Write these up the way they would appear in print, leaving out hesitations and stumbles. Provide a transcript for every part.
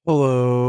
Hello.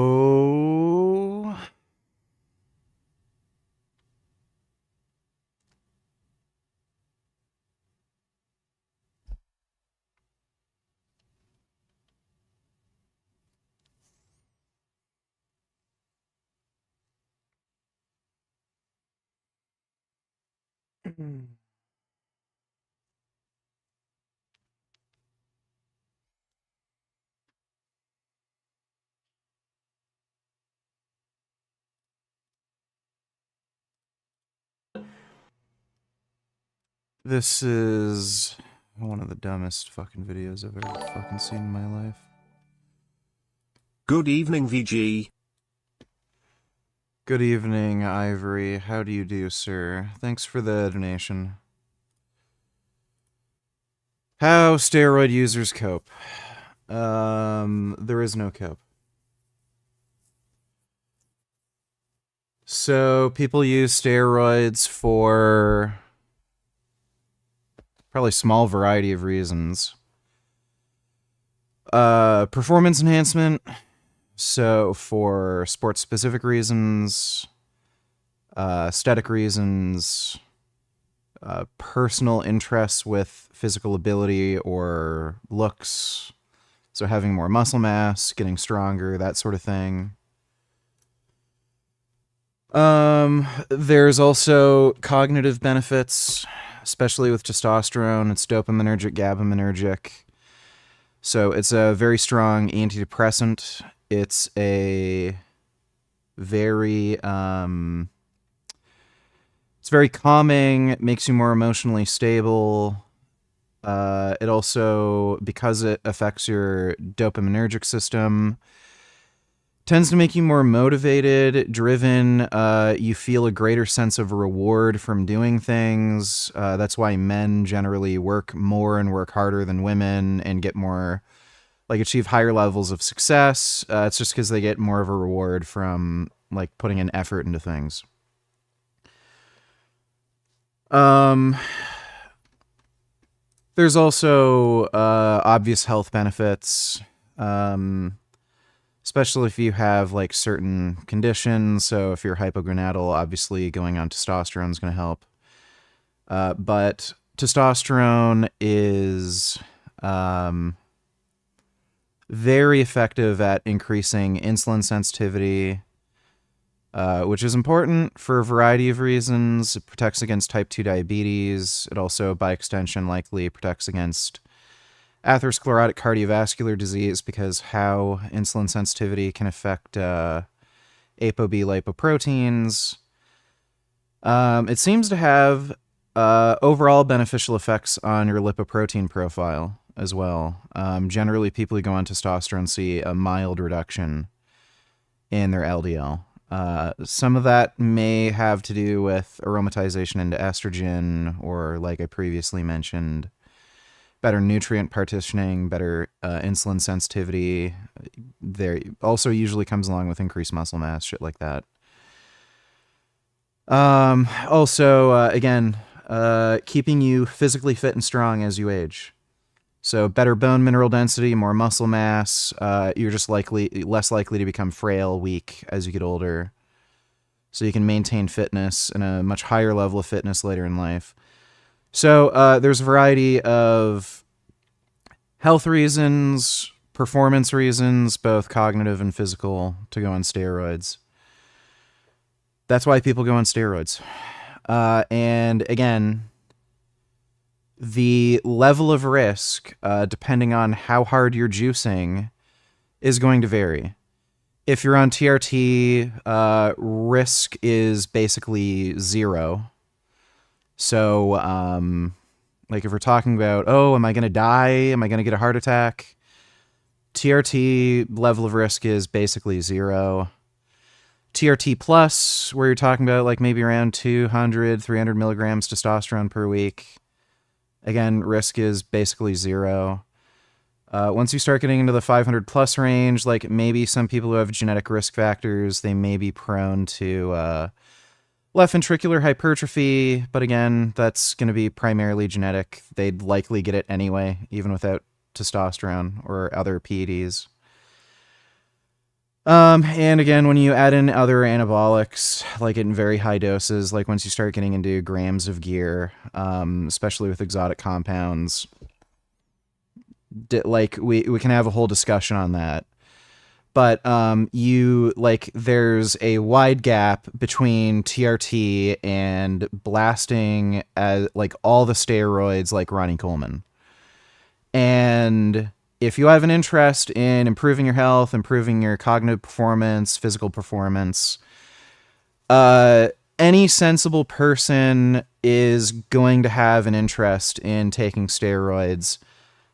This is one of the dumbest fucking videos I've ever fucking seen in my life. Good evening, VG. Good evening, Ivory. How do you do, sir? Thanks for the donation. How steroid users cope? There is no cope. So people use steroids for probably a small variety of reasons. Performance enhancement. So for sports-specific reasons, aesthetic reasons, personal interests with physical ability or looks. So having more muscle mass, getting stronger, that sort of thing. There's also cognitive benefits, especially with testosterone. It's dopaminergic, GABAergic. So it's a very strong antidepressant. It's a very it's very calming, makes you more emotionally stable. It also, because it affects your dopaminergic system, tends to make you more motivated, driven. You feel a greater sense of reward from doing things. That's why men generally work more and work harder than women and get more, like, achieve higher levels of success. It's just because they get more of a reward from, like, putting an effort into things. There's also obvious health benefits, especially if you have, like, certain conditions. So if you're hypogonadal, obviously going on testosterone is going to help. But testosterone is very effective at increasing insulin sensitivity, which is important for a variety of reasons. It protects against type 2 diabetes. It also, by extension, likely protects against atherosclerotic cardiovascular disease, because how insulin sensitivity can affect ApoB lipoproteins. It seems to have overall beneficial effects on your lipoprotein profile as well. Generally, people who go on testosterone see a mild reduction in their LDL. Some of that may have to do with aromatization into estrogen, or, like I previously mentioned, better nutrient partitioning, better insulin sensitivity. There also usually comes along with increased muscle mass, shit like that. Also, again, keeping you physically fit and strong as you age. So better bone mineral density, more muscle mass. You're just less likely to become frail, weak as you get older. So you can maintain fitness and a much higher level of fitness later in life. So there's a variety of health reasons, performance reasons, both cognitive and physical, to go on steroids. That's why people go on steroids. And again, the level of risk, depending on how hard you're juicing, is going to vary. If you're on TRT, risk is basically zero. So, like, if we're talking about, oh, am I going to die? Am I going to get a heart attack? TRT level of risk is basically zero. TRT plus, where you're talking about, like, maybe around 200, 300 milligrams testosterone per week, again, risk is basically zero. Once you start getting into the 500 plus range, like, maybe some people who have genetic risk factors, they may be prone to left ventricular hypertrophy, but again, that's going to be primarily genetic. They'd likely get it anyway, even without testosterone or other PEDs. And again, when you add in other anabolics, like in very high doses, like once you start getting into grams of gear, especially with exotic compounds, like we can have a whole discussion on that. But there's a wide gap between TRT and blasting like all the steroids like Ronnie Coleman. And if you have an interest in improving your health, improving your cognitive performance, physical performance, any sensible person is going to have an interest in taking steroids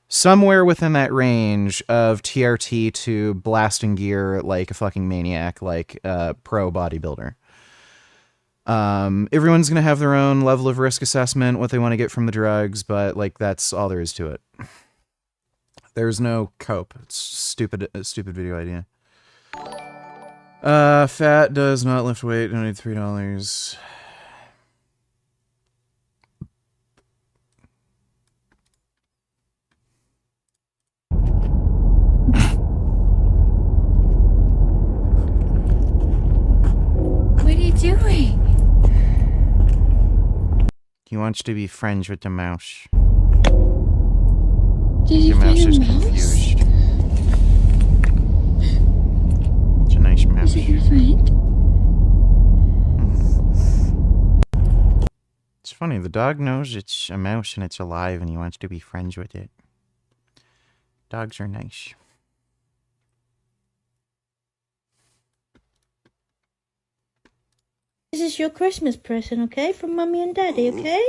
somewhere within that range of TRT to blasting gear like a fucking maniac, like a pro bodybuilder. Everyone's going to have their own level of risk assessment, what they want to get from the drugs, but like that's all there is to it. There's no cope. It's a stupid video idea. Fat does not lift weight. Donate $3. What are you doing? He wants to be friends with the mouse. Did you The find mouse a is mouse? confused. It's a nice mouse. Is it your friend? It's funny, the dog knows it's a mouse and it's alive and he wants to be friends with it. Dogs are nice. This is your Christmas present, okay? From Mummy and Daddy, okay?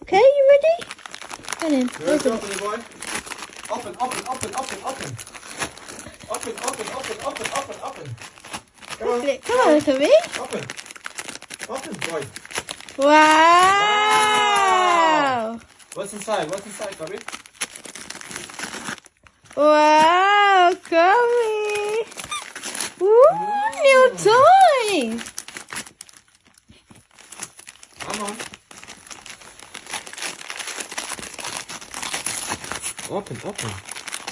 Okay, you ready? Get in. Where's Open. open, boy? Open, open, open, open, open. Open, open, open, open, open, open. Come on. Come on, Tommy. Open. Open, boy. Wow! What's inside? What's inside, Bobby? Wow, Tommy! Woo, new toy! Come on. Open, open.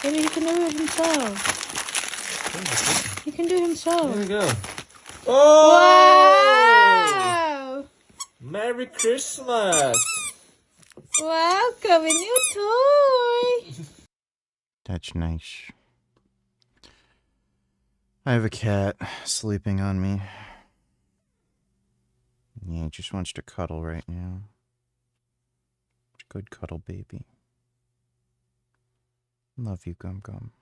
Maybe he can do it himself. He can do it himself. Here we go. Oh! Wow! Merry Christmas! Welcome, a new toy! That's nice. I have a cat sleeping on me. Yeah, he just wants to cuddle right now. Good cuddle baby. Love you, Gum Gum.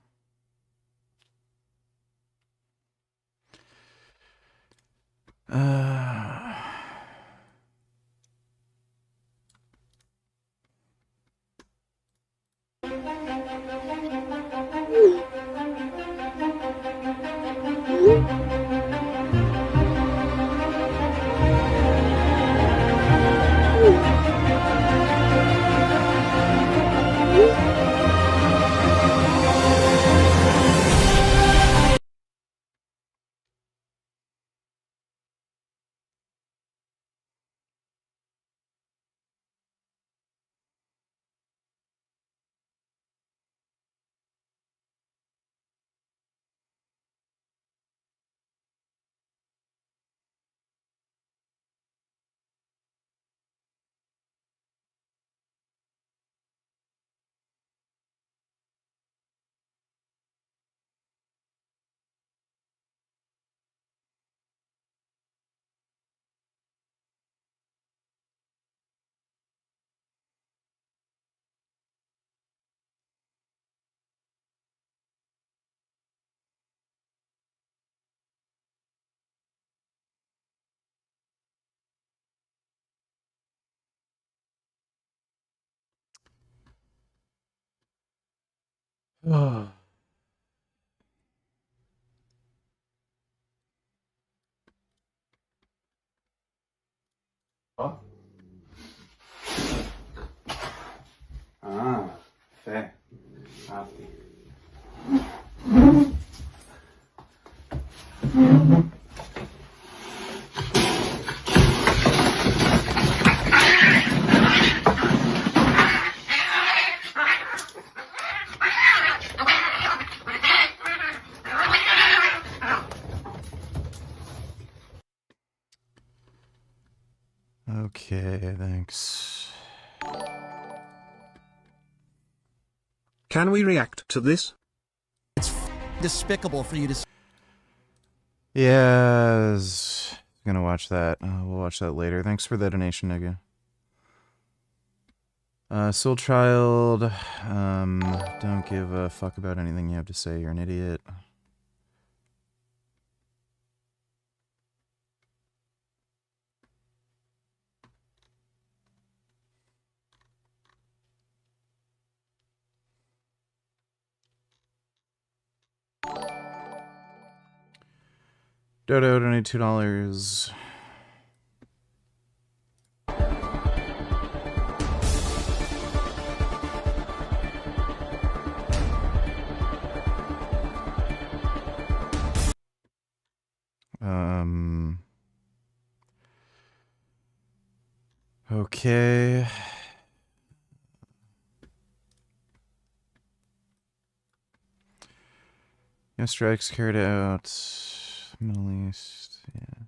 Oh. Ah, fé. Okay, thanks. Can we react to this? It's despicable for you to. Yes. Gonna watch that. We'll watch that later. Thanks for the donation, nigga. Soul Child. Don't give a fuck about anything you have to say. You're an idiot. Dodo donated $2. Okay. No strikes carried out. Middle East, yeah.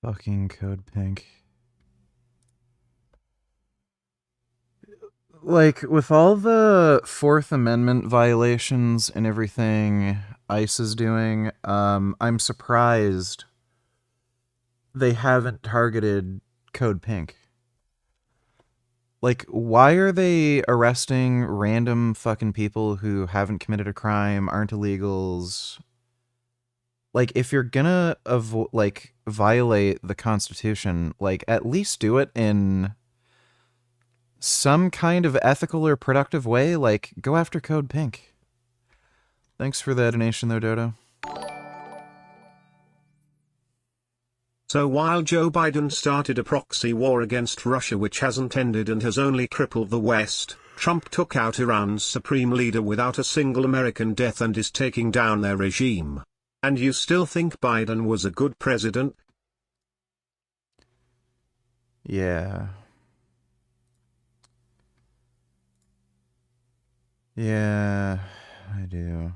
Fucking Code Pink. Like, with all the Fourth Amendment violations and everything ICE is doing, I'm surprised they haven't targeted Code Pink. Like, why are they arresting random fucking people who haven't committed a crime, aren't illegals? Like, if you're gonna violate the Constitution, like, at least do it in some kind of ethical or productive way. Like, go after Code Pink. Thanks for the donation, though, Dodo. So while Joe Biden started a proxy war against Russia which hasn't ended and has only crippled the West, Trump took out Iran's supreme leader without a single American death and is taking down their regime. And you still think Biden was a good president? Yeah. Yeah, I do.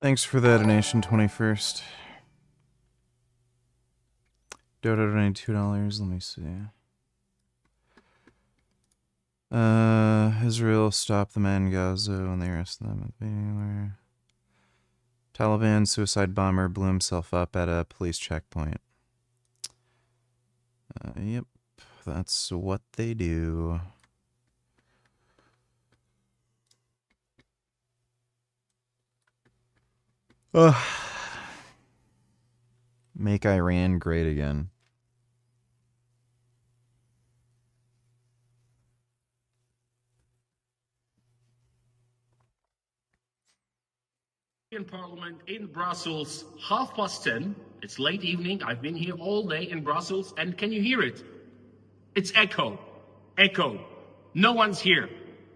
Thanks for the donation, 21st. Dodo donated $2. Let me see. Israel stopped the men in Gaza when they arrested them at the Taliban suicide bomber blew himself up at a police checkpoint. Yep, that's what they do. Ugh. Make Iran great again. In Parliament in Brussels, 10:30. It's late evening. I've been here all day in Brussels, and can you hear it? It's echo. No one's here.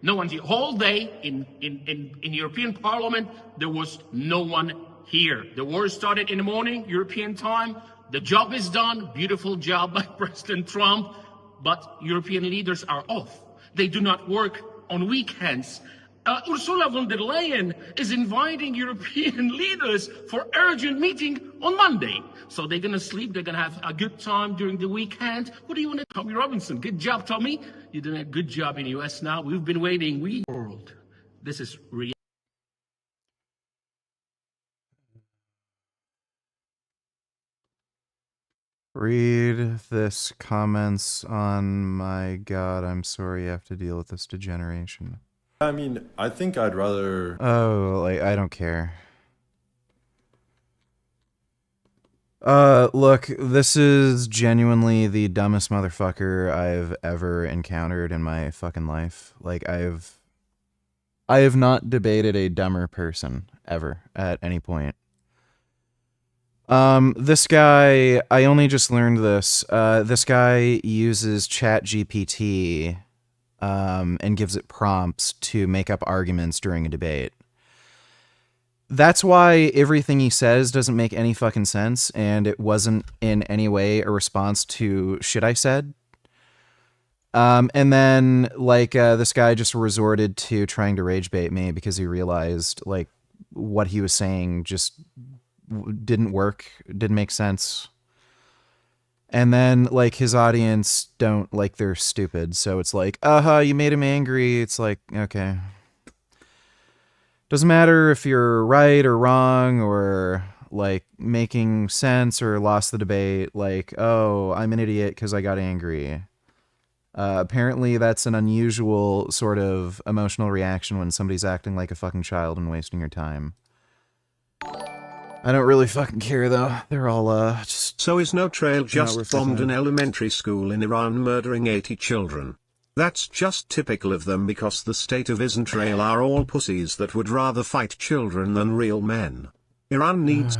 No one's here. Whole day in European Parliament, there was no one here. The war started in the morning, European time. The job is done. Beautiful job by President Trump. But European leaders are off. They do not work on weekends. Ursula von der Leyen is inviting European leaders for urgent meeting on Monday. So they're gonna sleep, they're gonna have a good time during the weekend. What do you want to, Tommy Robinson? Good job, Tommy. You're doing a good job in the US now. We've been waiting. World. This is real. Read this comments on my god, I'm sorry you have to deal with this degeneration. I mean, I think I'd rather... Oh, like, I don't care. Look, this is genuinely the dumbest motherfucker I've ever encountered in my fucking life. Like, I have not debated a dumber person, ever, at any point. This guy, I only just learned this, this guy uses ChatGPT, and gives it prompts to make up arguments during a debate. That's why everything he says doesn't make any fucking sense, and it wasn't in any way a response to shit I said. And then, like, this guy just resorted to trying to rage bait me because he realized, like, what he was saying just didn't work, didn't make sense. And then, like, his audience don't, like, they're stupid, so it's like, you made him angry. It's like, okay. Doesn't matter if you're right or wrong or, like, making sense or lost the debate. Like, oh, I'm an idiot because I got angry. Apparently that's an unusual sort of emotional reaction when somebody's acting like a fucking child and wasting your time. I don't really fucking care, though. They're all, just... So is No Trail just bombed time. an elementary school in Iran, murdering 80 children? That's just typical of them, because the state of Israel are all pussies that would rather fight children than real men. Iran needs...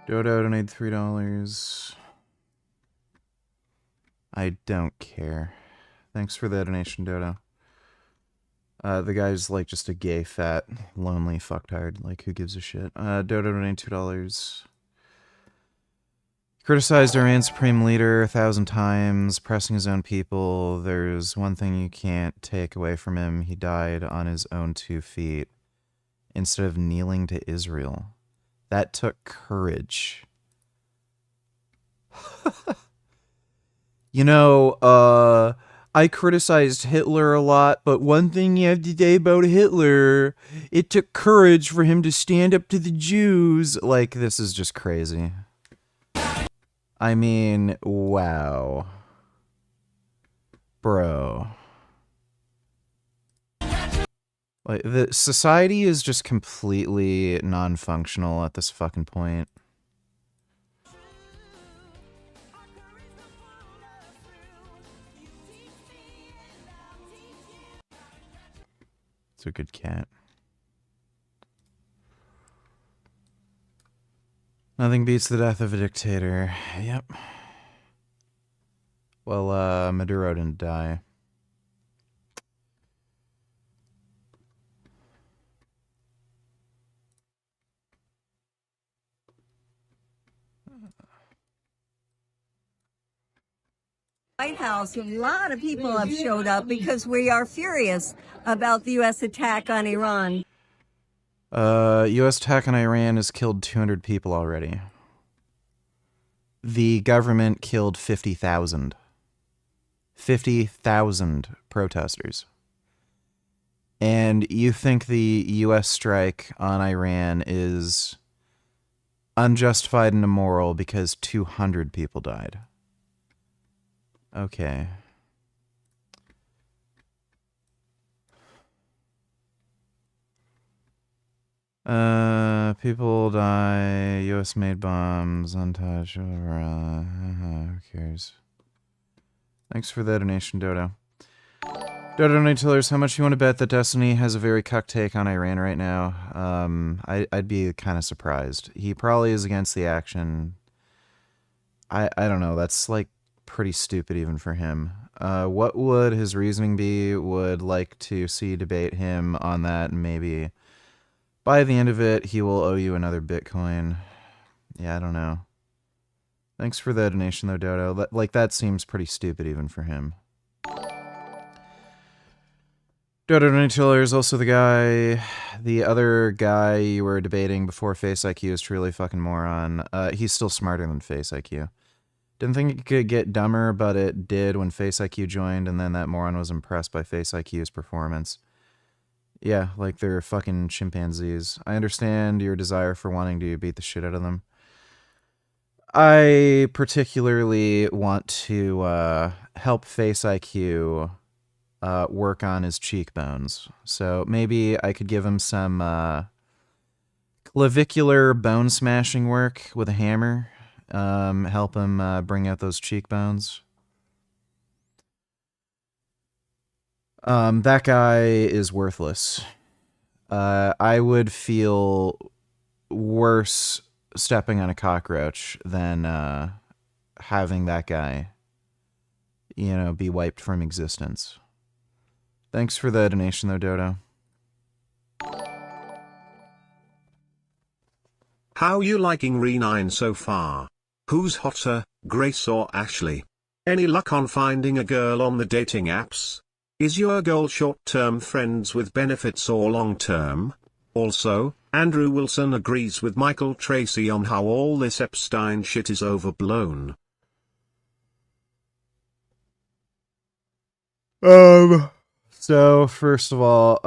Dodo donated $3. I don't care. Thanks for the donation, Dodo. The guy's like just a gay, fat, lonely fucktard. Like, who gives a shit? Dodo donated $2. Criticized Iran's supreme leader 1,000 times, pressing his own people. There's one thing you can't take away from him. He died on his own 2 feet instead of kneeling to Israel. That took courage. You know, I criticized Hitler a lot, but one thing you have to say about Hitler, it took courage for him to stand up to the Jews. Like, this is just crazy. I mean, wow. Bro. Like, the society is just completely non-functional at this fucking point. It's a good cat. Nothing beats the death of a dictator. Yep. Well, Maduro didn't die. White House, a lot of people have showed up because we are furious about the U.S. attack on Iran. U.S. attack on Iran has killed 200 people already. The government killed 50,000. 50,000 protesters. And you think the U.S. strike on Iran is unjustified and immoral because 200 people died. Okay. People die, US made bombs, untouched, who cares? Thanks for the donation, Dodo. Dodo donated, how much you want to bet that Destiny has a very cuck take on Iran right now? I'd be kind of surprised. He probably is against the action. I don't know, that's like pretty stupid even for him. What would his reasoning be? Would like to see debate him on that, and maybe by the end of it, he will owe you another Bitcoin. Yeah, I don't know. Thanks for the donation, though, Dodo. That seems pretty stupid even for him. Dodo Donatiller is also the other guy you were debating before Face IQ is truly fucking moron. He's still smarter than Face IQ. Didn't think it could get dumber, but it did when Face IQ joined, and then that moron was impressed by Face IQ's performance. Yeah, like they're fucking chimpanzees. I understand your desire for wanting to beat the shit out of them. I particularly want to help Face IQ work on his cheekbones. So maybe I could give him some clavicular bone smashing work with a hammer. Help him bring out those cheekbones. That guy is worthless. I would feel worse stepping on a cockroach than having that guy, be wiped from existence. Thanks for the donation, though, Dodo. How you liking Re9 so far? Who's hotter, Grace or Ashley? Any luck on finding a girl on the dating apps? Is your goal short-term friends with benefits or long-term? Also, Andrew Wilson agrees with Michael Tracy on how all this Epstein shit is overblown. So first of all,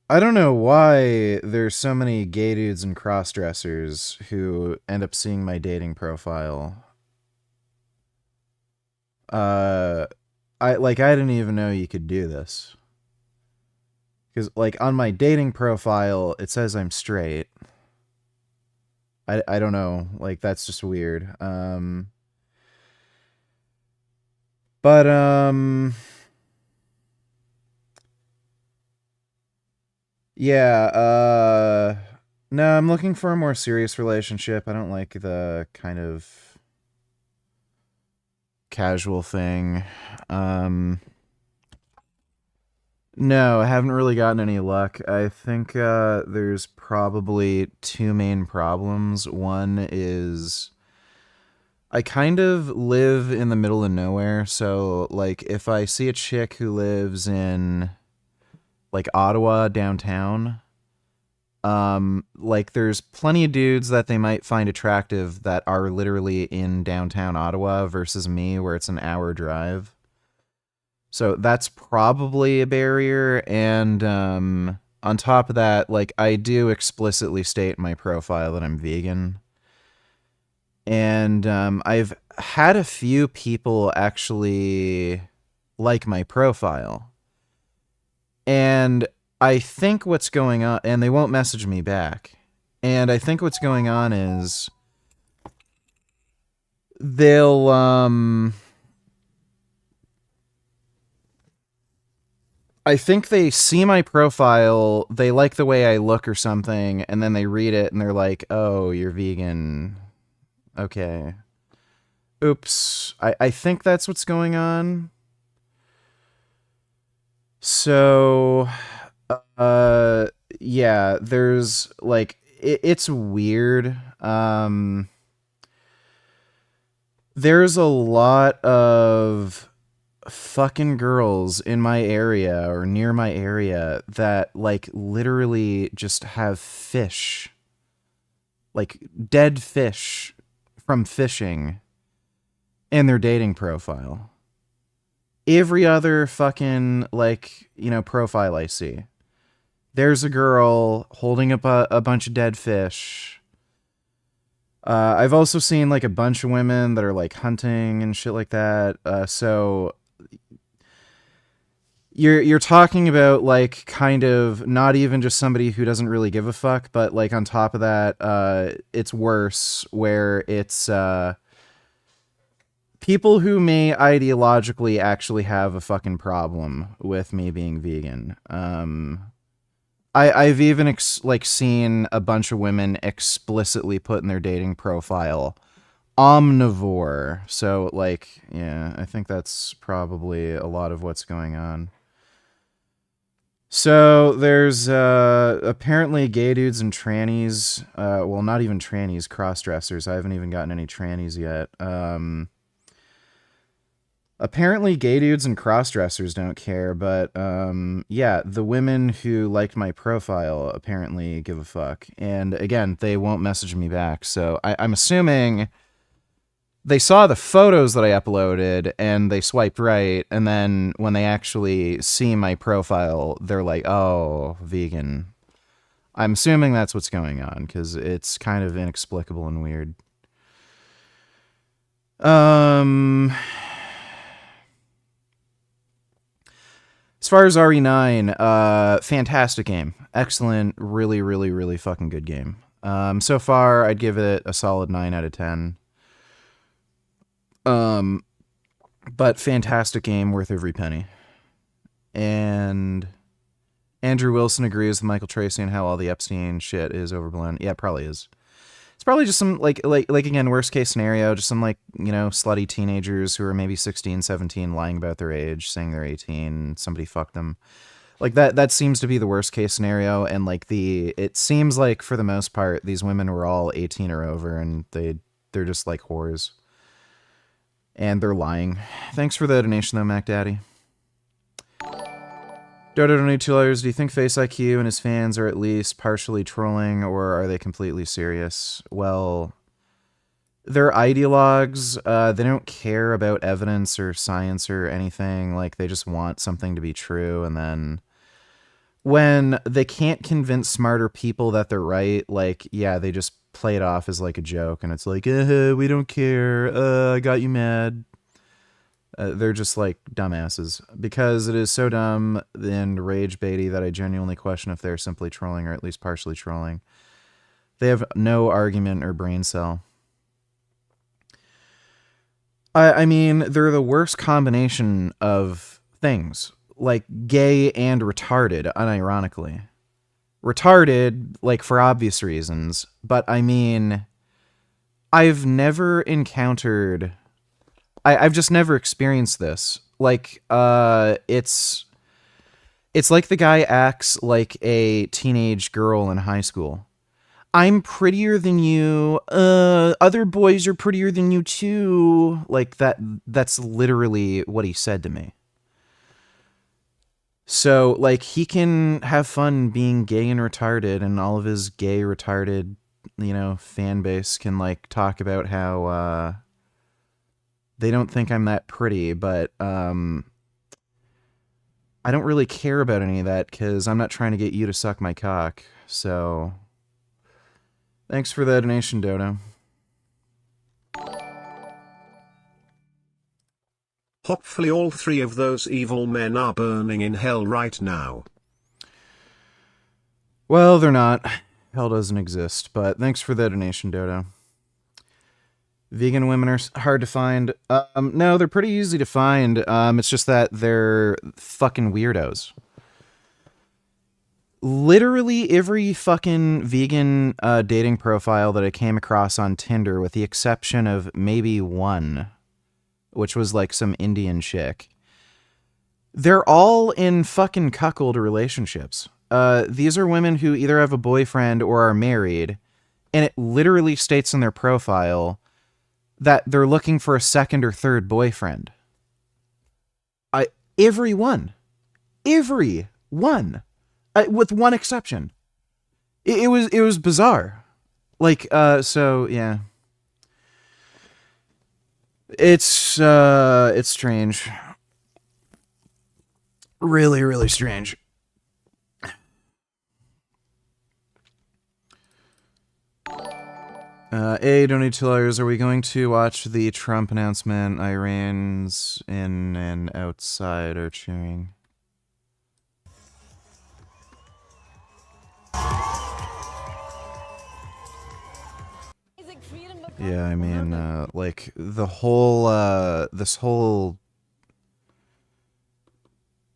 I don't know why there's so many gay dudes and cross-dressers who end up seeing my dating profile. I didn't even know you could do this. Because, on my dating profile, it says I'm straight. I don't know. That's just weird. Yeah, no, I'm looking for a more serious relationship. I don't like the kind of casual thing. No, I haven't really gotten any luck. I think there's probably two main problems. One is I kind of live in the middle of nowhere, so if I see a chick who lives in Ottawa downtown, there's plenty of dudes that they might find attractive that are literally in downtown Ottawa versus me where it's an hour drive. So that's probably a barrier. And on top of that, I do explicitly state in my profile that I'm vegan. And I've had a few people actually like my profile. And I think what's going on, and they won't message me back. And I think what's going on is they'll, I think they see my profile, they like the way I look or something, and then they read it and they're like, oh, you're vegan. Okay. Oops. I think that's what's going on. So, yeah, there's it's weird. There's a lot of fucking girls in my area or near my area that literally just have fish, dead fish from fishing in their dating profile. Every other fucking profile I see, there's a girl holding up a bunch of dead fish. I've also seen a bunch of women that are hunting and shit like that. So you're talking about kind of not even just somebody who doesn't really give a fuck, but on top of that, it's worse where it's people who may ideologically actually have a fucking problem with me being vegan. I've even seen a bunch of women explicitly put in their dating profile, omnivore. So, like, yeah, I think that's probably a lot of what's going on. So there's apparently gay dudes and trannies. Well, not even trannies, cross-dressers. I haven't even gotten any trannies yet. Apparently gay dudes and cross-dressers don't care, but yeah, the women who liked my profile apparently give a fuck. And again, they won't message me back. So I'm assuming they saw the photos that I uploaded and they swiped right, and then when they actually see my profile, they're like, oh, vegan. I'm assuming that's what's going on, because it's kind of inexplicable and weird. As far as RE9, fantastic game. Excellent, really, really, really fucking good game. So far, I'd give it a solid 9 out of 10. But fantastic game, worth every penny. And Andrew Wilson agrees with Michael Tracy on how all the Epstein shit is overblown. Yeah, it probably is. It's probably just some, like again, worst case scenario, just some, like, you know, slutty teenagers who are maybe 16, 17, lying about their age, saying they're 18, somebody fucked them. Like, that seems to be the worst case scenario, and, like, it seems like, for the most part, these women were all 18 or over, and they're just, like, whores. And they're lying. Thanks for the donation, though, Mac Daddy. Dodo donated $2. Do you think Face IQ and his fans are at least partially trolling, or are they completely serious? Well, they're ideologues. They don't care about evidence or science or anything. Like, they just want something to be true, and then when they can't convince smarter people that they're right, like, yeah, they just play it off as like a joke, and it's like, we don't care, I got you mad. They're just like dumbasses, because it is so dumb and rage baity that I genuinely question if they're simply trolling, or at least partially trolling. They have no argument or brain cell. I mean, they're the worst combination of things, like gay and retarded, unironically. Retarded, like, for obvious reasons, but I mean, I've never encountered, I've just never experienced this. Like, it's like the guy acts like a teenage girl in high school. I'm prettier than you, other boys are prettier than you too. Like, that's literally what he said to me. So, like, he can have fun being gay and retarded, and all of his gay, retarded, you know, fan base can, like, talk about how, they don't think I'm that pretty, but, I don't really care about any of that, because I'm not trying to get you to suck my cock, so thanks for the donation, Dodo. Hopefully all three of those evil men are burning in hell right now. Well, they're not. Hell doesn't exist, but thanks for the donation, Dodo. Vegan women are hard to find. No, they're pretty easy to find. It's just that they're fucking weirdos. Literally every fucking vegan dating profile that I came across on Tinder, with the exception of maybe one, which was like some Indian chick, they're all in fucking cuckold relationships. These are women who either have a boyfriend or are married, and it literally states in their profile that they're looking for a second or third boyfriend. Every one, with one exception. It was bizarre. Like, so yeah. It's strange. Really, really strange. Donate $2. Are we going to watch the Trump announcement? Iran's in and outside are cheering. Yeah, I mean, like, the whole, this whole,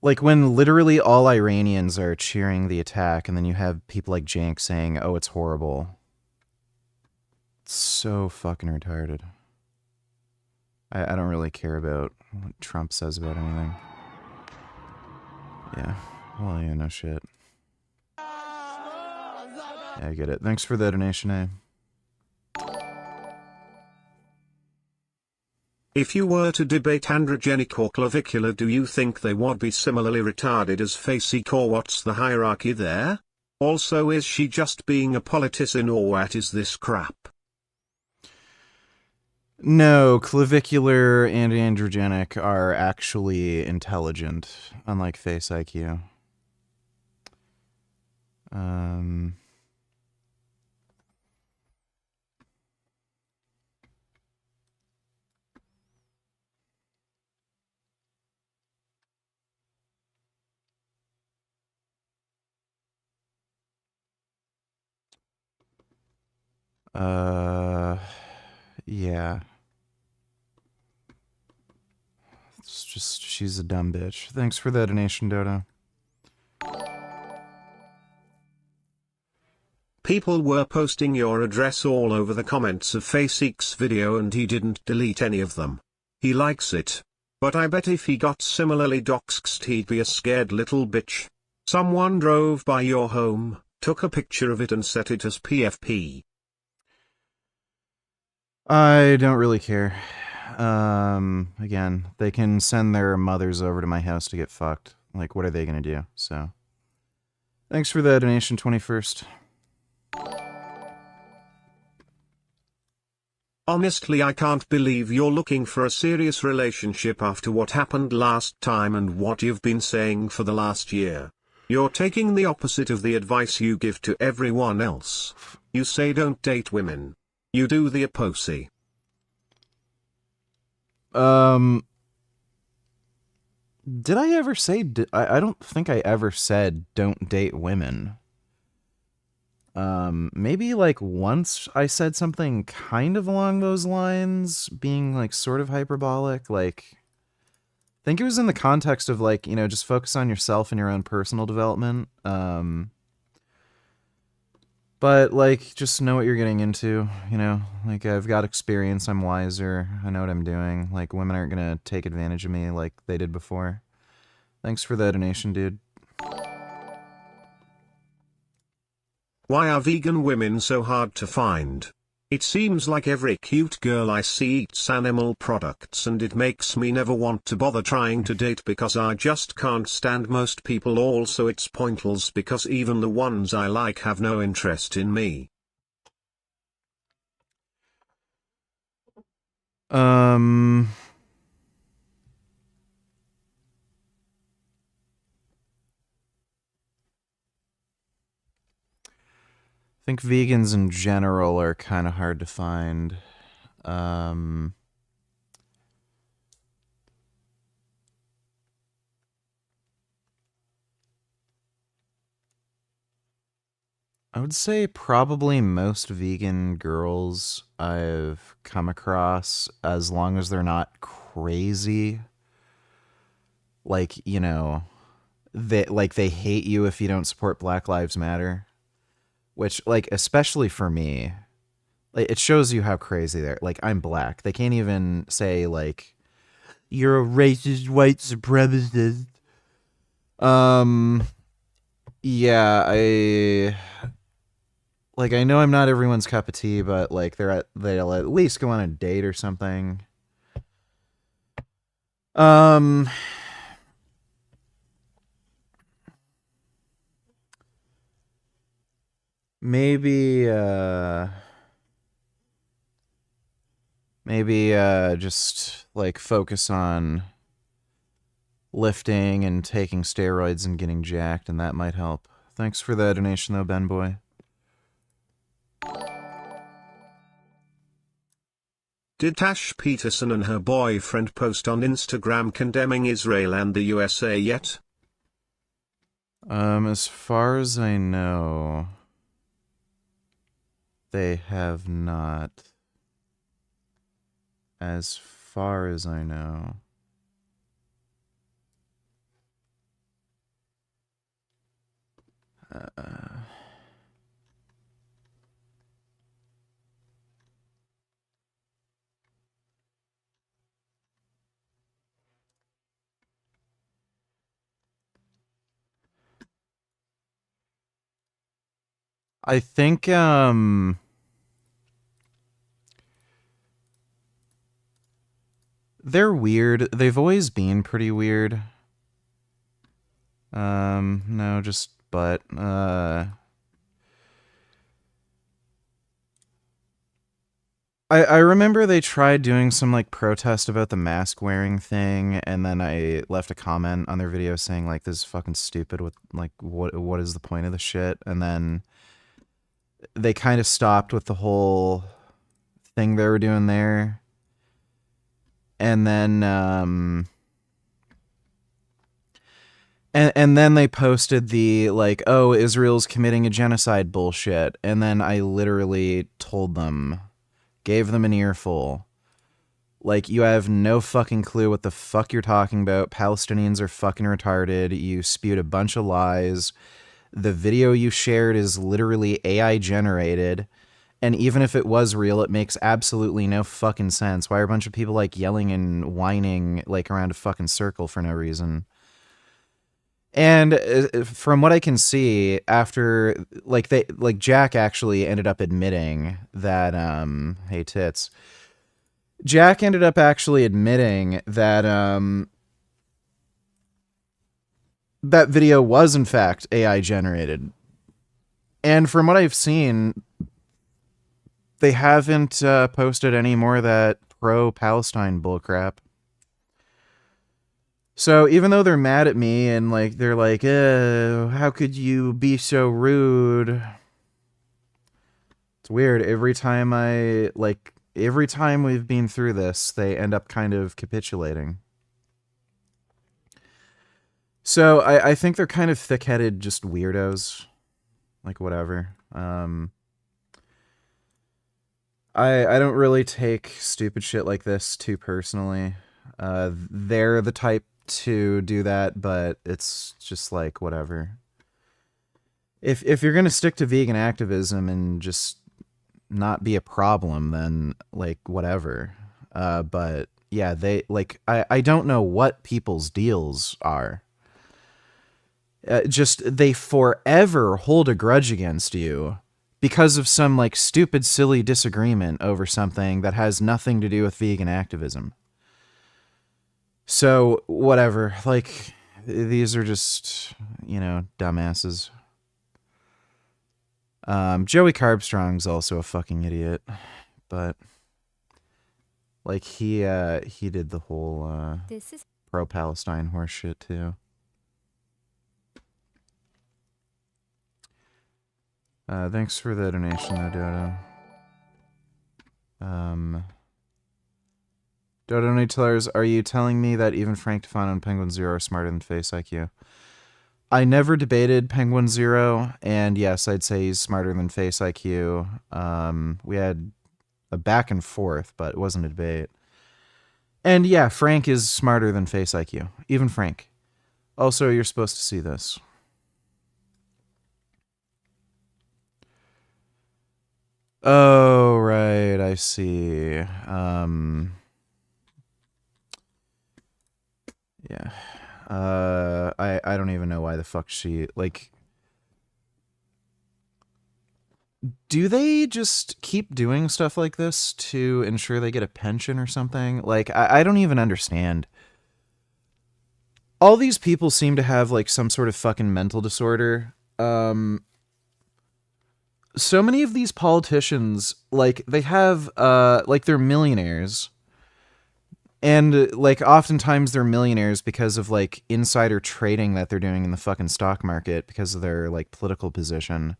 like, when literally all Iranians are cheering the attack, and then you have people like Jank saying, oh, it's horrible. It's so fucking retarded. I don't really care about what Trump says about anything. Yeah. Well, yeah, no shit. Yeah, I get it. Thanks for the donation, eh? If you were to debate androgenic or clavicular, do you think they would be similarly retarded as Facek, or what's the hierarchy there? Also, is she just being a politician, or what is this crap? No, clavicular and androgenic are actually intelligent, unlike face IQ. Yeah. It's just, she's a dumb bitch. Thanks for the donation, Dodo. People were posting your address all over the comments of Facek's video and he didn't delete any of them. He likes it. But I bet if he got similarly doxxed he'd be a scared little bitch. Someone drove by your home, took a picture of it and set it as PFP. I don't really care. Again, they can send their mothers over to my house to get fucked. Like, what are they gonna do? So, thanks for the donation, 21st. Honestly, I can't believe you're looking for a serious relationship after what happened last time and what you've been saying for the last year. You're taking the opposite of the advice you give to everyone else. You say don't date women. You do the opposite. Did I ever say... I don't think I ever said don't date women. Maybe like once I said something kind of along those lines, being like sort of hyperbolic, like I think it was in the context of like, you know, just focus on yourself and your own personal development. But like just know what you're getting into, you know, like I've got experience, I'm wiser, I know what I'm doing. Like women aren't gonna take advantage of me like they did before. Thanks for the donation, dude. Why are vegan women so hard to find? It seems like every cute girl I see eats animal products and it makes me never want to bother trying to date because I just can't stand most people. Also it's pointless because even the ones I like have no interest in me. I think vegans in general are kind of hard to find. I would say probably most vegan girls I've come across, as long as they're not crazy, like, you know, they hate you if you don't support Black Lives Matter, which, like, especially for me, like, it shows you how crazy they're. Like, I'm black. They can't even say, like, you're a racist white supremacist. Yeah, I know I'm not everyone's cup of tea, but like they'll at least go on a date or something. Maybe just like focus on lifting and taking steroids and getting jacked, and that might help. Thanks for the donation though, Ben Boy. Did Tash Peterson and her boyfriend post on Instagram condemning Israel and the USA yet? As far as I know, they have not. As far as I know. I think they're weird. They've always been pretty weird. No, just but I remember they tried doing some like protest about the mask wearing thing, and then I left a comment on their video saying like this is fucking stupid. With like what is the point of the shit? And then they kind of stopped with the whole thing they were doing there, and then and then they posted the like, oh, Israel's committing a genocide bullshit, and then I literally told them. Gave them an earful. Like, you have no fucking clue what the fuck you're talking about. Palestinians are fucking retarded. You spewed a bunch of lies. The video you shared is literally AI generated. And even if it was real, it makes absolutely no fucking sense. Why are a bunch of people, like, yelling and whining, like, around a fucking circle for no reason? And from what I can see, after like Jack actually ended up admitting that hey tits. Jack ended up actually admitting that that video was in fact AI generated. And from what I've seen, they haven't posted any more of that pro-Palestine bullcrap. So even though they're mad at me and like they're like, how could you be so rude? It's weird. Every time we've been through this, they end up kind of capitulating. So I think they're kind of thick-headed, just weirdos. Like whatever. I don't really take stupid shit like this too personally. They're the type to do that, but it's just like whatever. If you're gonna stick to vegan activism and just not be a problem, then like whatever. But yeah, they like I don't know what people's deals are. Just they forever hold a grudge against you because of some like stupid silly disagreement over something that has nothing to do with vegan activism. So, whatever, like, these are just, you know, dumbasses. Joey Carbstrong's also a fucking idiot, but, like, he did the whole, pro-Palestine horse shit, too. Thanks for the donation, though, Dodo. Dodo Nutellers, are you telling me that even Frank Tefano and Penguin Zero are smarter than Face IQ? I never debated Penguin Zero, and yes, I'd say he's smarter than Face IQ. We had a back and forth, but it wasn't a debate. And yeah, Frank is smarter than Face IQ. Even Frank. Also, you're supposed to see this. Oh, right, I see. Yeah. I don't even know why the fuck she, like... Do they just keep doing stuff like this to ensure they get a pension or something? Like, I don't even understand. All these people seem to have, like, some sort of fucking mental disorder. So many of these politicians, like, they have, like, they're millionaires. And, like, oftentimes they're millionaires because of, like, insider trading that they're doing in the fucking stock market because of their, like, political position.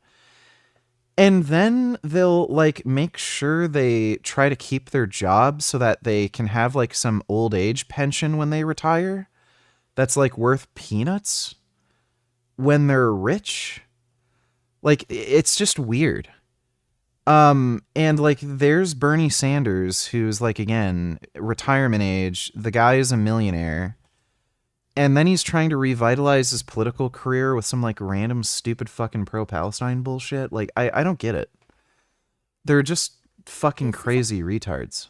And then they'll, like, make sure they try to keep their job so that they can have, like, some old age pension when they retire that's, like, worth peanuts when they're rich. Like, it's just weird. And, like, there's Bernie Sanders, who's, like, again, retirement age. The guy is a millionaire. And then he's trying to revitalize his political career with some, like, random stupid fucking pro-Palestine bullshit. Like, I don't get it. They're just fucking crazy retards.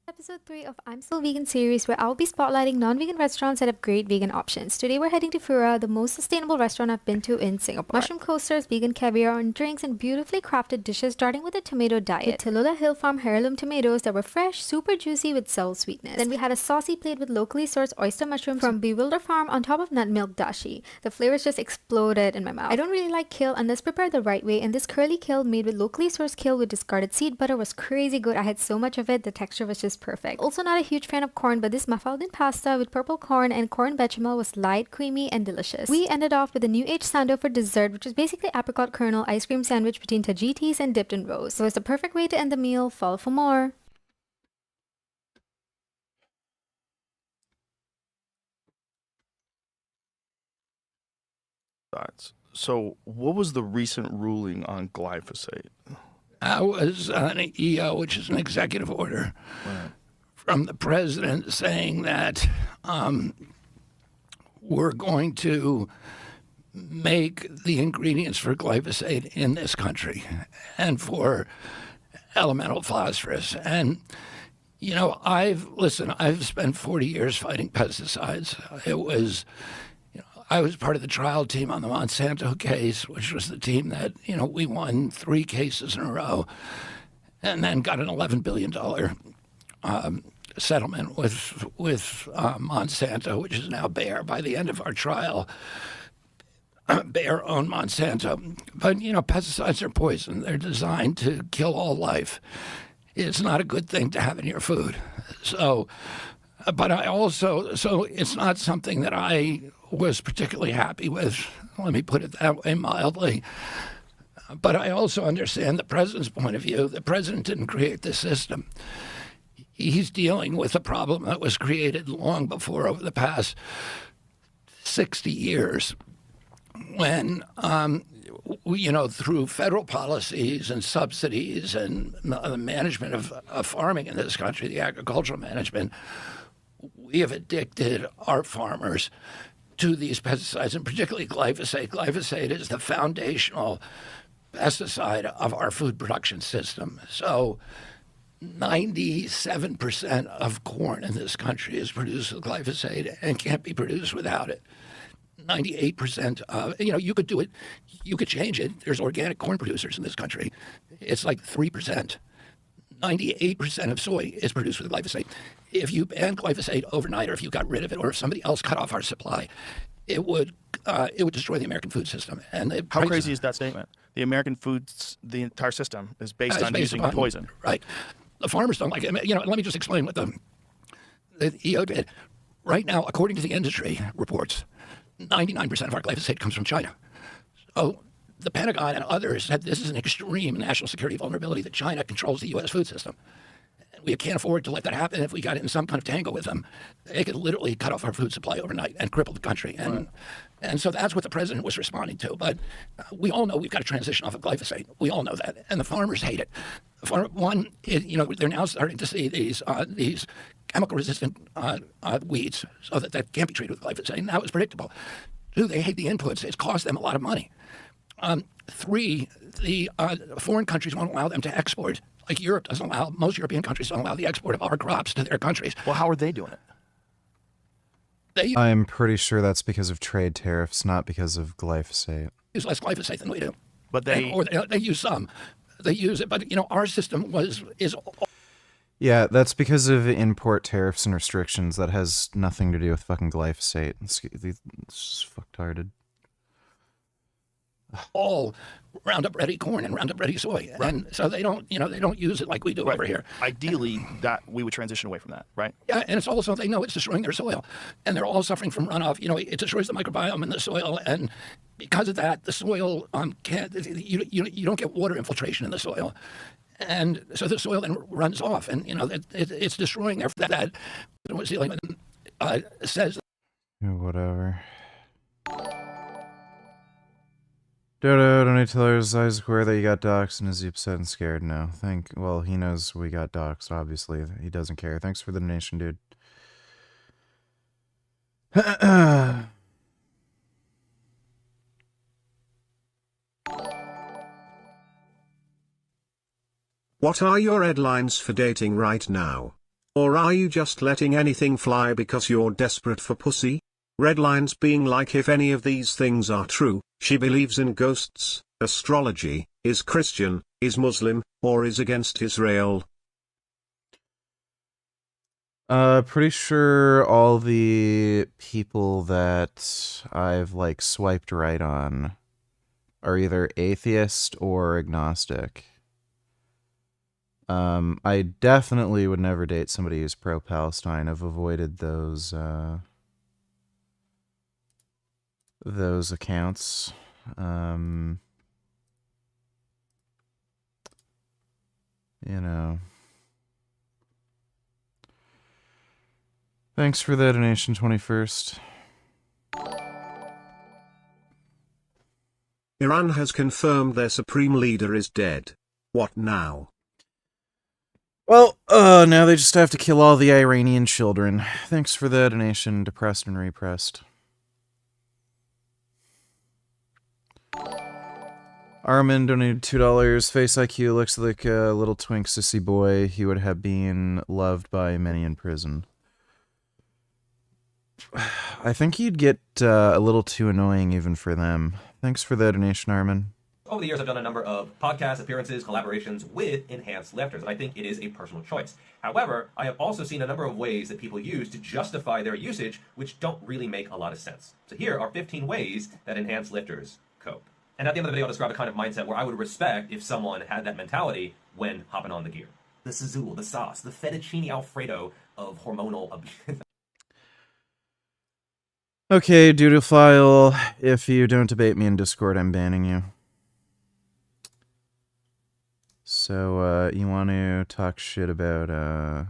Episode 3 of I'm Still Vegan series, where I'll be spotlighting non-vegan restaurants that have great vegan options. Today we're heading to Fura, the most sustainable restaurant I've been to in Singapore. Mushroom coasters, vegan caviar, and drinks, and beautifully crafted dishes starting with a tomato diet. With Tallulah Hill Farm heirloom tomatoes that were fresh, super juicy with subtle sweetness. Then we had a saucy plate with locally sourced oyster mushrooms from Bewilder Farm on top of nut milk dashi. The flavors just exploded in my mouth. I don't really like kale unless prepared the right way, and this curly kale made with locally sourced kale with discarded seed butter was crazy good. I had so much of it, the texture was just perfect. Also not a huge fan of corn, but this mafaldin pasta with purple corn and corn bechamel was light, creamy, and delicious. We ended off with a new age sando for dessert, which was basically apricot kernel ice cream sandwich between tajitis and dipped in rose. So it's the perfect way to end the meal. Follow for more. So, what was the recent ruling on glyphosate? I was an EO, which is an executive order from the president saying that we're going to make the ingredients for glyphosate in this country and for elemental phosphorus. And, you know, I've spent 40 years fighting pesticides. I was part of the trial team on the Monsanto case, which was the team that, we won 3 cases in a row and then got an $11 billion settlement with Monsanto, which is now Bayer. By the end of our trial, Bayer owned Monsanto. But, pesticides are poison. They're designed to kill all life. It's not a good thing to have in your food. So it's not something that I was particularly happy with. Let me put it that way mildly. But I also understand the president's point of view. The president didn't create this system. He's dealing with a problem that was created long before, over the past 60 years, when through federal policies and subsidies and the management of farming in this country, the agricultural management, we have addicted our farmers to these pesticides, and particularly glyphosate. Glyphosate is the foundational pesticide of our food production system. So 97% of corn in this country is produced with glyphosate and can't be produced without it. 98% of, you could do it, you could change it. There's organic corn producers in this country. It's like 3%. 98% of soy is produced with glyphosate. If you ban glyphosate overnight, or if you got rid of it, or if somebody else cut off our supply, it would destroy the American food system. And how crazy is that statement? The American foods, the entire system is based on using poison. Right. The farmers don't like it. Let me just explain what the EO did. Right now, according to the industry reports, 99% of our glyphosate comes from China. So the Pentagon and others said this is an extreme national security vulnerability, that China controls the U.S. food system. We can't afford to let that happen. If we got in some kind of tangle with them, they could literally cut off our food supply overnight and cripple the country. And so that's what the president was responding to. But we all know we've got to transition off of glyphosate. We all know that. And the farmers hate it. They're now starting to see these chemical-resistant weeds, so that can't be treated with glyphosate. And that was predictable. 2, they hate the inputs. It's cost them a lot of money. 3, the foreign countries won't allow them to export. Like Europe doesn't allow, most European countries don't allow the export of our crops to their countries. Well, how are they doing it? I'm pretty sure that's because of trade tariffs, not because of glyphosate. Use less glyphosate than we do. But they use some. They use it, but our system is. Yeah, that's because of import tariffs and restrictions. That has nothing to do with fucking glyphosate. It's fucktarded. All Roundup Ready corn and Roundup Ready soy, right. And so they don't use it like we do over here. Ideally, that we would transition away from that, right? Yeah, and it's also, they know it's destroying their soil, and they're all suffering from runoff. It destroys the microbiome in the soil, and because of that, the soil can't. You don't get water infiltration in the soil, and so the soil then runs off, and it's destroying their that. Was dealing with says. Yeah, whatever. Dodo, don't need to tell Isaac where that you got doxxed, and is he upset and scared? No. Well, he knows we got doxxed, obviously. He doesn't care. Thanks for the donation, dude. What are your headlines for dating right now? Or are you just letting anything fly because you're desperate for pussy? Red lines being like, if any of these things are true, she believes in ghosts, astrology, is Christian, is Muslim, or is against Israel. Pretty sure all the people that I've like swiped right on are either atheist or agnostic. I definitely would never date somebody who's pro-Palestine. I've avoided those accounts. You know. Thanks for the donation, 21st. Iran has confirmed their supreme leader is dead. What now? Well, now they just have to kill all the Iranian children. Thanks for the donation, depressed and repressed. Armin donated $2. Face IQ looks like a little twink sissy boy. He would have been loved by many in prison. I think he'd get a little too annoying even for them. Thanks for the donation, Armin. Over the years, I've done a number of podcast appearances, collaborations with enhanced lifters, and I think it is a personal choice. However, I have also seen a number of ways that people use to justify their usage, which don't really make a lot of sense. So here are 15 ways that enhanced lifters cope. And at the end of the video, I'll describe a kind of mindset where I would respect if someone had that mentality when hopping on the gear. The sizzle, the sauce, the fettuccine alfredo of hormonal abuse. Okay, Doodlefile, if you don't debate me in Discord, I'm banning you. So, you want to talk shit about,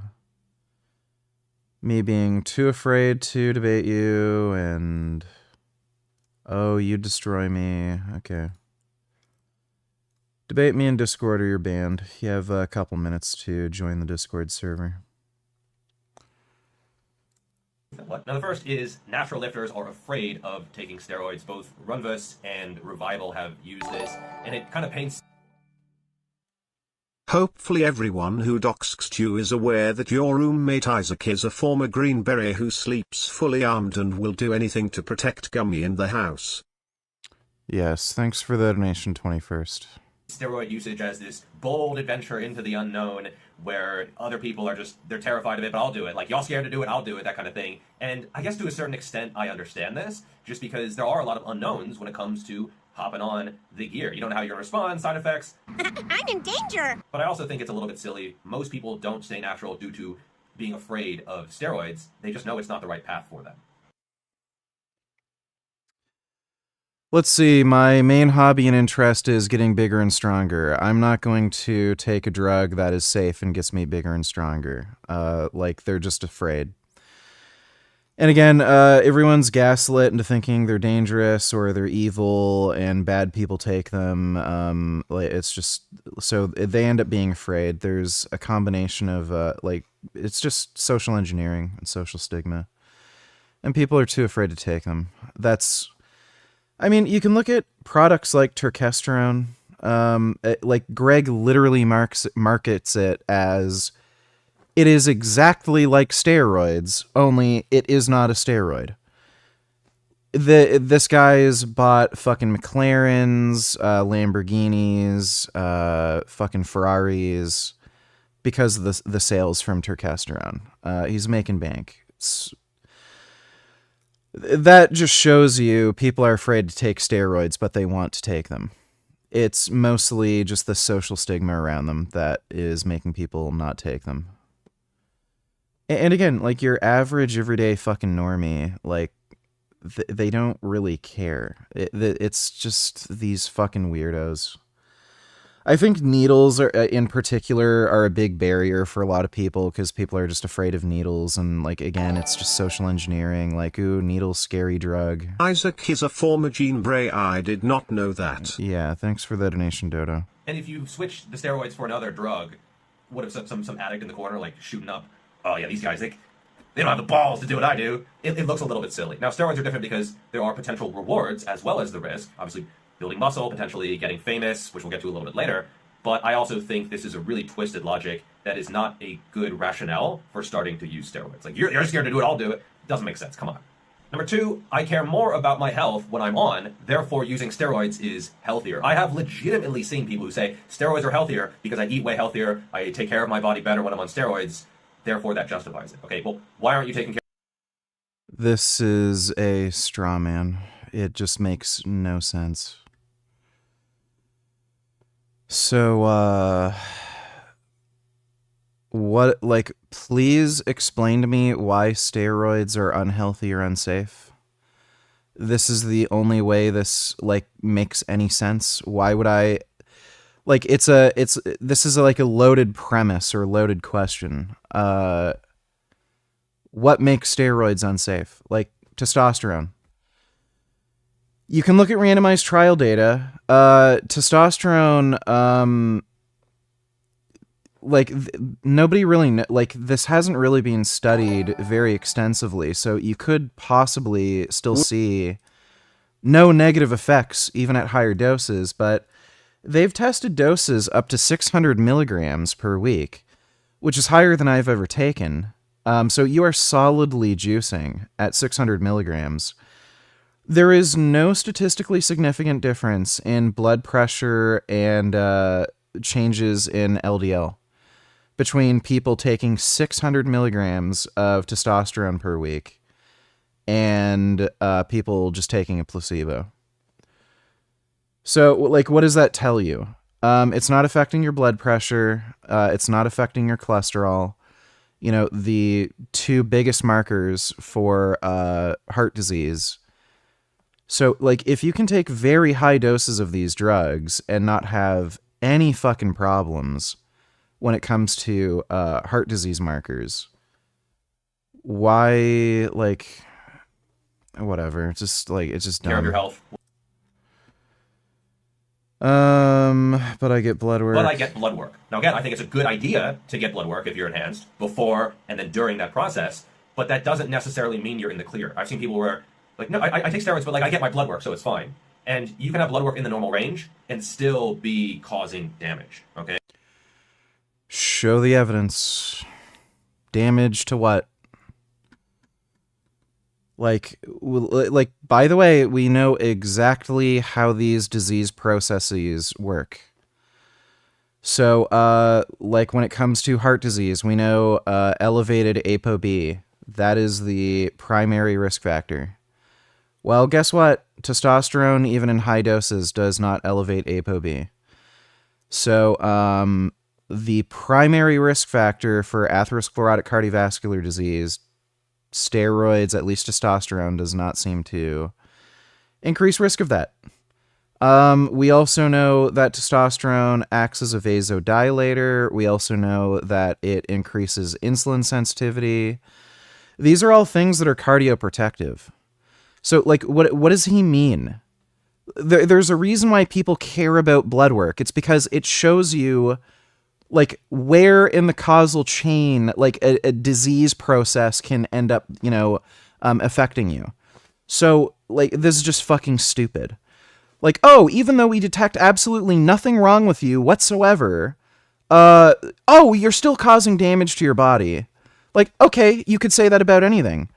me being too afraid to debate you, and... Oh, you destroy me. Okay. Debate me in Discord or you're banned. You have a couple minutes to join the Discord server. Now, the first is natural lifters are afraid of taking steroids. Both Runvus and Revival have used this, and it kind of paints... Hopefully everyone who doxed you is aware that your roommate Isaac is a former Green Beret who sleeps fully armed and will do anything to protect Gummy in the house. Yes, thanks for the donation, 21st. Steroid usage as this bold adventure into the unknown where other people are just, they're terrified of it, but I'll do it. Like, y'all scared to do it, I'll do it, that kind of thing. And I guess to a certain extent, I understand this, just because there are a lot of unknowns when it comes to hopping on the gear. You don't know how you're going to respond, side effects. I'm in danger! But I also think it's a little bit silly. Most people don't stay natural due to being afraid of steroids. They just know it's not the right path for them. Let's see, my main hobby and interest is getting bigger and stronger. I'm not going to take a drug that is safe and gets me bigger and stronger. Like, they're just afraid. And again, everyone's gaslit into thinking they're dangerous or they're evil and bad people take them. It's just, so they end up being afraid. There's a combination of, it's just social engineering and social stigma. And people are too afraid to take them. I mean, you can look at products like Turkesterone. Like, Greg literally markets it as... It is exactly like steroids, only it is not a steroid. This guy's bought fucking McLarens, Lamborghinis, fucking Ferraris because of the sales from Turkesterone. He's making bank. That just shows you people are afraid to take steroids, but they want to take them. It's mostly just the social stigma around them that is making people not take them. And again, like, your average everyday fucking normie, like, they don't really care. It's just these fucking weirdos. I think needles are, in particular, are a big barrier for a lot of people because people are just afraid of needles. And, like, again, it's just social engineering. Like, ooh, needles, scary drug. Isaac is a former Jean Bray. I did not know that. Yeah, thanks for the donation, Dodo. And if you switch the steroids for another drug, what if some addict in the corner, like, shooting up, oh yeah, these guys, they don't have the balls to do what I do. It looks a little bit silly. Now, steroids are different because there are potential rewards as well as the risk. Obviously, building muscle, potentially getting famous, which we'll get to a little bit later. But I also think this is a really twisted logic that is not a good rationale for starting to use steroids. Like, you're scared to do it, I'll do it. Doesn't make sense. Come on. Number 2, I care more about my health when I'm on, therefore using steroids is healthier. I have legitimately seen people who say steroids are healthier because I eat way healthier, I take care of my body better when I'm on steroids, therefore that justifies it. Okay, well, why aren't you taking care? This is a straw man. It just makes no sense. So, what, like, please explain to me why steroids are unhealthy or unsafe. This is the only way this, like, makes any sense. Why would I, like, this is like a loaded premise or loaded question. What makes steroids unsafe? Like, testosterone. You can look at randomized trial data. Testosterone, nobody really this hasn't really been studied very extensively, so you could possibly still see no negative effects even at higher doses, but they've tested doses up to 600 milligrams per week, which is higher than I've ever taken. So you are solidly juicing at 600 milligrams. There is no statistically significant difference in blood pressure and changes in LDL between people taking 600 milligrams of testosterone per week and people just taking a placebo. So, like, what does that tell you? It's not affecting your blood pressure. It's not affecting your cholesterol. You know, the 2 biggest markers for heart disease. So, like, if you can take very high doses of these drugs and not have any fucking problems when it comes to heart disease markers, why, like, whatever. It's just, like, it's just dumb. Care of your health. But I get blood work. But I get blood work. Now, again, I think it's a good idea to get blood work if you're enhanced before and then during that process, but that doesn't necessarily mean you're in the clear. I've seen people where, like, no, I take steroids, but, like, I get my blood work, so it's fine. And you can have blood work in the normal range and still be causing damage, okay? Show the evidence. Damage to what? Like, by the way, we know exactly how these disease processes work. So, like, when it comes to heart disease, we know elevated ApoB. That is the primary risk factor. Well, guess what? Testosterone, even in high doses, does not elevate ApoB. So, the primary risk factor for atherosclerotic cardiovascular disease, steroids, at least testosterone, does not seem to increase risk of that. We also know that testosterone acts as a vasodilator. We also know that it increases insulin sensitivity. These are all things that are cardioprotective. So, like, what does he mean? There's a reason why people care about blood work. It's because it shows you, like, where in the causal chain, like, a disease process can end up, you know, affecting you. So, like, this is just fucking stupid. Like, oh, even though we detect absolutely nothing wrong with you whatsoever, you're still causing damage to your body. Like, okay, you could say that about anything.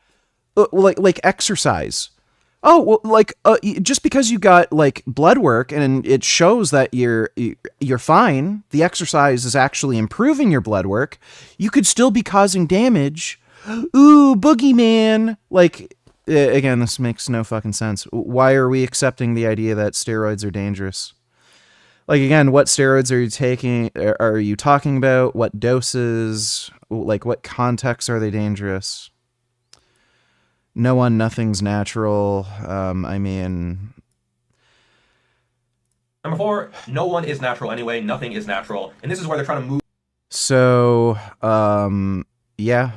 Like exercise. Oh, well, like, just because you got, like, blood work and it shows that you're fine, the exercise is actually improving your blood work, you could still be causing damage. Ooh, boogeyman. Like, again, this makes no fucking sense. Why are we accepting the idea that steroids are dangerous? Like, again, what steroids are you taking? Are you talking about? What doses? Like, what contexts are they dangerous? Nothing's natural. I mean... Number 4, no one is natural anyway. Nothing is natural. And this is where they're trying to move. So, yeah.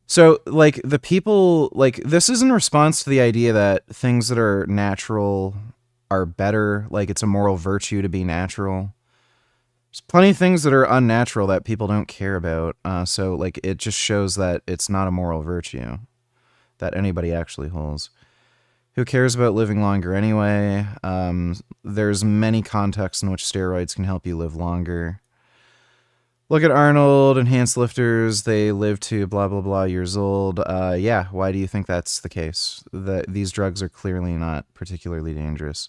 So, like, the people... Like, this is in response to the idea that things that are natural are better. Like, it's a moral virtue to be natural. There's plenty of things that are unnatural that people don't care about. So, like, it just shows that it's not a moral virtue that anybody actually holds. Who cares about living longer anyway? There's many contexts in which steroids can help you live longer. Look at Arnold, enhanced lifters, they live to blah, blah, blah years old. Yeah, why do you think that's the case? These drugs are clearly not particularly dangerous.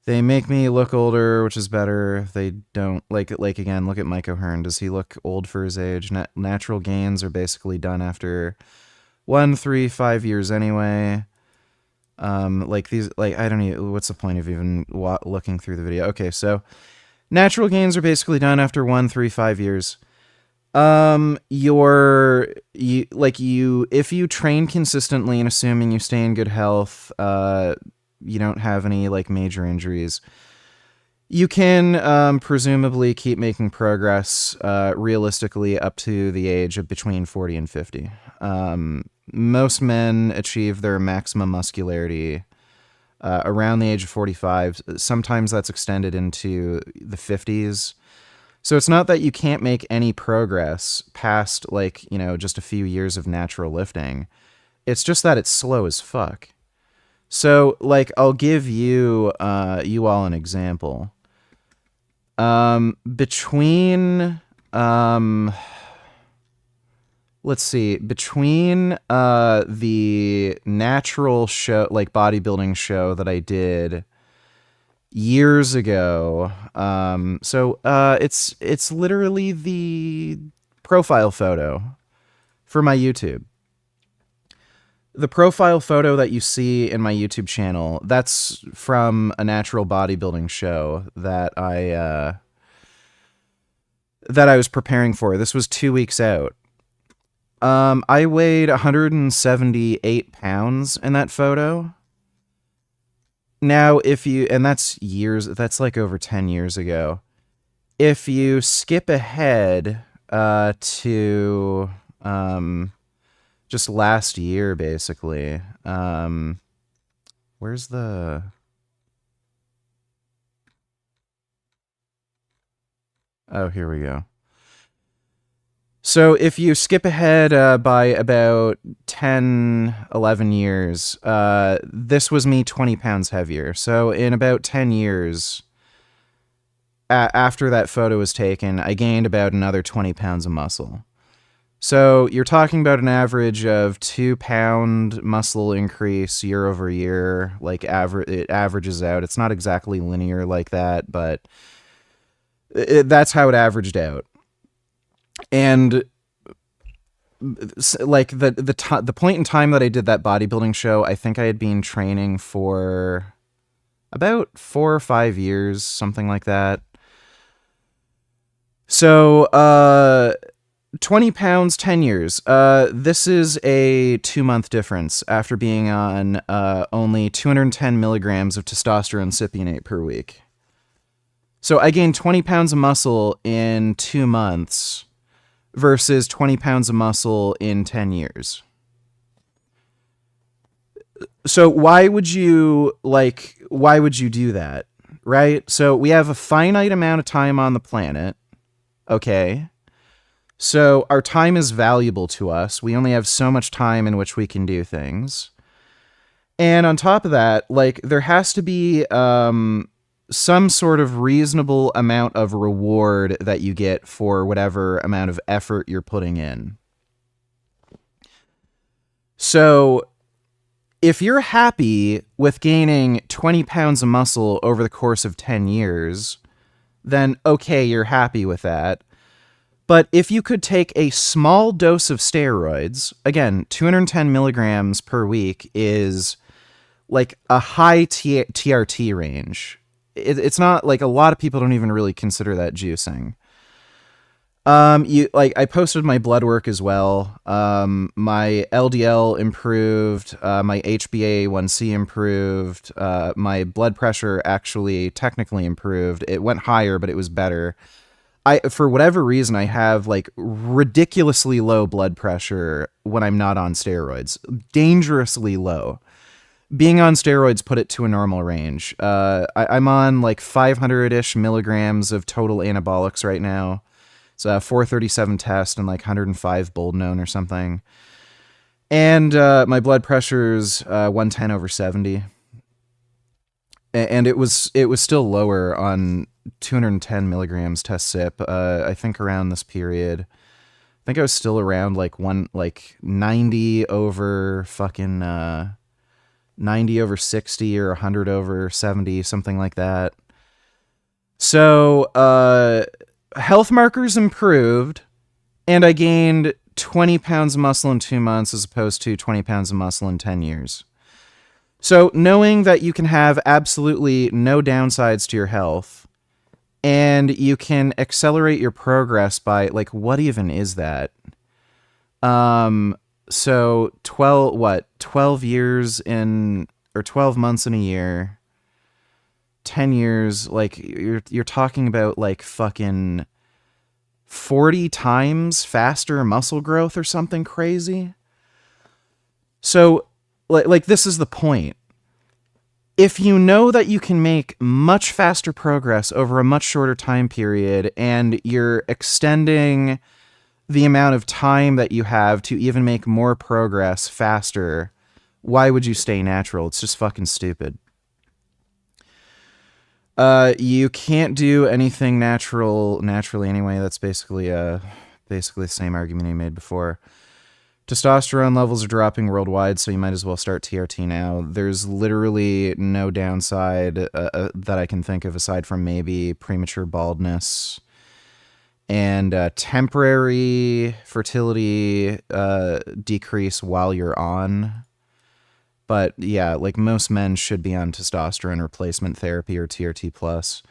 They make me look older, which is better. They don't, like again, look at Mike O'Hearn. Does he look old for his age? Natural gains are basically done after 1, 3, 5 years anyway. Like these, like, I don't even, what's the point of even looking through the video? Okay, so natural gains are basically done after 1, 3, 5 years. If you train consistently and assuming you stay in good health, you don't have any like major injuries, you can presumably keep making progress realistically up to the age of between 40 and 50. Most men achieve their maximum muscularity around the age of 45. Sometimes that's extended into the 50s. So it's not that you can't make any progress past, like, you know, just a few years of natural lifting. It's just that it's slow as fuck. So, like, I'll give you all an example. Between the natural show, like bodybuilding show that I did years ago, it's literally the profile photo for my YouTube. The profile photo that you see in my YouTube channel, that's from a natural bodybuilding show that I was preparing for. This was 2 weeks out. I weighed 178 pounds in that photo. Now, and that's like over 10 years ago. If you skip ahead to just last year, basically, where's the... Oh, here we go. So if you skip ahead by about 10, 11 years, this was me 20 pounds heavier. So in about 10 years, after that photo was taken, I gained about another 20 pounds of muscle. So you're talking about an average of 2-pound muscle increase year over year. Like it averages out. It's not exactly linear like that, but that's how it averaged out. And like the point in time that I did that bodybuilding show, I think I had been training for about 4 or 5 years, something like that. So 20 pounds, 10 years. This is a 2-month difference after being on only 210 milligrams of testosterone cypionate per week. So I gained 20 pounds of muscle in 2 months versus 20 pounds of muscle in 10 years. So why would you do that, right? So we have a finite amount of time on the planet, okay? So our time is valuable to us. We only have so much time in which we can do things. And on top of that, like, there has to be some sort of reasonable amount of reward that you get for whatever amount of effort you're putting in. So if you're happy with gaining 20 pounds of muscle over the course of 10 years, then okay, you're happy with that. But if you could take a small dose of steroids, again, 210 milligrams per week is like a high TRT range. It's not like, a lot of people don't even really consider that juicing. I posted my blood work as well. My LDL improved, my HbA1c improved, my blood pressure actually technically improved. It went higher, but it was better. For whatever reason, I have like ridiculously low blood pressure when I'm not on steroids. Dangerously low. Being on steroids put it to a normal range. I'm on like 500-ish milligrams of total anabolics right now. It's a 437 test and like 105 Boldenone or something. And my blood pressure's 110/70. And it was still lower on 210 milligrams test sip. I think around this period, I think I was still around like 90 over fucking 90 over 60 or 100 over 70, something like that. So health markers improved, and I gained 20 pounds of muscle in 2 months as opposed to 20 pounds of muscle in 10 years. So knowing that you can have absolutely no downsides to your health, and you can accelerate your progress by, like, what even is that? So 12 years in, or 12 months in a year, 10 years, like, you're talking about, like, fucking 40 times faster muscle growth or something crazy. So, like this is the point. If you know that you can make much faster progress over a much shorter time period, and you're extending the amount of time that you have to even make more progress faster, why would you stay natural? It's just fucking stupid. You can't do anything naturally anyway. That's basically the same argument I made before. Testosterone levels are dropping worldwide, so you might as well start TRT now. There's literally no downside that I can think of aside from maybe premature baldness and temporary fertility decrease while you're on. But yeah, like, most men should be on testosterone replacement therapy or TRT plus.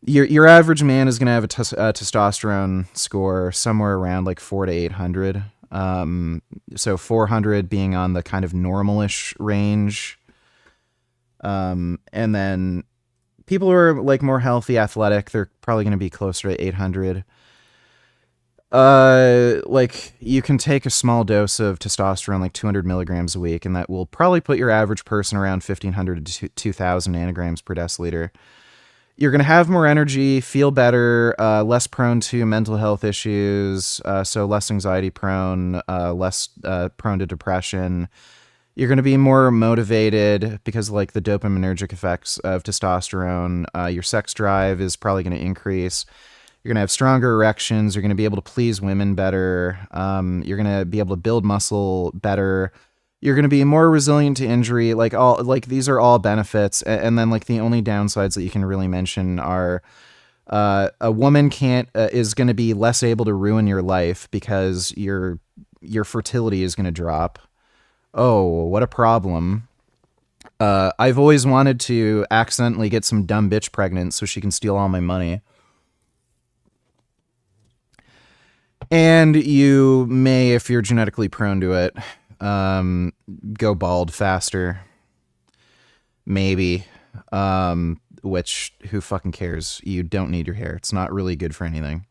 Your average man is going to have a testosterone score somewhere around like 400 to 800. So 400 being on the kind of normalish range. And then people who are like more healthy, athletic, they're probably going to be closer to 800. Like, you can take a small dose of testosterone, like 200 milligrams a week, and that will probably put your average person around 1,500 to 2,000 nanograms per deciliter. You're going to have more energy, feel better, less prone to mental health issues, so less anxiety prone, less prone to depression. You're going to be more motivated because, like, the dopaminergic effects of testosterone. Your sex drive is probably going to increase. You're going to have stronger erections. You're going to be able to please women better. You're going to be able to build muscle better. You're going to be more resilient to injury. Like, these are all benefits. And then, like, the only downsides that you can really mention are a woman is going to be less able to ruin your life because your fertility is going to drop. Oh, what a problem. I've always wanted to accidentally get some dumb bitch pregnant so she can steal all my money. And you may, if you're genetically prone to it, go bald faster. Maybe. Which, who fucking cares? You don't need your hair. It's not really good for anything.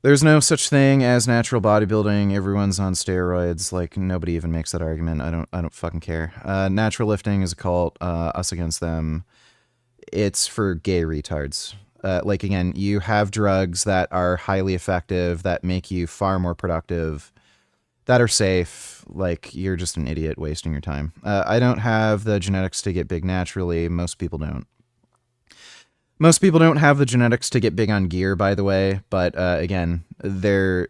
There's no such thing as natural bodybuilding. Everyone's on steroids. Like, nobody even makes that argument. I don't fucking care. Natural lifting is a cult. Us against them. It's for gay retards. Like, again, you have drugs that are highly effective, that make you far more productive, that are safe. Like, you're just an idiot wasting your time. I don't have the genetics to get big naturally. Most people don't. Most people don't have the genetics to get big on gear, by the way. But again, you're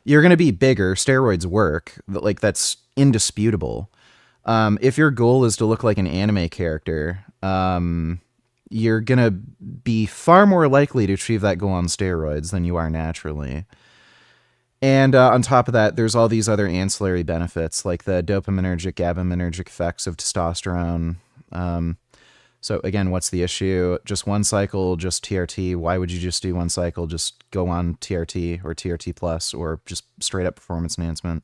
going to be bigger. Steroids work. Like, that's indisputable. If your goal is to look like an anime character, you're going to be far more likely to achieve that goal on steroids than you are naturally. And on top of that, there's all these other ancillary benefits, like the dopaminergic, GABAminergic effects of testosterone. So again, what's the issue? Just one cycle, just TRT. Why would you just do one cycle? Just go on TRT or TRT plus, or just straight up performance enhancement.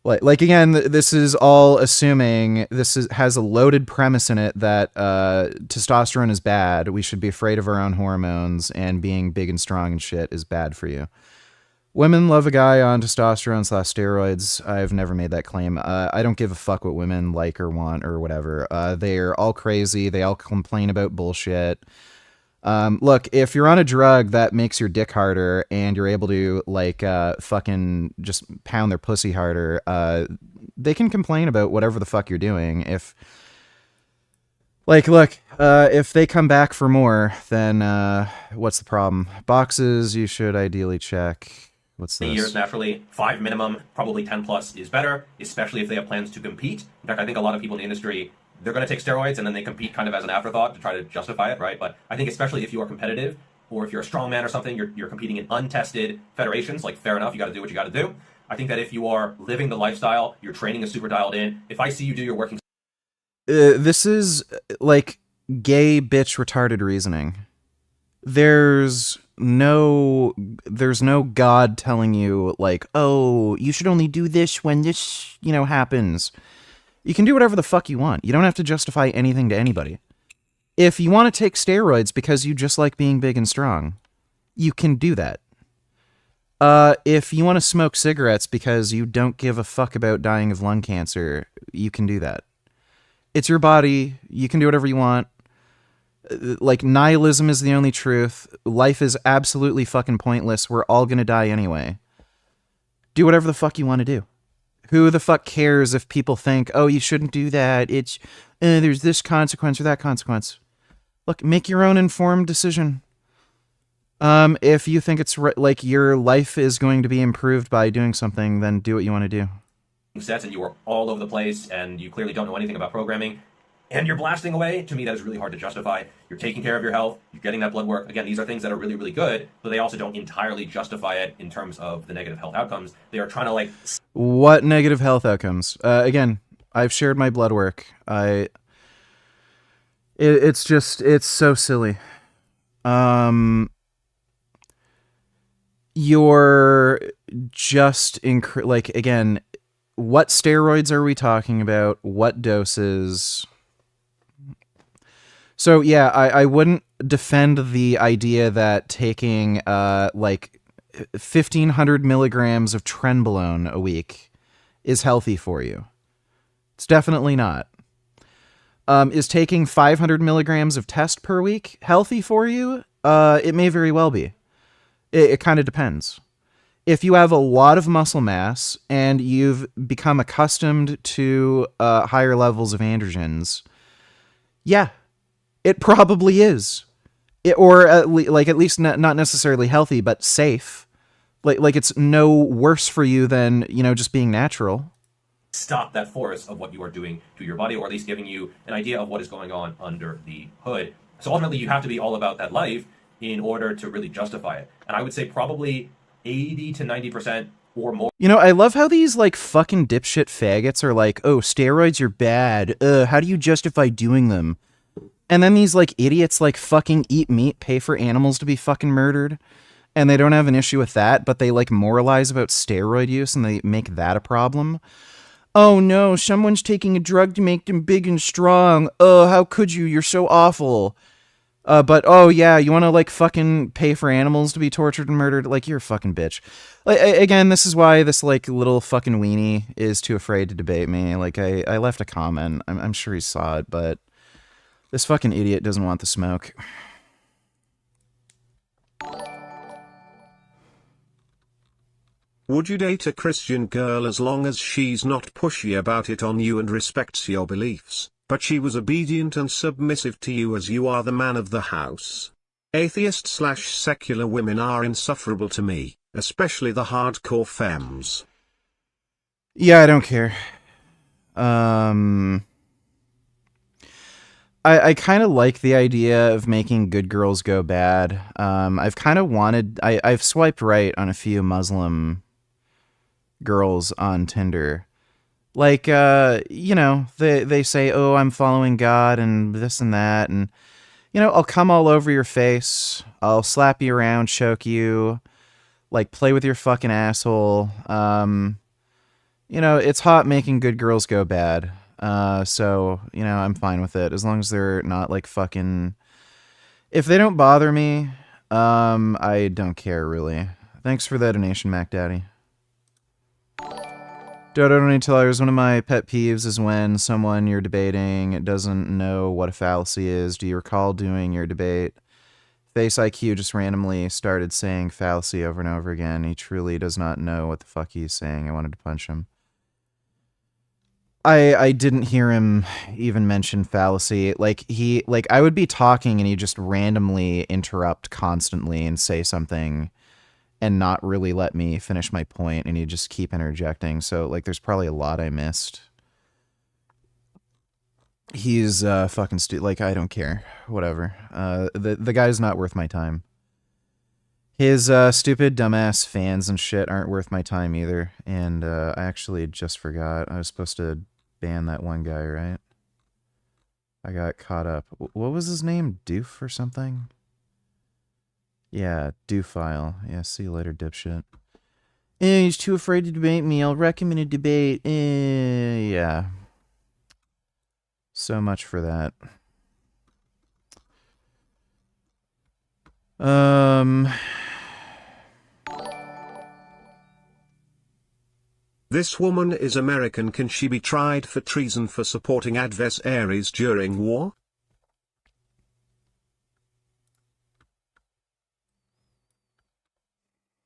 Like again, this is all assuming has a loaded premise in it that testosterone is bad. We should be afraid of our own hormones, and being big and strong and shit is bad for you. Women love a guy on testosterone/steroids. I've never made that claim. I don't give a fuck what women like or want or whatever. They're all crazy. They all complain about bullshit. Look, if you're on a drug that makes your dick harder and you're able to like fucking just pound their pussy harder, they can complain about whatever the fuck you're doing. If like, look, if they come back for more, then what's the problem? Boxes you should ideally check. What's this? Years naturally, 5 minimum, probably 10 plus is better, especially if they have plans to compete. In fact, I think a lot of people in the industry, they're going to take steroids and then they compete kind of as an afterthought to try to justify it, right? But I think especially if you are competitive or if you're a strongman or something, you're competing in untested federations, like fair enough, you got to do what you got to do. I think that if you are living the lifestyle, your training is super dialed in. If I see you do your working... This is like gay bitch retarded reasoning. There's no God telling you like, oh, you should only do this when this, happens. You can do whatever the fuck you want. You don't have to justify anything to anybody. If you want to take steroids because you just like being big and strong, you can do that. If you want to smoke cigarettes because you don't give a fuck about dying of lung cancer, you can do that. It's your body. You can do whatever you want. Like, nihilism is the only truth. Life is absolutely fucking pointless. We're all gonna die anyway. Do whatever the fuck you want to do. Who the fuck cares if people think, oh, you shouldn't do that. It's, there's this consequence or that consequence. Look, make your own informed decision. If you think it's like your life is going to be improved by doing something, then do what you want to do. Sets and you are all over the place and you clearly don't know anything about programming and you're blasting away, to me that is really hard to justify. You're taking care of your health, you're getting that blood work. Again, these are things that are really, really good, but they also don't entirely justify it in terms of the negative health outcomes. They are trying to like... What negative health outcomes? Again, I've shared my blood work. It's so silly. You're just like, again, what steroids are we talking about? What doses? So yeah, I wouldn't defend the idea that taking like 1,500 milligrams of trenbolone a week is healthy for you. It's definitely not. Is taking 500 milligrams of test per week healthy for you? It may very well be. It kind of depends. If you have a lot of muscle mass and you've become accustomed to higher levels of androgens, yeah, it probably is. Or at least not necessarily healthy, but safe. Like it's no worse for you than, just being natural. Stop that force of what you are doing to your body, or at least giving you an idea of what is going on under the hood. So ultimately, you have to be all about that life in order to really justify it. And I would say probably 80 to 90% or more. I love how these like fucking dipshit faggots are like, oh, steroids are bad. How do you justify doing them? And then these like idiots like fucking eat meat, pay for animals to be fucking murdered. And they don't have an issue with that, but they like moralize about steroid use and they make that a problem. Oh no, someone's taking a drug to make them big and strong. Oh, how could you? You're so awful. But oh yeah, you want to like fucking pay for animals to be tortured and murdered? Like, you're a fucking bitch. Like, again, this is why this like little fucking weenie is too afraid to debate me. Like, I left a comment. I'm sure he saw it, but this fucking idiot doesn't want the smoke. Would you date a Christian girl as long as she's not pushy about it on you and respects your beliefs, but she was obedient and submissive to you as you are the man of the house? Atheist/secular women are insufferable to me, especially the hardcore femmes. Yeah, I don't care. I kind of like the idea of making good girls go bad. I've kind of I've swiped right on a few Muslim girls on Tinder. Like, they say, oh, I'm following God and this and that. And, I'll come all over your face. I'll slap you around, choke you, like play with your fucking asshole. It's hot making good girls go bad. So, I'm fine with it as long as they're not like fucking, if they don't bother me, I don't care really. Thanks for the donation, Mac Daddy. Donators, one of my pet peeves is when someone you're debating doesn't know what a fallacy is. Do you recall doing your debate Face IQ just randomly started saying fallacy over and over again. He truly does not know what the fuck he's saying. I wanted to punch him. I didn't hear him even mention fallacy. Like I would be talking and he'd just randomly interrupt constantly and say something and not really let me finish my point, and he'd just keep interjecting. So like there's probably a lot I missed. He's fucking stupid. Like, I don't care. Whatever. The guy's not worth my time. His stupid dumbass fans and shit aren't worth my time either. And I actually just forgot. I was supposed to ban that one guy, right? I got caught up. What was his name? Doof or something? Yeah, Doofile. Yeah, see you later, dipshit. He's too afraid to debate me. I'll recommend a debate. Yeah. So much for that. This woman is American. Can she be tried for treason for supporting adversaries during war?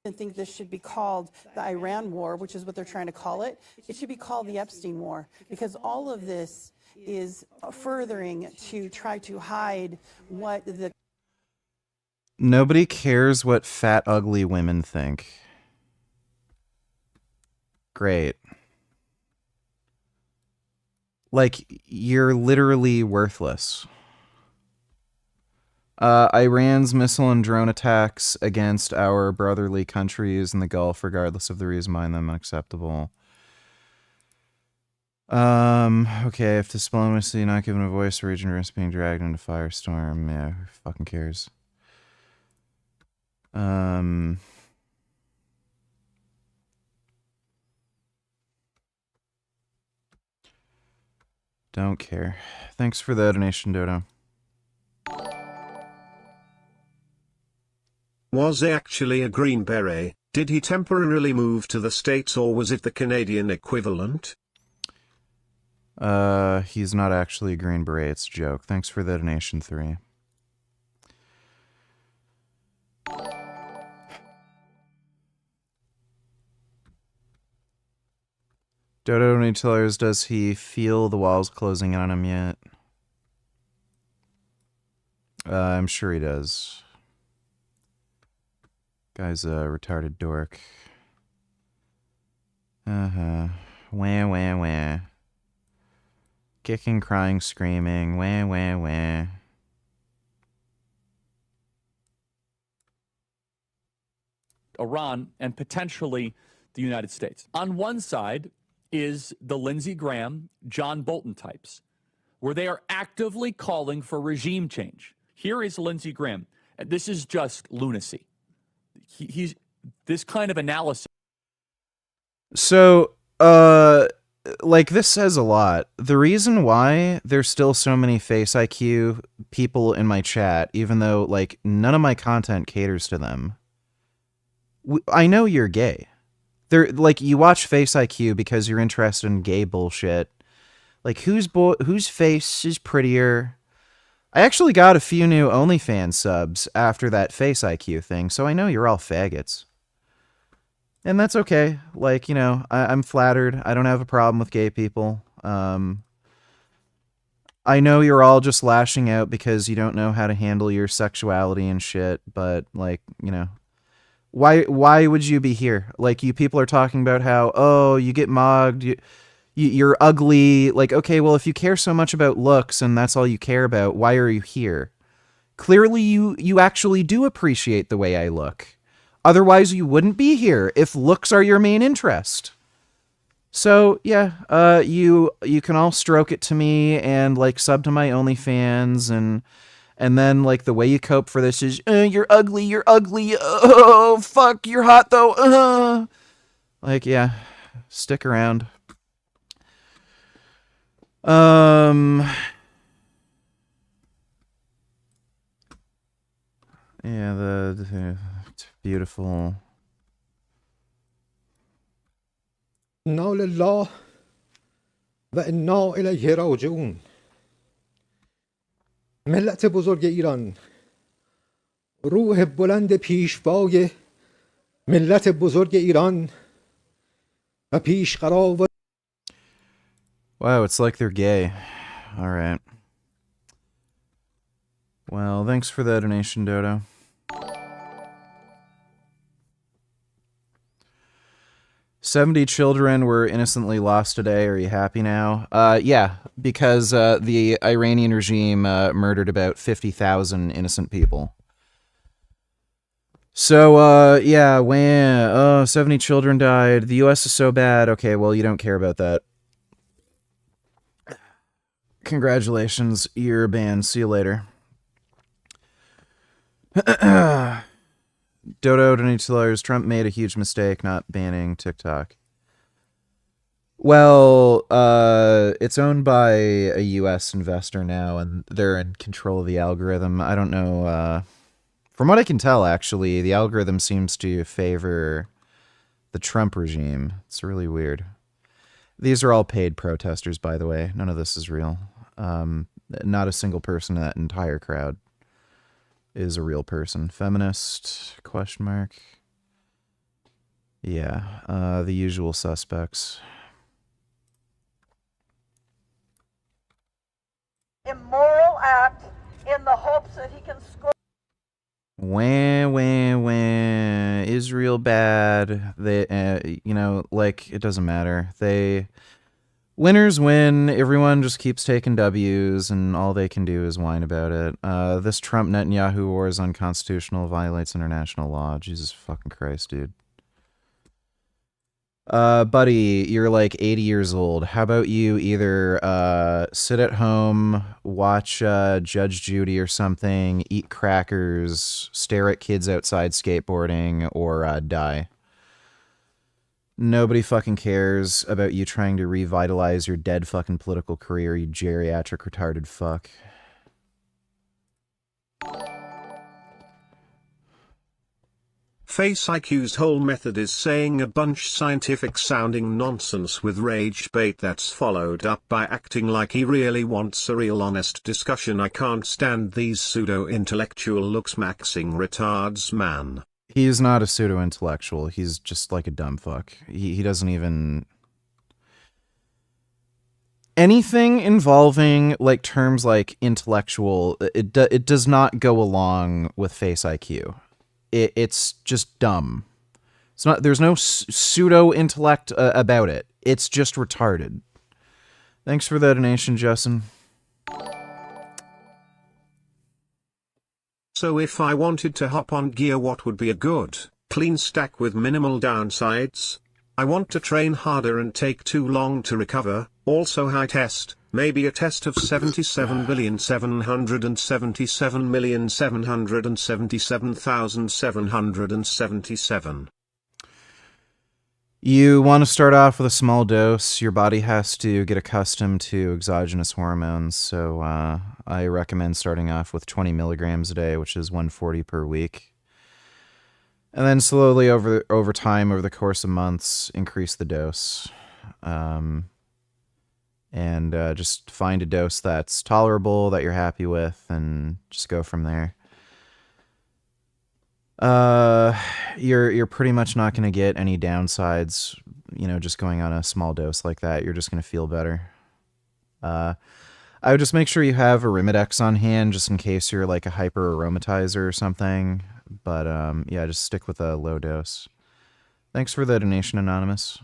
I think this should be called the Iran War, which is what they're trying to call it. It should be called the Epstein War, because all of this is furthering to try to hide what the... Nobody cares what fat, ugly women think. Great. Like, you're literally worthless. Iran's missile and drone attacks against our brotherly countries in the Gulf, regardless of the reason behind them, unacceptable. Okay, if diplomacy not given a voice, the region risks being dragged into firestorm. Yeah, who fucking cares? Don't care. Thanks for the donation, Dodo. Was he actually a Green Beret? Did he temporarily move to the States, or was it the Canadian equivalent? He's not actually a Green Beret, it's a joke. Thanks for the donation, 3. Dodo need tellers, does he feel the walls closing in on him yet? I'm sure he does. Guy's a retarded dork. Wah, wah, wah. Kicking, crying, screaming. Wah, wah, wah. Iran and potentially the United States. On one side is the Lindsey Graham, John Bolton types, where they are actively calling for regime change. Here is Lindsey Graham. This is just lunacy. He's this kind of analysis. So, like, this says a lot. The reason why there's still so many Face IQ people in my chat, even though, like, none of my content caters to them. I know you're gay. They're like, you watch Face IQ because you're interested in gay bullshit. Like, whose face is prettier? I actually got a few new OnlyFans subs after that Face IQ thing, so I know you're all faggots. And that's okay. Like, you know, I'm flattered. I don't have a problem with gay people. I know you're all just lashing out because you don't know how to handle your sexuality and shit, but, like, you know, why would you be here? Like, you people are talking about how, oh, you get mogged, you're ugly. Like, okay, well, if you care so much about looks and that's all you care about, why are you here? Clearly, you actually do appreciate the way I look. Otherwise, you wouldn't be here if looks are your main interest. So, yeah, you can all stroke it to me and, like, sub to my OnlyFans, and then, like, the way you cope for this is, you're ugly, oh, fuck, you're hot, though, Like, yeah, stick around. Yeah, the beautiful. إنا لله وإنا إلیه راجعون. ملت بزرگ ایران روح بلند پیشوای ملت بزرگ ایران و پیشقرا و Wow, it's like they're gay. All right. Well, thanks for the donation, Dodo. "70 children were innocently lost today. Are you happy now?" Yeah, because the Iranian regime murdered about 50,000 innocent people. So, yeah, when 70 children died. The U.S. is so bad. Okay, well, you don't care about that. Congratulations, you're banned. See you later. Dodo donates Trump made a huge mistake not banning TikTok. Well, it's owned by a U.S. investor now, and they're in control of the algorithm. I don't know. From what I can tell, actually, the algorithm seems to favor the Trump regime. It's really weird. These are all paid protesters, by the way. None of this is real. Not a single person in that entire crowd is a real person. Feminist, question mark. Yeah, the usual suspects. Immoral act in the hopes that he can score. Wah. Israel bad. They, like, it doesn't matter. Winners win. Everyone just keeps taking W's, and all they can do is whine about it. This Trump-Netanyahu war is unconstitutional, violates international law. Jesus fucking Christ, dude. Buddy, you're like 80 years old. How about you either sit at home, watch Judge Judy or something, eat crackers, stare at kids outside skateboarding, or die? Nobody fucking cares about you trying to revitalize your dead fucking political career, you geriatric retarded fuck. Face IQ's whole method is saying a bunch scientific sounding nonsense with rage bait that's followed up by acting like he really wants a real honest discussion. I can't stand these pseudo-intellectual looks maxing retards, man. He's not a pseudo-intellectual. He's just like a dumb fuck. He doesn't even... Anything involving like terms like intellectual, it does not go along with face IQ. It's just dumb. It's not. There's no pseudo-intellect about it. It's just retarded. Thanks for the donation, Justin. So if I wanted to hop on gear, what would be a good, clean stack with minimal downsides? I want to train harder and take too long to recover, also high test, maybe a test of 77,777,777,777. You want to start off with a small dose. Your body has to get accustomed to exogenous hormones, so I recommend starting off with 20 milligrams a day, which is 140 per week. And then slowly over time, over the course of months, increase the dose. And just find a dose that's tolerable, that you're happy with, and just go from there. You're pretty much not going to get any downsides, just going on a small dose like that. You're just going to feel better. I would just make sure you have Arimidex on hand, just in case you're like a hyper-aromatizer or something. But yeah, just stick with a low dose. Thanks for the donation, Anonymous.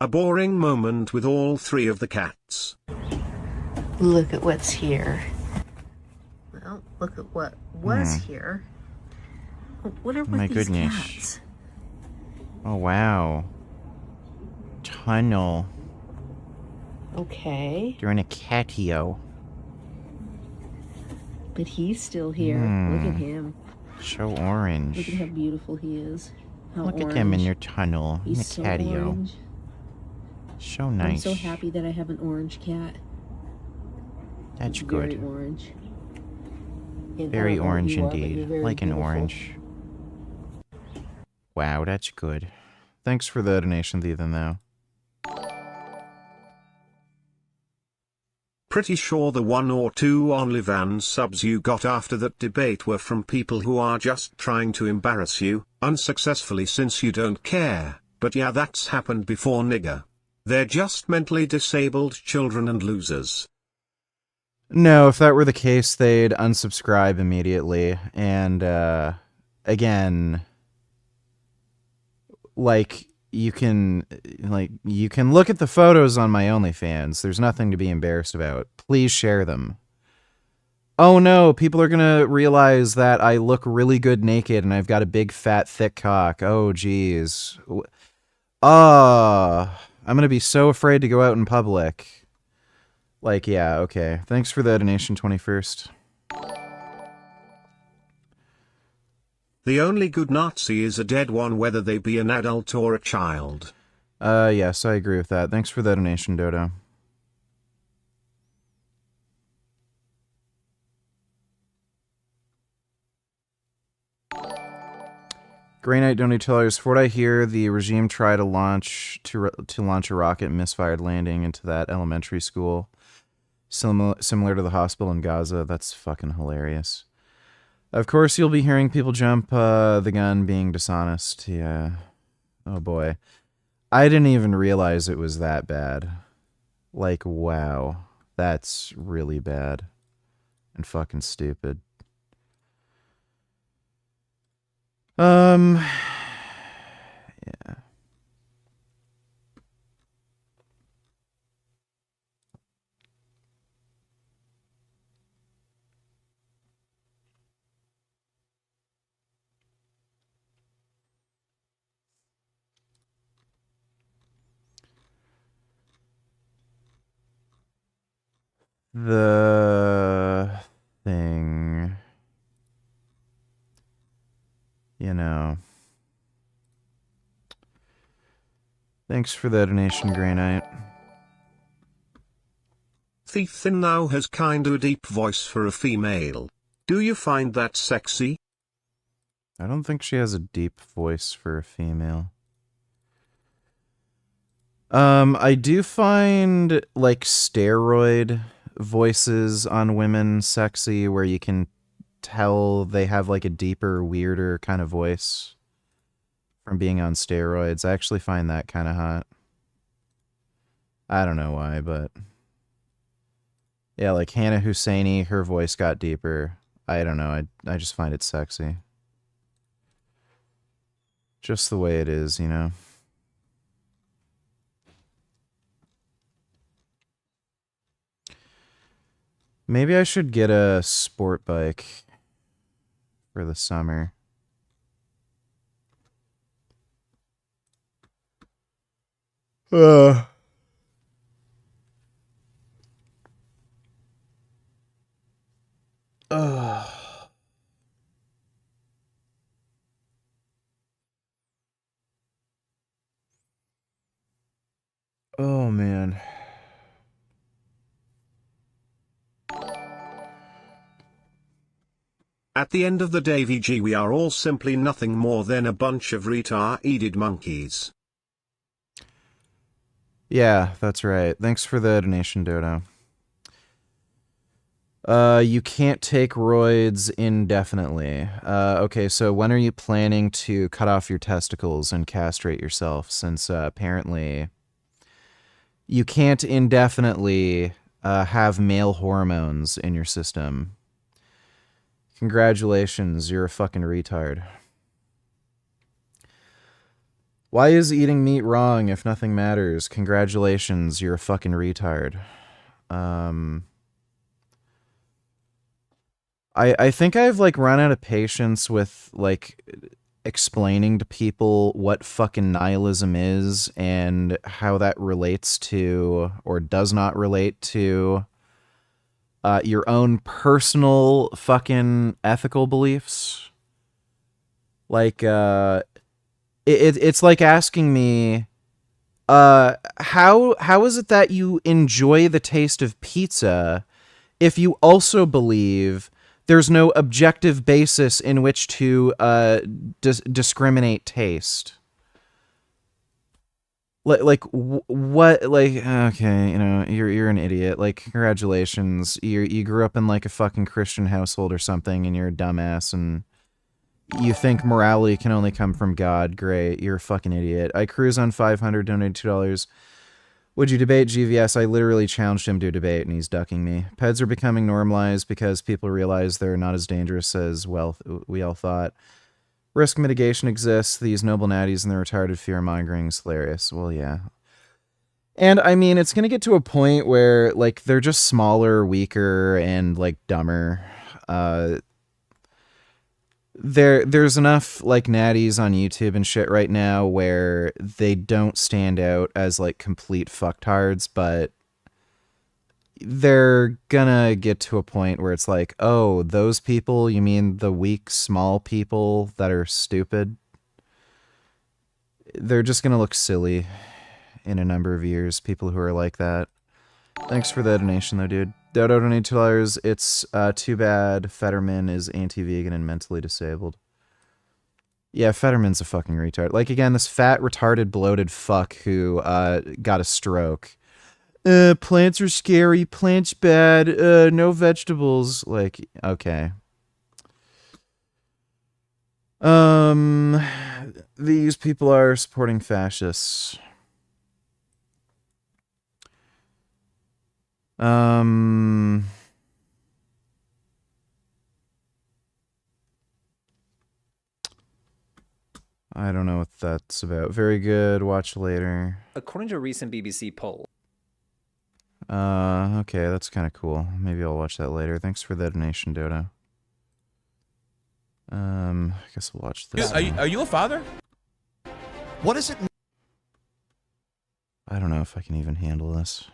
A boring moment with all three of the cats. Look at what's here. Well, look at what was here. What are with My these goodness. cats? Oh, wow. Tunnel. Okay. You're in a catio. But he's still here. Look at him. So orange. Look at how beautiful he is. How Look orange. at him in your tunnel. He's in so the catio. orange. So nice. I'm so happy that I have an orange cat. That's Very good. orange. And Very I don't know orange who you are, but indeed. you're very Like an beautiful. orange. Wow, that's good. Thanks for the donation, Ethan, though. Pretty sure the 1 or 2 OnlyFans subs you got after that debate were from people who are just trying to embarrass you, unsuccessfully since you don't care, but yeah, that's happened before, nigga. They're just mentally disabled children and losers. No, if that were the case, they'd unsubscribe immediately. And, again, like, you can look at the photos on my OnlyFans. There's nothing to be embarrassed about. Please share them. Oh no, people are gonna realize that I look really good naked and I've got a big, fat, thick cock. Oh, geez. I'm gonna be so afraid to go out in public. Like, yeah, okay. Thanks for the donation, 21st. The only good Nazi is a dead one, whether they be an adult or a child. Yes, I agree with that. Thanks for the donation, Dodo. Grey Knight $20. For what I hear, the regime tried to launch a rocket and misfired, landing into that elementary school, similar to the hospital in Gaza. That's fucking hilarious. Of course, you'll be hearing people jump the gun being dishonest. Yeah. Oh boy. I didn't even realize it was that bad. Like, wow. That's really bad. And fucking stupid. Yeah. The thing, you know. Thanks for the donation, Grey Knight. Thief Thin now has kinda deep voice for a female. Do you find that sexy? I don't think she has a deep voice for a female. I do find, like, steroid voices on women sexy, where you can tell they have, like, a deeper, weirder kind of voice from being on steroids. I actually find that kind of hot. I don't know why, but yeah, like Hannah Husseini, her voice got deeper. I don't know, I just find it sexy. Just the way it is, you know? Maybe I should get a sport bike for the summer. Uh. Oh, man. At the end of the day, VG, we are all simply nothing more than a bunch of retarded monkeys. Yeah, that's right. Thanks for the donation, Dodo. You can't take roids indefinitely. Okay, so when are you planning to cut off your testicles and castrate yourself? Since apparently you can't indefinitely have male hormones in your system. Congratulations, you're a fucking retard. Why is eating meat wrong if nothing matters? Congratulations, you're a fucking retard. I think I've, like, run out of patience with, like, explaining to people what fucking nihilism is and how that relates to, or does not relate to, your own personal fucking ethical beliefs. Like, it's like asking me, how is it that you enjoy the taste of pizza if you also believe there's no objective basis in which to discriminate taste? what, like, okay, you know, you're an idiot. Like, congratulations, you grew up in like a fucking Christian household or something, and you're a dumbass, and you think morality can only come from God. Great, you're a fucking idiot. I cruise on 500, donated $2. Would you debate GVS? I literally challenged him to a debate, and he's ducking me. Peds are becoming normalized because people realize they're not as dangerous as, well, we all thought. Risk mitigation exists. These noble natties and their retarded fear-mongering is hilarious. Well, yeah. And, I mean, it's going to get to a point where, like, they're just smaller, weaker, and, like, dumber. There's enough, like, natties on YouTube and shit right now where they don't stand out as, like, complete fucktards, but they're gonna get to a point where it's like, oh, those people, you mean the weak, small people that are stupid? They're just gonna look silly in a number of years, people who are like that. Thanks for the donation, though, dude. Dodo donated $2. It's too bad Fetterman is anti-vegan and mentally disabled. Yeah, Fetterman's a fucking retard. Like, again, this fat, retarded, bloated fuck who got a stroke. Plants are scary, plants bad, no vegetables. Like, okay. These people are supporting fascists. I don't know what that's about. Very good. Watch later. According to a recent BBC poll. Okay, that's kind of cool. Maybe I'll watch that later. Thanks for the donation, Dodo. I guess I'll watch this. Are you a father? What is it? I don't know if I can even handle this.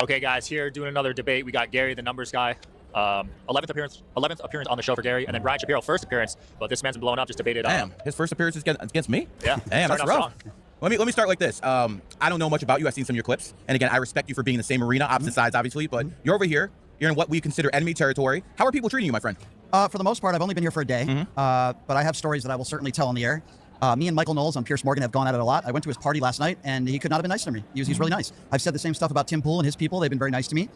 Okay, guys, here doing another debate. We got Gary, the numbers guy. 11th appearance on the show for Gary, and then Ryan Shapiro, first appearance. But this man's been blowing up. Just debated. Damn, his first appearance is against me. Yeah, damn, that's rough. Let me start like this. I don't know much about you. I've seen some of your clips, and again, I respect you for being in the same arena, opposite sides, obviously. But you're over here. You're in what we consider enemy territory. How are people treating you, my friend? For the most part, I've only been here for a day, but I have stories that I will certainly tell on the air. Me and Michael Knowles on Pierce Morgan have gone at it a lot. I went to his party last night, and he could not have been nicer to me. He's really nice. I've said the same stuff about Tim Pool and his people. They've been very nice to me.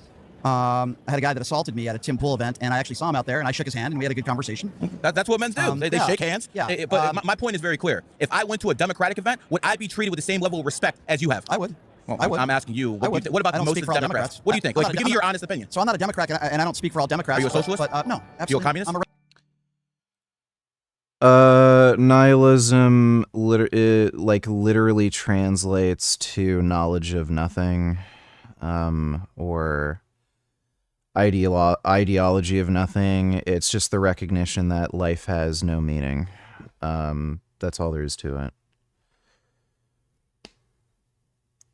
I had a guy that assaulted me at a Tim Pool event, and I actually saw him out there, and I shook his hand, and we had a good conversation. That's what men do. They shake hands. Yeah. But my point is very clear. If I went to a Democratic event, would I be treated with the same level of respect as you have? I would. Well, I would. I'm asking you. What about I the don't most speak of for all Democrats? What do you think? Like, give me your honest opinion. So I'm not a Democrat, and I don't speak for all Democrats. Are you a socialist? But no, absolutely. You a communist? I'm a Nihilism literally translates to knowledge of nothing, or ideology of nothing. It's just the recognition that life has no meaning. That's all there is to it.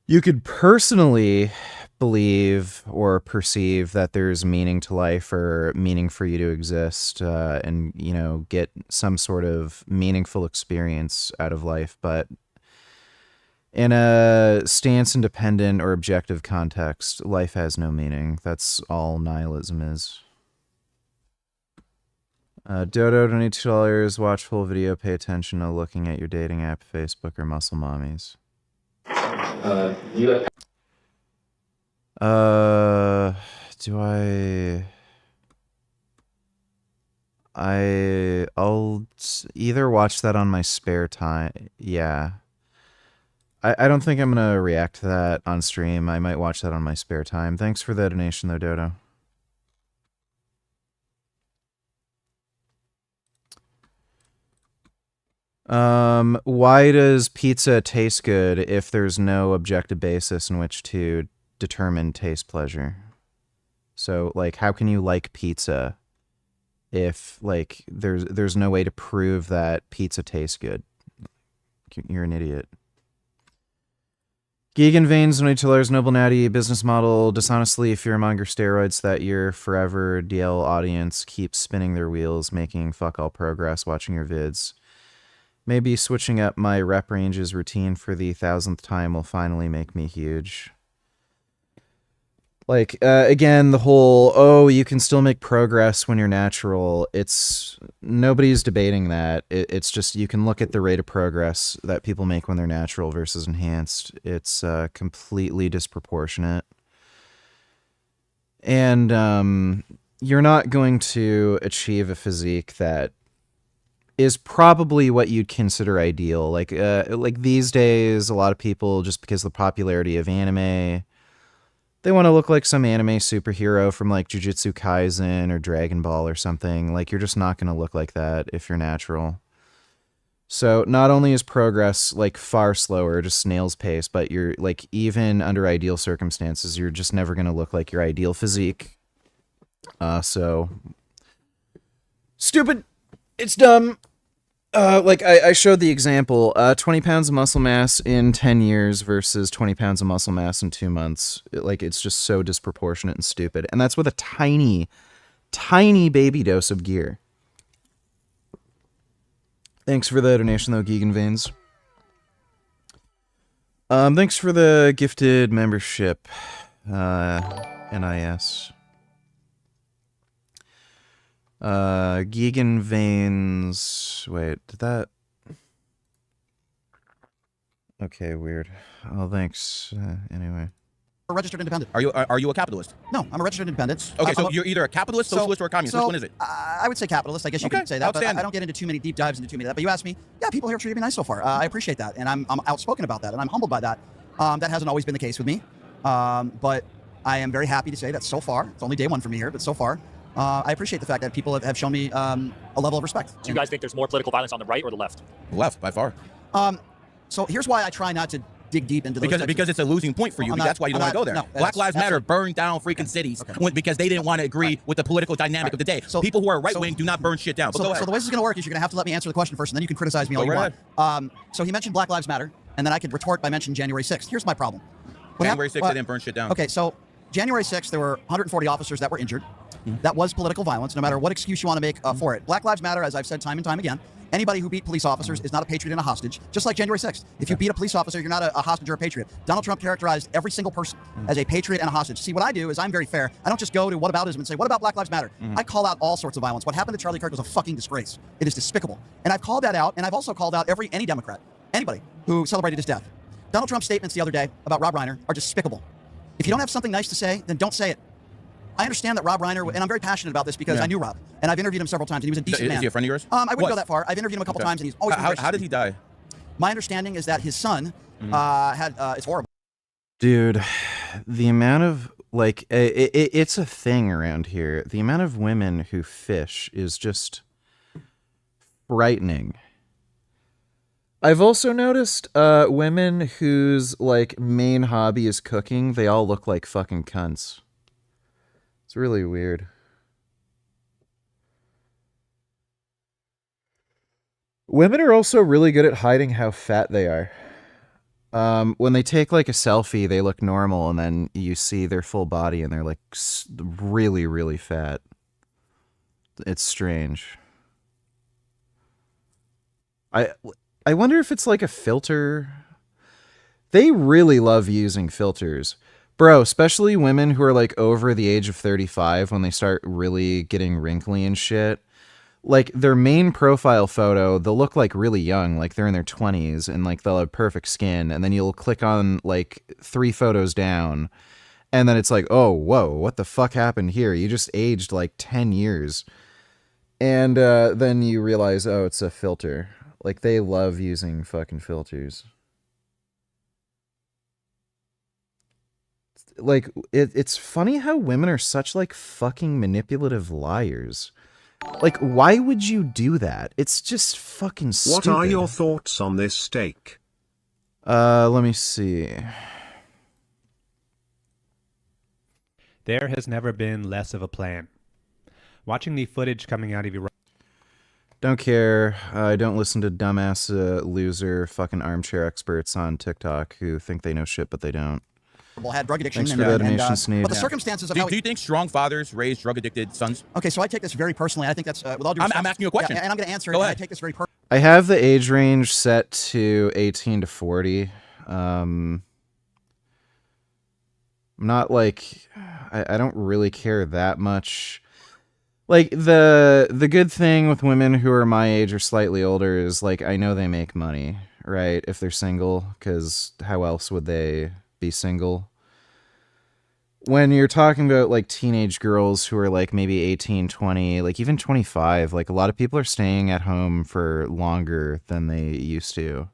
You could personally believe or perceive that there's meaning to life or meaning for you to exist, and, you know, get some sort of meaningful experience out of life. But in a stance-independent or objective context, life has no meaning. That's all nihilism is. Dodo, donate $2. Watch full video. Pay attention to looking at your dating app, Facebook, or muscle mommies. Do I'll either watch that on my spare time. Yeah. I don't think I'm gonna react to that on stream. I might watch that on my spare time. Thanks for the donation though, Dodo. Why does pizza taste good if there's no objective basis in which to determine taste pleasure? So, like, how can you like pizza if, like, there's no way to prove that pizza tastes good? You're an idiot. Geegan Veins, $22, Noble Natty, business model, dishonestly fearmonger steroids that your forever DL audience keeps spinning their wheels, making fuck all progress watching your vids. Maybe switching up my rep ranges routine for the 1000th time will finally make me huge. Like, again, the whole, oh, you can still make progress when you're natural. Nobody's debating that. It's just, you can look at the rate of progress that people make when they're natural versus enhanced. It's completely disproportionate. And you're not going to achieve a physique that is probably what you'd consider ideal. Like these days, a lot of people, just because of the popularity of anime, they want to look like some anime superhero from like Jujutsu Kaisen or Dragon Ball or something. Like, you're just not going to look like that if you're natural. So not only is progress like far slower, just snail's pace, but you're like, even under ideal circumstances, you're just never going to look like your ideal physique. So stupid. It's dumb. Like I showed the example, 20 pounds of muscle mass in 10 years versus 20 pounds of muscle mass in 2 months. It's just so disproportionate and stupid. And that's with a tiny, tiny baby dose of gear. Thanks for the donation, though, Geegan Veins. Thanks for the gifted membership, NIS. Geegan Veins. Wait, did that? Okay, weird. Oh, thanks. Anyway. A registered independent. Are you a capitalist? No, I'm a registered independent. Okay, so you're either a capitalist, socialist, or a communist. Which one is it? I would say capitalist. I guess you could say that, but I don't get into too many deep dives into too many of that. But you asked me, yeah, people here treated me nice so far. I appreciate that, and I'm outspoken about that, and I'm humbled by that. That hasn't always been the case with me, but I am very happy to say that so far, it's only day one for me here, but so far, I appreciate the fact that people have shown me a level of respect. Do you guys think there's more political violence on the right or the left? Left, by far. So here's why I try not to dig deep into those because it's a losing point for you. That's why you don't want to go there. No, Black Lives Matter burned down freaking cities because they didn't want to agree with the political dynamic of the day. So people who are right wing do not burn shit down. So the way this is going to work is you're going to have to let me answer the question first, and then you can criticize me all you want. So he mentioned Black Lives Matter, and then I could retort by mentioning January 6th. Here's my problem. January 6th, they didn't burn shit down. Okay, so January 6th, there were 140 officers that were injured. That was political violence, no matter what excuse you want to make for it. Black Lives Matter, as I've said time and time again. Anybody who beat police officers is not a patriot and a hostage, just like January 6th. If you beat a police officer, you're not a hostage or a patriot. Donald Trump characterized every single person as a patriot and a hostage. See, what I do is I'm very fair. I don't just go to whataboutism and say, what about Black Lives Matter? I call out all sorts of violence. What happened to Charlie Kirk was a fucking disgrace. It is despicable. And I've called that out, and I've also called out any Democrat, anybody who celebrated his death. Donald Trump's statements the other day about Rob Reiner are despicable. If you don't have something nice to say, then don't say it. I understand that Rob Reiner, and I'm very passionate about this because I knew Rob, and I've interviewed him several times, and he was a decent man. Is he a friend of yours? I wouldn't go that far. I've interviewed him a couple times, and he's always been gracious. How did he die? My understanding is that his son it's horrible. Dude, the amount of, like, it's a thing around here. The amount of women who fish is just frightening. I've also noticed women whose, like, main hobby is cooking, they all look like fucking cunts. It's really weird. Women are also really good at hiding how fat they are. When they take like a selfie, they look normal, and then you see their full body and they're like really, really fat. It's strange. I wonder if it's like a filter. They really love using filters. Bro, especially women who are like over the age of 35 when they start really getting wrinkly and shit. Like their main profile photo, they'll look like really young, like they're in their 20s, and like they'll have perfect skin. And then you'll click on like 3 photos down, and then it's like, oh, whoa, what the fuck happened here? You just aged like 10 years. And then you realize, oh, it's a filter. Like they love using fucking filters. Like it's funny how women are such like fucking manipulative liars. Like, why would you do that? It's just fucking stupid. What are your thoughts on this steak? Let me see. There has never been less of a plan. Watching the footage coming out of Iraq. Don't care. I don't listen to dumbass loser fucking armchair experts on TikTok who think they know shit but they don't. Had drug addiction. Thanks for the donation, Sneed. But the circumstances of do you think strong fathers raise drug addicted sons? Okay, so I take this very personally. I think that's with all due respect. I'm asking you a question, and I'm going to answer it. Go And ahead. I take this very personally. I have the age range set to 18 to 40. I'm not like I don't really care that much. Like, the good thing with women who are my age or slightly older is, like, I know they make money, right? If they're single, because how else would they be single? When you're talking about, like, teenage girls who are, like, maybe 18, 20, like, even 25, like, a lot of people are staying at home for longer than they used to.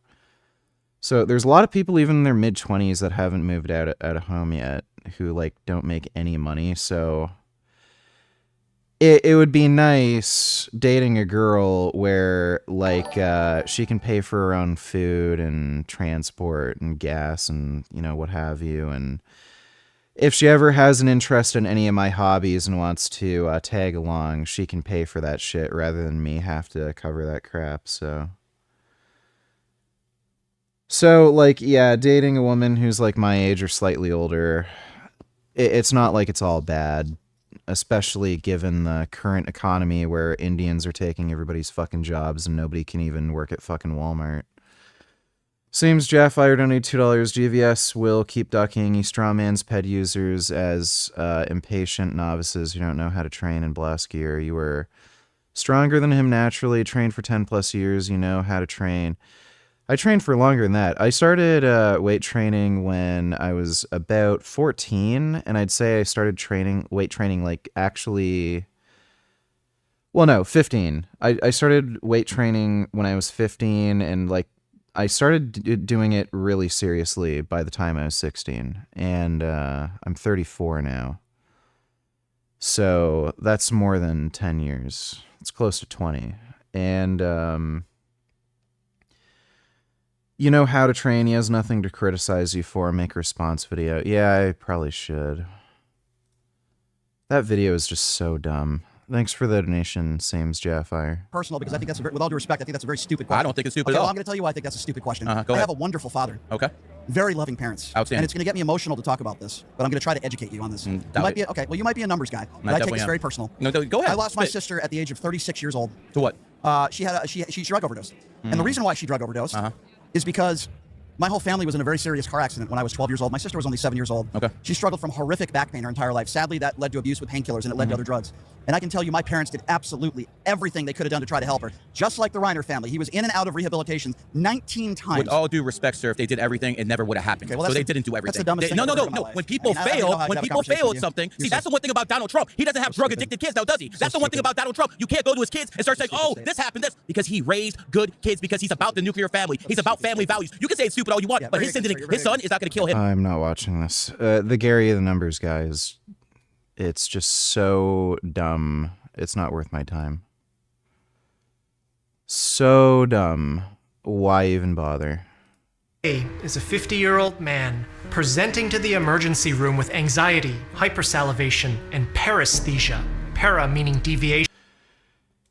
So there's a lot of people even in their mid-20s that haven't moved out of home yet who, like, don't make any money, so it would be nice dating a girl where, like, she can pay for her own food and transport and gas and, you know, what have you. And if she ever has an interest in any of my hobbies and wants to tag along, she can pay for that shit rather than me have to cover that crap. So, like, yeah, dating a woman who's, like, my age or slightly older, it's not like it's all bad. Especially given the current economy where Indians are taking everybody's fucking jobs and nobody can even work at fucking Walmart. Seems Jeff I donated $2. GVS will keep ducking. He strawmans ped users as impatient novices who don't know how to train in blast gear. You were stronger than him naturally, trained for 10 plus years, you know how to train. I trained for longer than that. I started weight training when I was about 14, and I'd say I started weight training, like, actually... Well, no, 15. I started weight training when I was 15, and, like, I started doing it really seriously by the time I was 16, and I'm 34 now. So that's more than 10 years. It's close to 20. And... you know how to train. He has nothing to criticize you for. Make a response video. Yeah, I probably should. That video is just so dumb. Thanks for the donation, Sames JFI. Personal, because I think that's, with all due respect, I think that's a very stupid question. I don't think it's stupid okay, at all. Well, I'm going to tell you why I think that's a stupid question. Go I ahead. have a wonderful father. Okay. Very loving parents. Outstanding. And it's going to get me emotional to talk about this, but I'm going to try to educate you on this. You might be you might be a numbers guy, but I take this very personal. No, go ahead. I lost my sister at the age of 36 years old. To what? She drug overdosed. And the reason why she drug overdosed is because my whole family was in a very serious car accident when I was 12 years old. My sister was only 7 years old. Okay. She struggled from horrific back pain her entire life. Sadly, that led to abuse with painkillers, and it led to other drugs. And I can tell you, my parents did absolutely everything they could have done to try to help her. Just like the Reiner family. He was in and out of rehabilitation 19 times. With all due respect, sir, if they did everything, it never would have happened. Okay, well, so they didn't do everything. That's the dumbest thing No. I've ever heard in my life. When people fail at something, see, that's the one thing about Donald Trump. He doesn't have drug-addicted kids now, does he? That's the one thing about Donald Trump. You can't go to his kids and start saying, oh, this happened, this, because he raised good kids, because he's about the nuclear family. He's about family values. You can say it's stupid all you want, but his son is not going to kill him. I'm not watching this. The Gary of the Numbers guys, it's just so dumb. It's not worth my time. So dumb. Why even bother? A is a 50-year-old man presenting to the emergency room with anxiety, hypersalivation, and paresthesia. Para meaning deviation.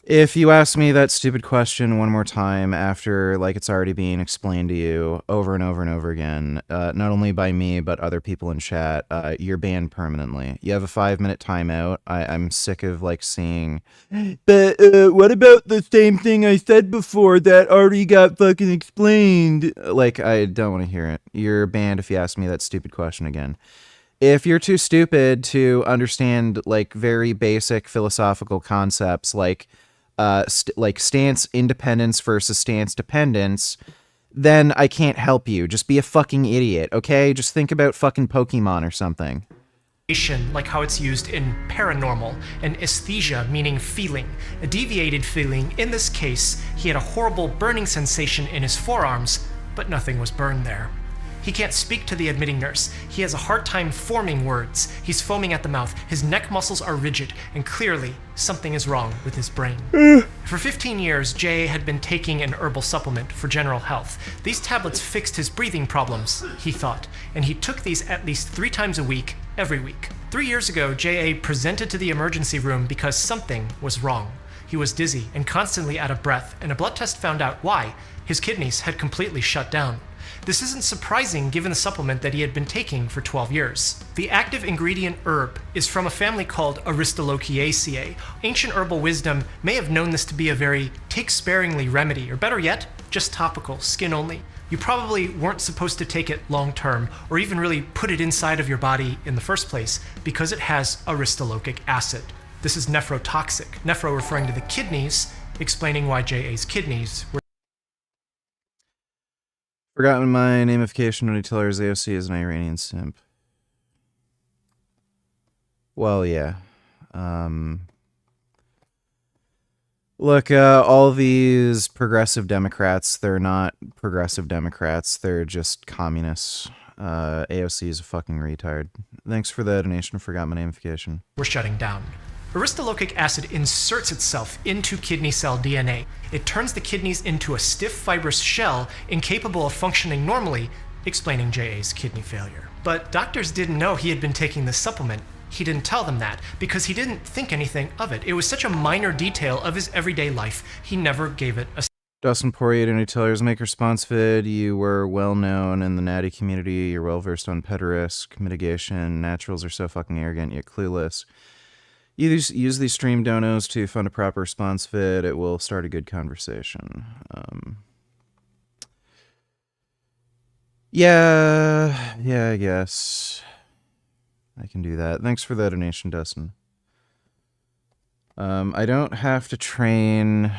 If you ask me that stupid question one more time after, like, it's already being explained to you over and over and over again, not only by me, but other people in chat, you're banned permanently. You have a 5-minute timeout. I'm sick of, like, seeing, but what about the same thing I said before that already got fucking explained? Like, I don't want to hear it. You're banned if you ask me that stupid question again. If you're too stupid to understand, like, very basic philosophical concepts, like stance independence versus stance dependence, then I can't help you. Just be a fucking idiot, okay? Just think about fucking Pokemon or something. Like how it's used in paranormal, and aesthesia meaning feeling, a deviated feeling. In this case, he had a horrible burning sensation in his forearms, but nothing was burned there. He can't speak to the admitting nurse. He has a hard time forming words. He's foaming at the mouth. His neck muscles are rigid, and clearly something is wrong with his brain. For 15 years, Jay had been taking an herbal supplement for general health. These tablets fixed his breathing problems, he thought, and he took these at least 3 times a week, every week. 3 years ago, J.A. presented to the emergency room because something was wrong. He was dizzy and constantly out of breath, and a blood test found out why. His kidneys had completely shut down. This isn't surprising given the supplement that he had been taking for 12 years. The active ingredient herb is from a family called Aristolochiaceae. Ancient herbal wisdom may have known this to be a very take-sparingly remedy, or better yet, just topical, skin only. You probably weren't supposed to take it long term or even really put it inside of your body in the first place because it has aristolochic acid. This is nephrotoxic. Nephro referring to the kidneys, explaining why JA's kidneys were. Forgotten my namification when he tell her his AOC is an Iranian simp. Well, yeah. Look, all these progressive Democrats, they're not progressive Democrats. They're just communists. AOC is a fucking retard. Thanks for the donation. Forgot my namification. We're shutting down. Aristolochic acid inserts itself into kidney cell DNA. It turns the kidneys into a stiff, fibrous shell incapable of functioning normally, explaining JA's kidney failure. But doctors didn't know he had been taking this supplement. He didn't tell them that because he didn't think anything of it. It was such a minor detail of his everyday life, he never gave it a. Dustin Poirier to Nutellers make response vid. You were well known in the natty community. You're well versed on pet risk mitigation. Naturals are so fucking arrogant yet clueless. Use these stream donos to fund a proper response vid. It will start a good conversation. Yeah, I guess I can do that. Thanks for the donation, Dustin. I don't have to train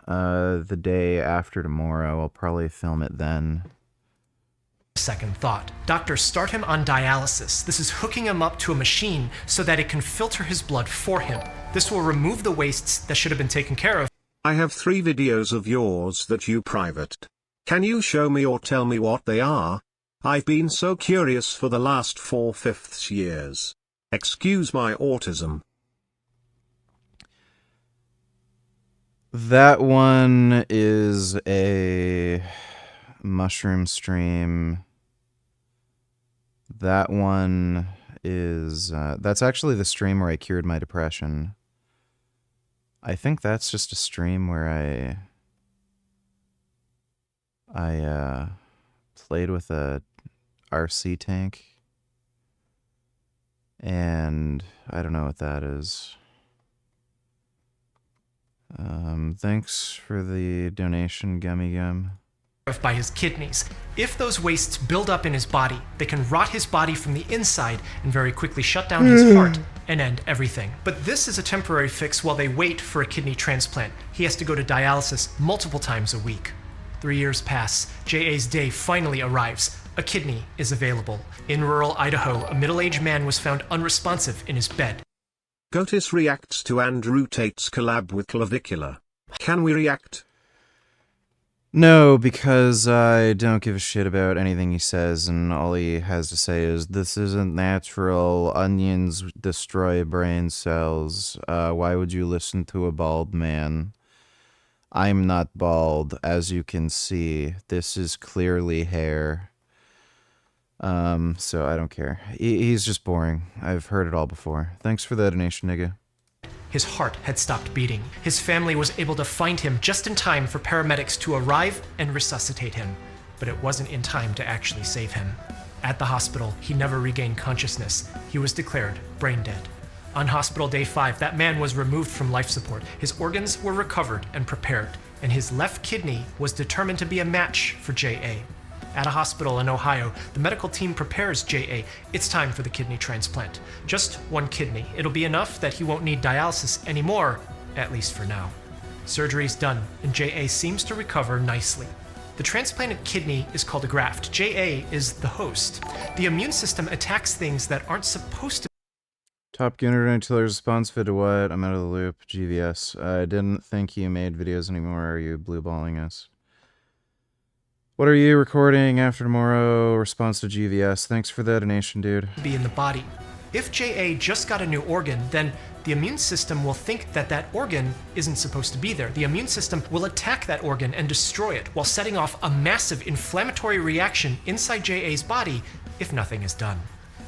the day after tomorrow. I'll probably film it then. Second thought. Doctors start him on dialysis. This is hooking him up to a machine so that it can filter his blood for him. This will remove the wastes that should have been taken care of. I have 3 videos of yours that you private. Can you show me or tell me what they are? I've been so curious for the last 4/5 years. Excuse my autism. That one is a mushroom stream. That one is that's actually the stream where I cured my depression. I think that's just a stream where I played with a RC tank, and I don't know what that is. Thanks for the donation, Gummy Gum. By his kidneys. If those wastes build up in his body, they can rot his body from the inside and very quickly shut down his heart and end everything. But this is a temporary fix while they wait for a kidney transplant. He has to go to dialysis multiple times a week. 3 years pass. JA's day finally arrives. A kidney is available. In rural Idaho, a middle-aged man was found unresponsive in his bed. Gotis reacts to Andrew Tate's collab with Clavicular. Can we react? No, because I don't give a shit about anything he says, and all he has to say is, this isn't natural, onions destroy brain cells, why would you listen to a bald man? I'm not bald, as you can see, this is clearly hair. So I don't care. He's just boring. I've heard it all before. Thanks for the donation, nigga. His heart had stopped beating. His family was able to find him just in time for paramedics to arrive and resuscitate him. But it wasn't in time to actually save him. At the hospital, he never regained consciousness. He was declared brain dead. On hospital day 5, that man was removed from life support. His organs were recovered and prepared, and his left kidney was determined to be a match for JA. At a hospital in Ohio, the medical team prepares JA. It's time for the kidney transplant. Just 1 kidney. It'll be enough that he won't need dialysis anymore, at least for now. Surgery's done, and JA seems to recover nicely. The transplanted kidney is called a graft. JA is the host. The immune system attacks things that aren't supposed to. Top Gunner until response vid to what? I'm out of the loop. GVS. I didn't think you made videos anymore. Are you blue balling us? What are you recording after tomorrow? Response to GVS. Thanks for the donation, dude. Be in the body. If JA just got a new organ, then the immune system will think that that organ isn't supposed to be there. The immune system will attack that organ and destroy it while setting off a massive inflammatory reaction inside JA's body if nothing is done.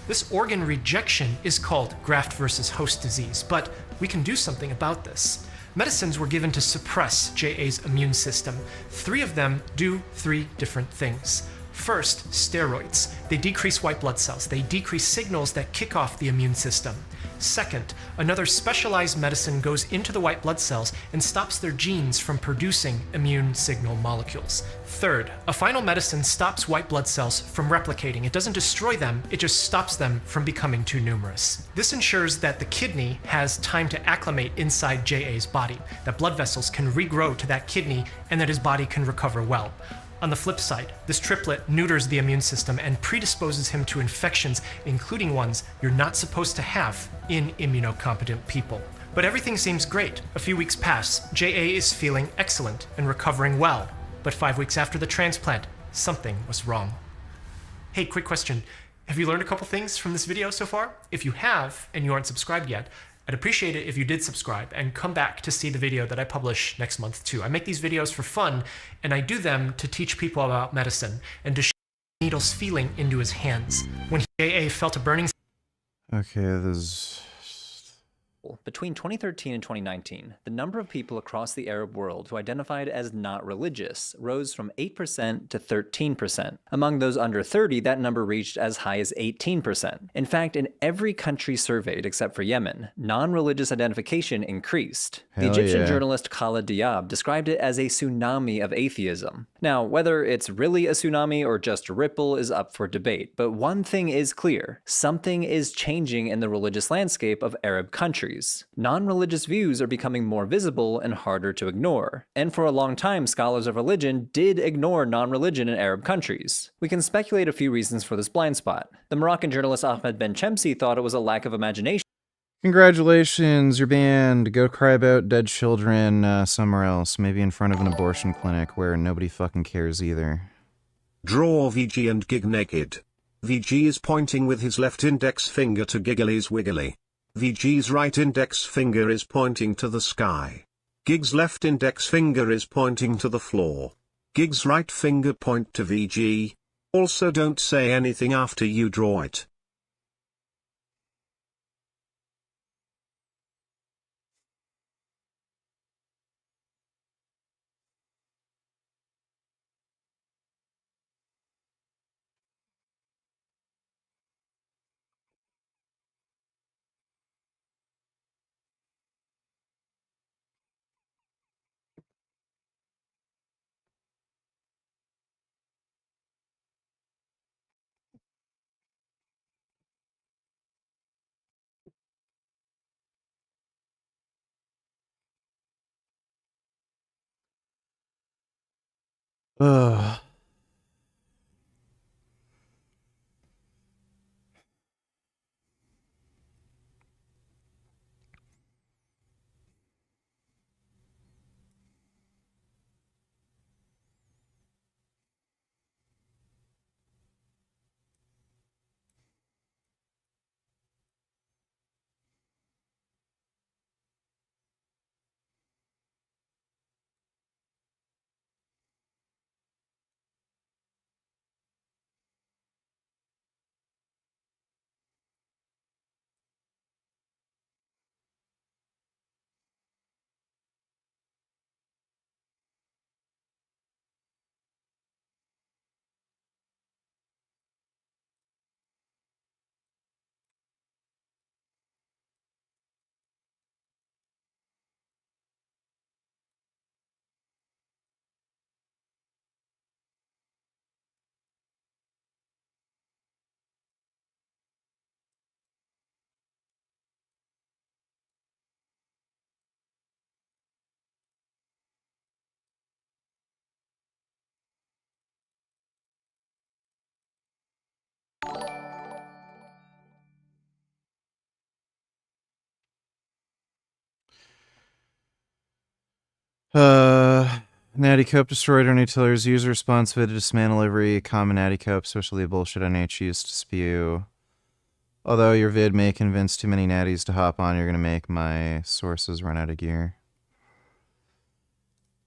This organ rejection is called graft versus host disease, but we can do something about this. Medicines were given to suppress JA's immune system. 3 of them do 3 different things. First, steroids. They decrease white blood cells. They decrease signals that kick off the immune system. Second, Another specialized medicine goes into the white blood cells and stops their genes from producing immune signal molecules. Third, a final medicine stops white blood cells from replicating. It doesn't destroy them, it just stops them from becoming too numerous. This ensures that the kidney has time to acclimate inside JA's body, that blood vessels can regrow to that kidney, and that his body can recover well. On the flip side, this triplet neuters the immune system and predisposes him to infections, including ones you're not supposed to have in immunocompetent people. But everything seems great. A few weeks pass, JA is feeling excellent and recovering well. But 5 weeks after the transplant, something was wrong. Hey, quick question. Have you learned a couple things from this video so far? If you have, and you aren't subscribed yet, I'd appreciate it if you did subscribe and come back to see the video that I publish next month too. I make these videos for fun, and I do them to teach people about medicine and to show needles feeling into his hands. When JA felt a burning... Okay, this... Between 2013 and 2019, the number of people across the Arab world who identified as not religious rose from 8% to 13%. Among those under 30, that number reached as high as 18%. In fact, in every country surveyed except for Yemen, non-religious identification increased. The Egyptian journalist Khaled Diab described it as a tsunami of atheism. Now, whether it's really a tsunami or just a ripple is up for debate, but one thing is clear. Something is changing in the religious landscape of Arab countries. Non-religious views are becoming more visible and harder to ignore. And for a long time, scholars of religion did ignore non-religion in Arab countries. We can speculate a few reasons for this blind spot. The Moroccan journalist Ahmed Ben Chemsi thought it was a lack of imagination. Congratulations, you're banned. Go cry about dead children somewhere else, maybe in front of an abortion clinic where nobody fucking cares either. Draw VG and Gig naked. VG is pointing with his left index finger to Giggly's Wiggly. VG's right index finger is pointing to the sky. Gig's left index finger is pointing to the floor. Gig's right finger point to VG. Also don't say anything after you draw it. Ugh. Natty Cope destroyed our Nutiller's user response vid to dismantle every common Natty Cope, especially the bullshit NH used to spew. Although your vid may convince too many natties to hop on, you're gonna make my sources run out of gear.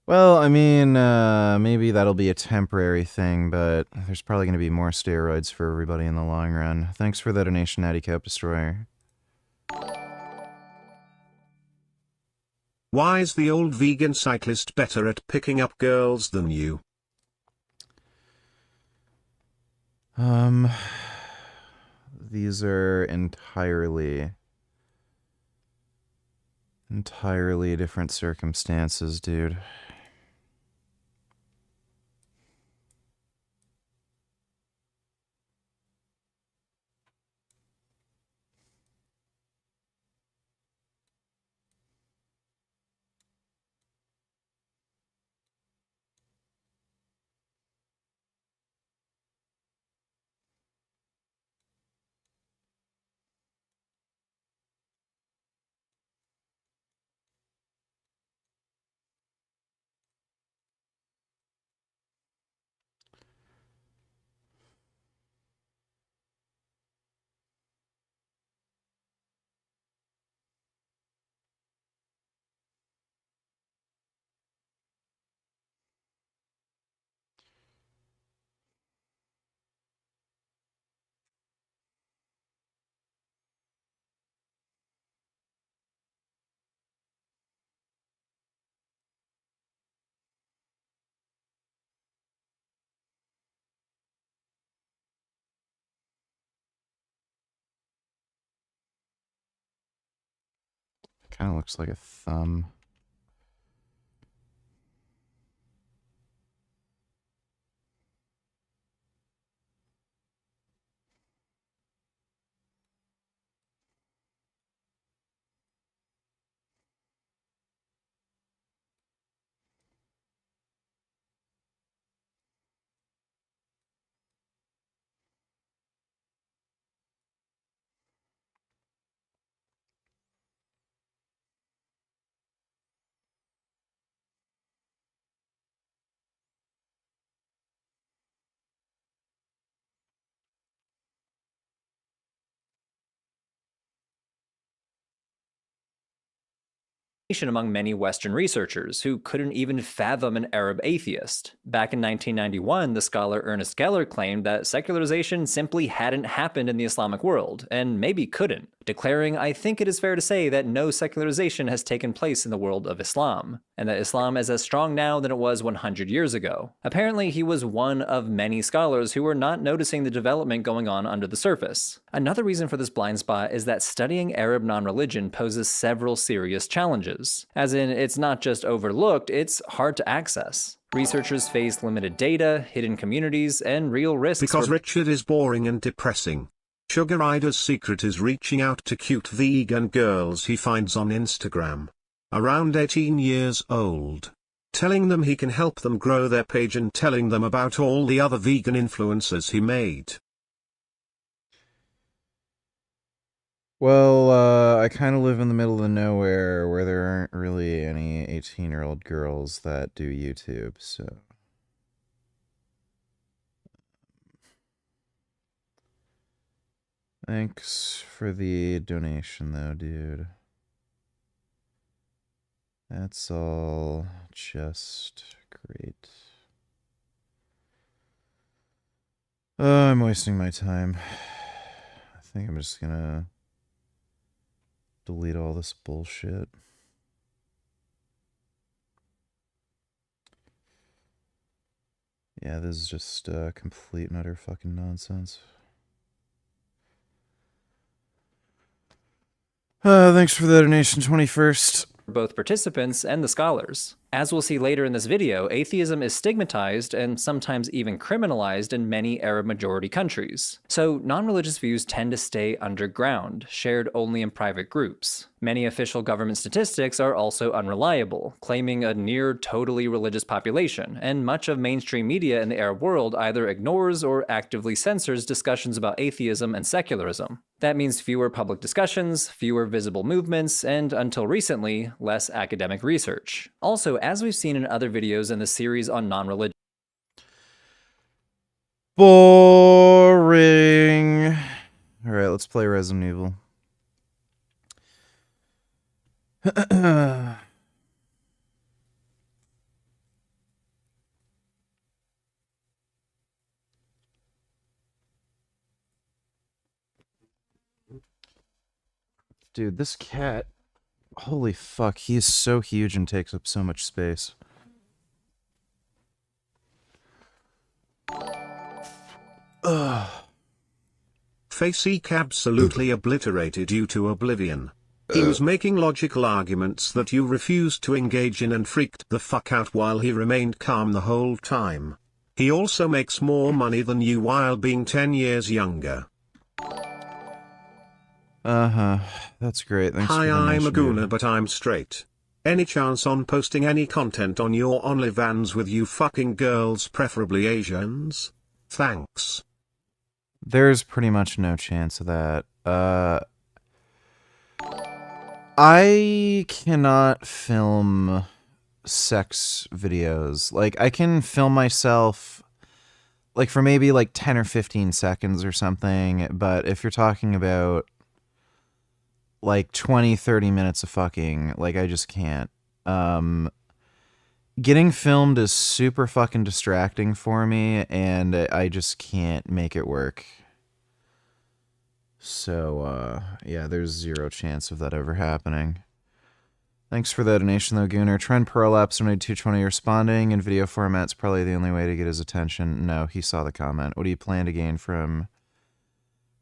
Well, I mean, maybe that'll be a temporary thing, but there's probably gonna be more steroids for everybody in the long run. Thanks for the donation, Natty Cope Destroyer. Why is the old vegan cyclist better at picking up girls than you? These are entirely Entirely different circumstances, dude. Kind of looks like a thumb. Among many Western researchers who couldn't even fathom an Arab atheist. Back in 1991, the scholar Ernest Geller claimed that secularization simply hadn't happened in the Islamic world, and maybe couldn't, declaring, "I think it is fair to say that no secularization has taken place in the world of Islam, and that Islam is as strong now than it was 100 years ago." Apparently, he was one of many scholars who were not noticing the development going on under the surface. Another reason for this blind spot is that studying Arab non-religion poses several serious challenges. As in, it's not just overlooked, it's hard to access. Researchers face limited data, hidden communities, and real risks. Because Richard is boring and depressing. Sugar Rider's secret is reaching out to cute vegan girls he finds on Instagram. Around 18 years old. Telling them he can help them grow their page and telling them about all the other vegan influencers he made. Well, I kind of live in the middle of nowhere where there aren't really any 18-year-old girls that do YouTube, so... Thanks for the donation, though, dude. That's all just great. I'm wasting my time. I think I'm just gonna delete all this bullshit. Yeah, this is just complete and utter fucking nonsense. Thanks for the donation, 21st. Both participants and the scholars. As we'll see later in this video, atheism is stigmatized and sometimes even criminalized in many Arab-majority countries. So non-religious views tend to stay underground, shared only in private groups. Many official government statistics are also unreliable, claiming a near totally religious population, and much of mainstream media in the Arab world either ignores or actively censors discussions about atheism and secularism. That means fewer public discussions, fewer visible movements, and until recently, less academic research. Also, as we've seen in other videos in the series on non-religion. Boring. Alright, let's play Resident Evil. Dude, this cat... Holy fuck, he is so huge and takes up so much space. Face-eek absolutely obliterated you to oblivion. He was making logical arguments that you refused to engage in and freaked the fuck out while he remained calm the whole time. He also makes more money than you while being 10 years younger. Uh-huh. That's great. Thanks Hi, for the I'm a donation, dude. gooner but I'm straight. Any chance on posting any content on your OnlyFans with you fucking girls, preferably Asians? Thanks. There's pretty much no chance of that. I cannot film sex videos. Like, I can film myself, like, for maybe, like, 10 or 15 seconds or something, but if you're talking about, like, 20, 30 minutes of fucking, like, I just can't. Getting filmed is super fucking distracting for me, and I just can't make it work. So, yeah, there's zero chance of that ever happening. Thanks for the donation, though, Gooner. Trend Prolapse donated 220 responding. In video format's probably the only way to get his attention. No, he saw the comment. What do you plan to gain from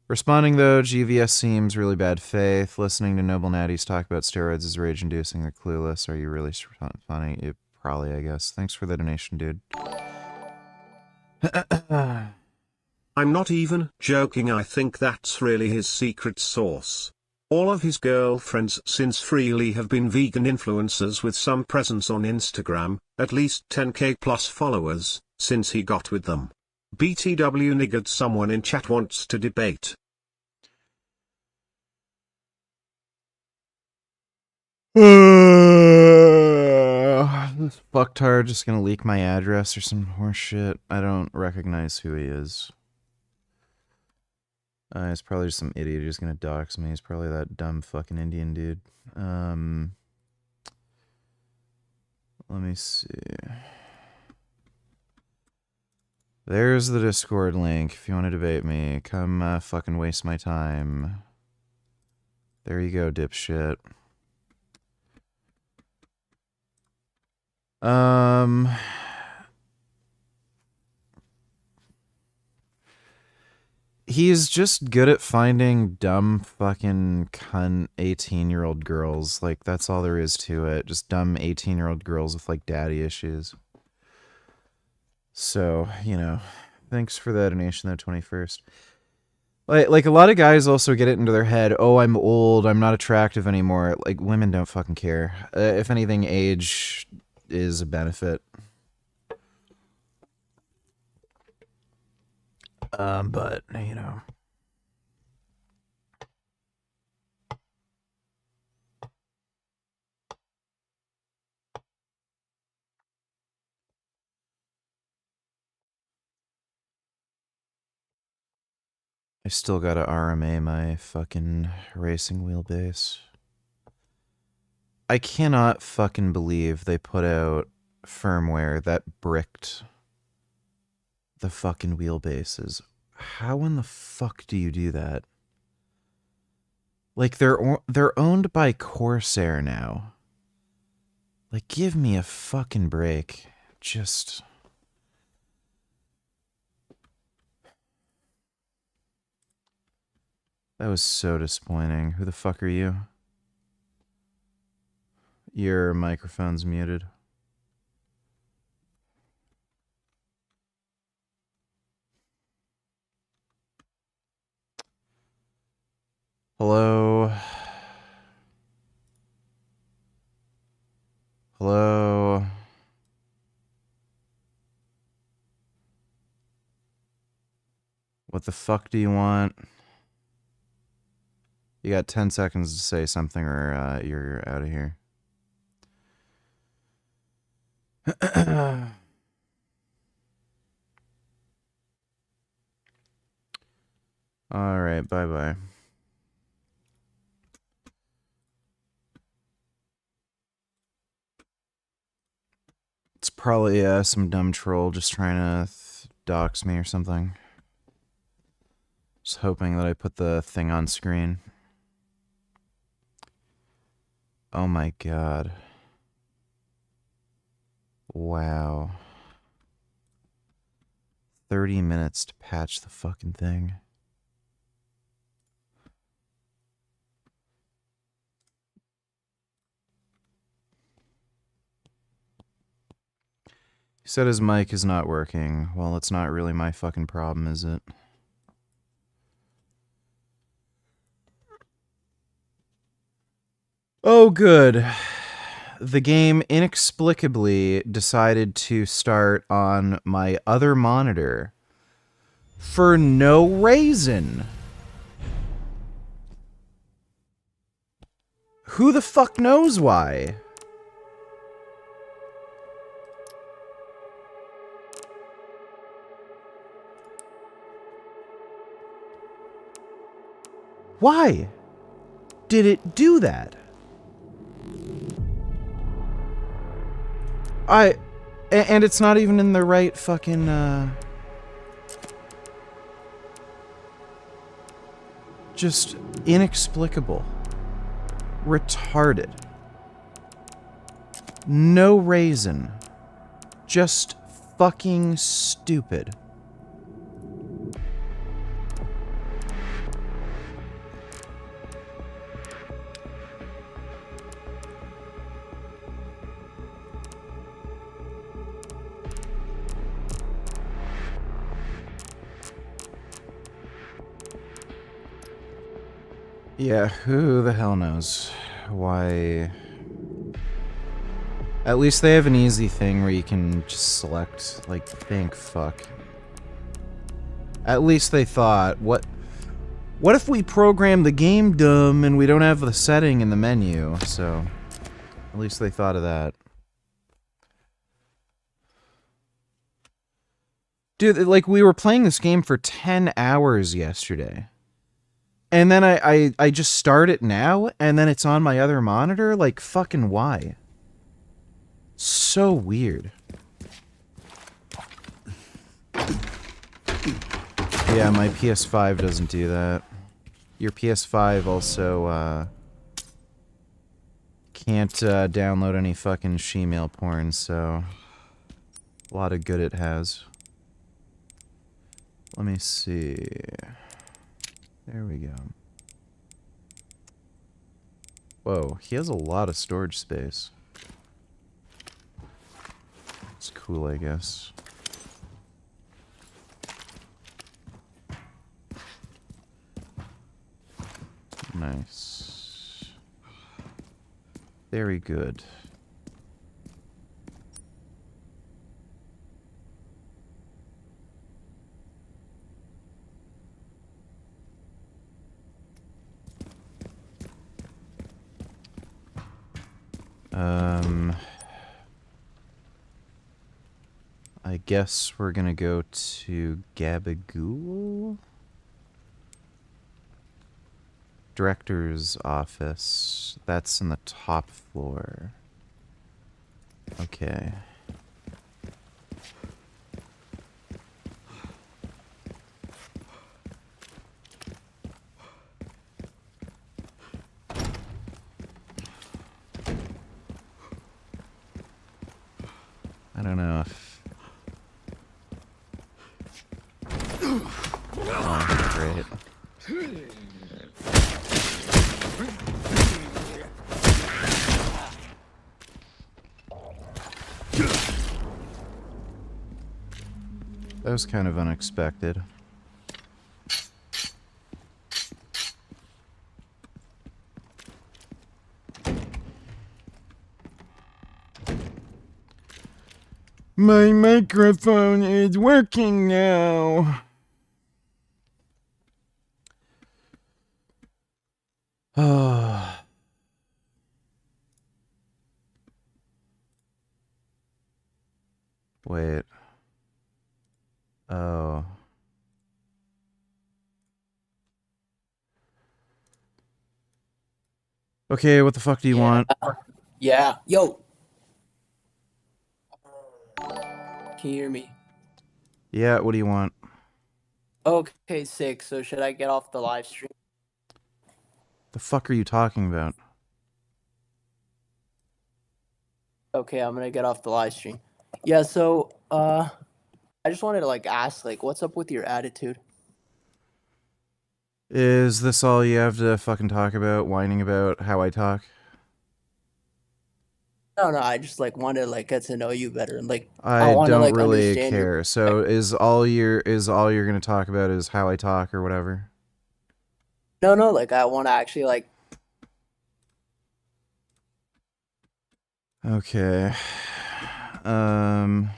responding, though? GVS seems really bad faith. Listening to Noble Natties talk about steroids is rage-inducing. They're clueless. Are you really funny? It, probably, I guess. Thanks for the donation, dude. I'm not even joking, I think that's really his secret sauce. All of his girlfriends since Freely have been vegan influencers with some presence on Instagram, at least 10k plus followers, since he got with them. BTW niggered, someone in chat wants to debate. This fucktard just gonna leak my address or some horse shit. I don't recognize who he is. He's probably just some idiot who's gonna dox me. He's probably that dumb fucking Indian dude. Let me see. There's the Discord link. If you want to debate me, come fucking waste my time. There you go, dipshit. He's just good at finding dumb fucking cunt 18-year-old girls. Like, that's all there is to it. Just dumb 18-year-old girls with, like, daddy issues. So, you know, thanks for the donation, though, 21st. Like, a lot of guys also get it into their head, oh, I'm old, I'm not attractive anymore. Like, women don't fucking care. If anything, age is a benefit. But, you know. I still gotta RMA my fucking racing wheelbase. I cannot fucking believe they put out firmware that bricked the fucking wheelbases. How in the fuck do you do that? Like, they're owned by Corsair now. Like, give me a fucking break. Just... That was so disappointing. Who the fuck are you? Your microphone's muted. Hello? Hello? What the fuck do you want? You got 10 seconds to say something or you're out of here. Alright, bye-bye. It's probably some dumb troll just trying to dox me or something. Just hoping that I put the thing on screen. Oh my god. Wow. 30 minutes to patch the fucking thing. said his mic is not working. Well, it's not really my fucking problem, is it? Oh, good. The game inexplicably decided to start on my other monitor for no reason. Who the fuck knows why? Why did it do that? And it's not even in the right fucking, just inexplicable. Retarded. No reason. Just fucking stupid. Yeah, who the hell knows why. At least they have an easy thing where you can just select, like, thank fuck. At least they thought, what if we program the game dumb and we don't have the setting in the menu? So, at least they thought of that. Dude, like, we were playing this game for 10 hours yesterday. And then I just start it now, and then it's on my other monitor? Like, fucking why? So weird. Yeah, my PS5 doesn't do that. Your PS5 also, can't, download any fucking shemale porn, so... A lot of good it has. Let me see... There we go. Whoa, he has a lot of storage space. It's cool, I guess. Nice. Very good. I guess we're gonna go to Gabagool? Director's office. That's in the top floor. Okay. I don't know if... Oh, great. That was kind of unexpected. My microphone is working now. Oh. Wait. Oh. Okay, what the fuck do you want? Yeah. Yo. Can you hear me? Yeah, what do you want? Okay, sick. So should I get off the live stream? The fuck are you talking about? Okay, I'm gonna get off the live stream. Yeah, so I just wanted to like ask, like, what's up with your attitude? Is this all you have to fucking talk about? Whining about how I talk? No, I just like want to like get to know you better and like I I want to don't like really understand your. care. So is all you're gonna talk about is how I talk or whatever? No, like I want to actually like. Okay. Um.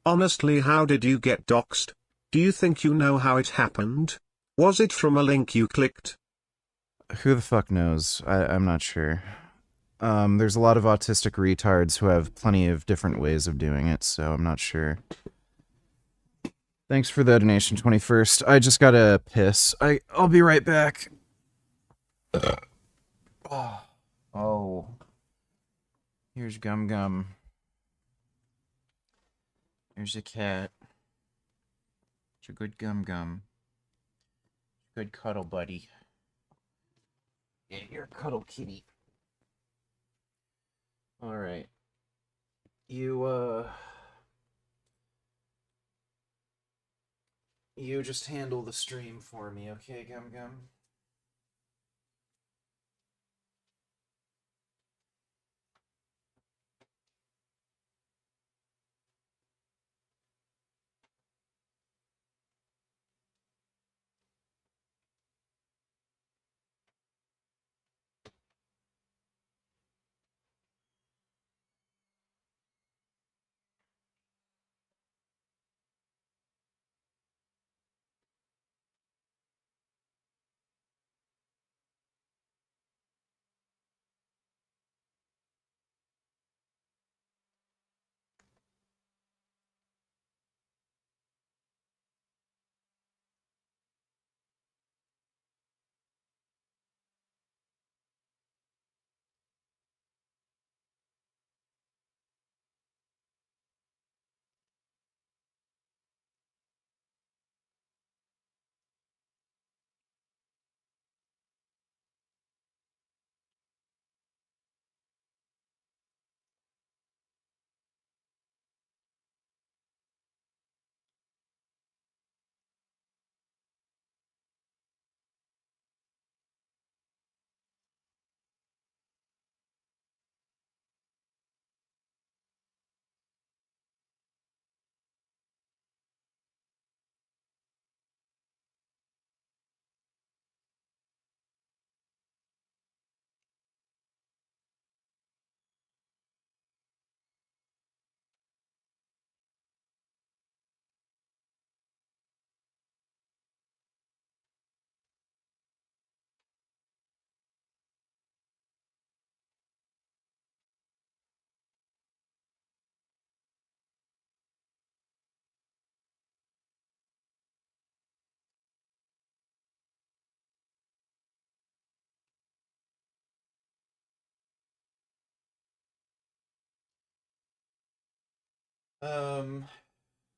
Honestly, how did you get doxxed? Do you think you know how it happened? Was it from a link you clicked? Who the fuck knows? I'm not sure. There's a lot of autistic retards who have plenty of different ways of doing it, so I'm not sure. Thanks for the donation, 21st. I just gotta piss. I'll be right back. Oh. Here's Gum Gum. Here's a cat. It's a good Gum Gum. Good cuddle buddy. Yeah, you're a cuddle kitty. Alright. You just handle the stream for me, okay, Gum Gum?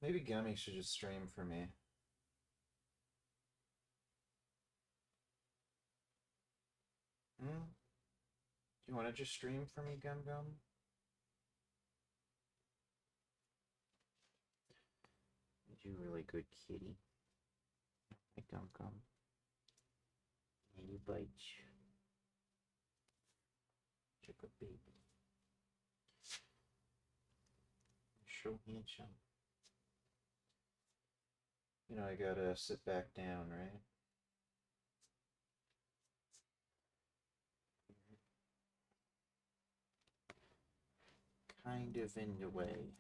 Maybe Gummy should just stream for me. Hmm? Do you want to just stream for me, Gum Gum? You really good kitty. Hey, Gum Gum. Any bites? You're a good baby. You're so handsome. You know, I gotta sit back down, right? Kind of in the way.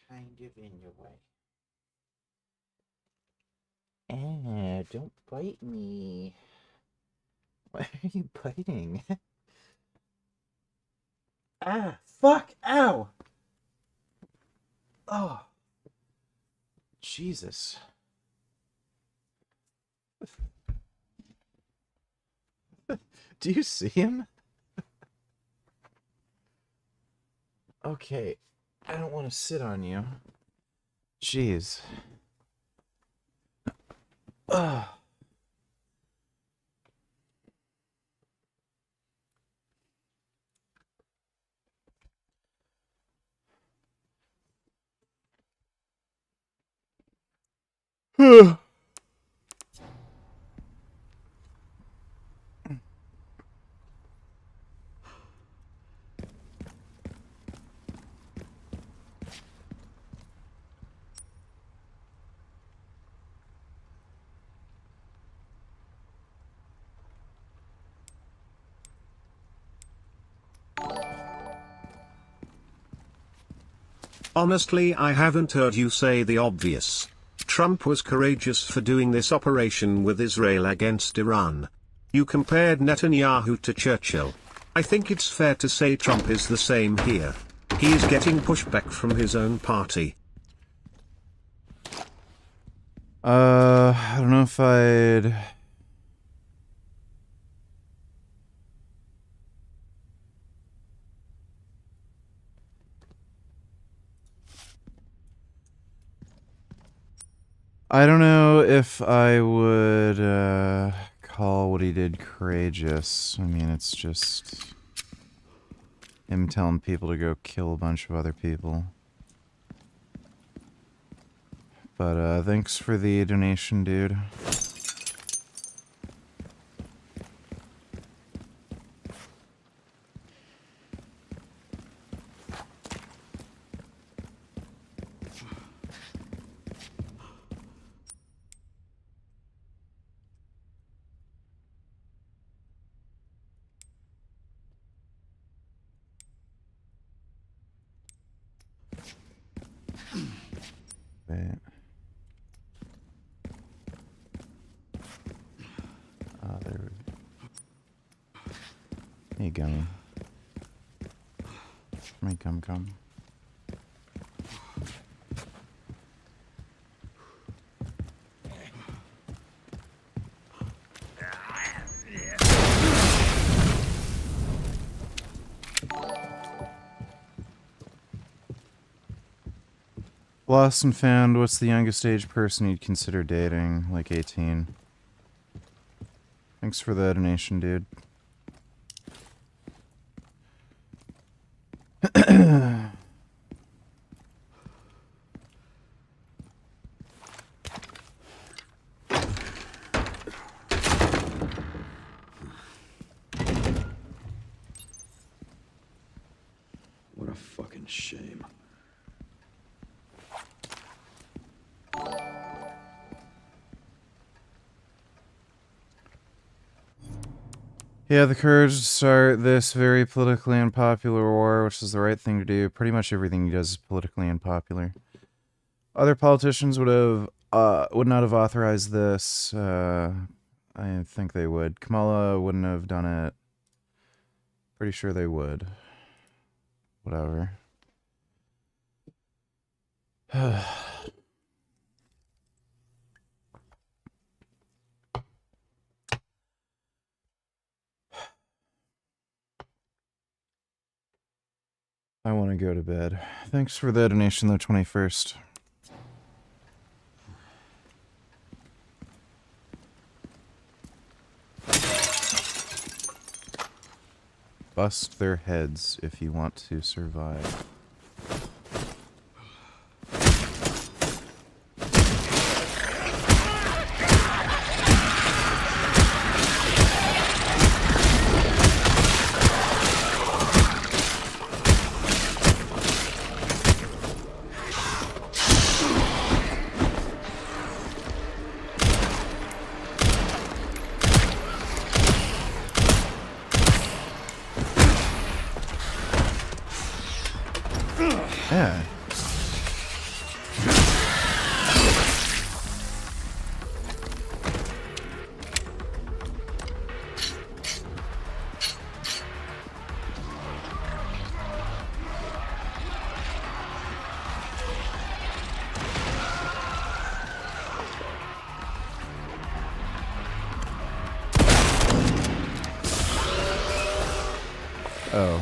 Kind of in your way. Ah, don't bite me. Why are you biting? Ah, fuck! Ow! Oh. Jesus. Do you see him? Okay. I don't want to sit on you. Jeez. Ugh. Honestly, I haven't heard you say the obvious. Trump was courageous for doing this operation with Israel against Iran. You compared Netanyahu to Churchill. I think it's fair to say Trump is the same here. He is getting pushback from his own party. I don't know if I'd... I don't know if I would call what he did courageous. I mean, it's just him telling people to go kill a bunch of other people. But thanks for the donation, dude. Wait. There. Hey, gummy. Come here, come. Lost and found, what's the youngest age person you'd consider dating? Like 18. Thanks for the donation, dude. What a fucking shame. Yeah, the courage to start this very politically unpopular war, which is the right thing to do. Pretty much everything he does is politically unpopular. Other politicians would not have authorized this. I think they would. Kamala wouldn't have done it. Pretty sure they would. Whatever. I want to go to bed. Thanks for the donation, though, 21st. Bust their heads if you want to survive. Yeah. Oh,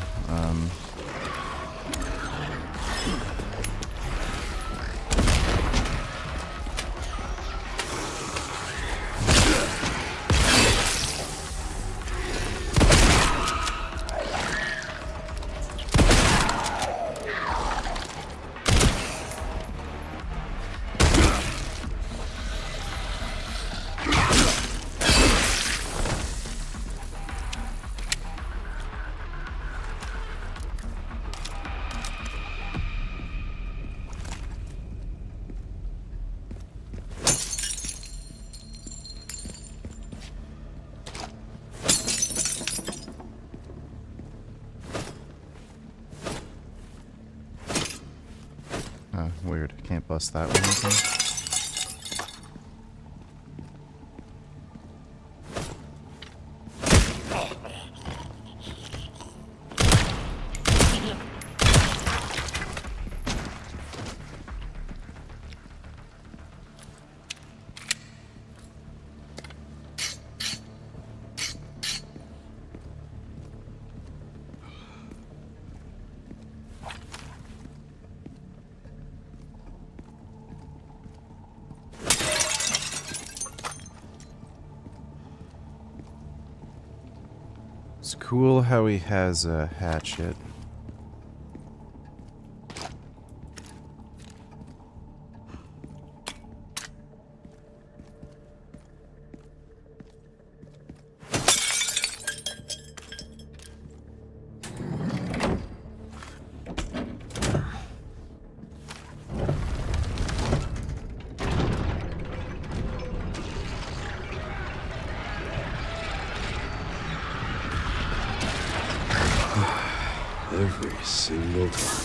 bust that one open. It's cool how he has a hatchet. Every single time.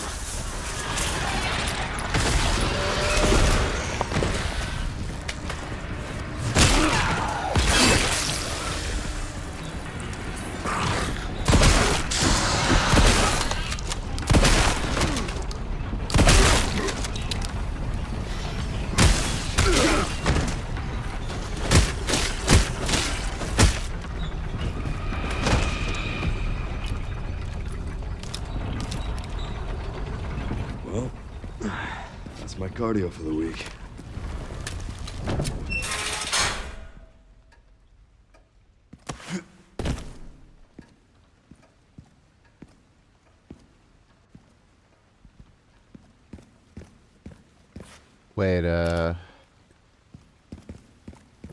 Well, that's my cardio for the week. Wait,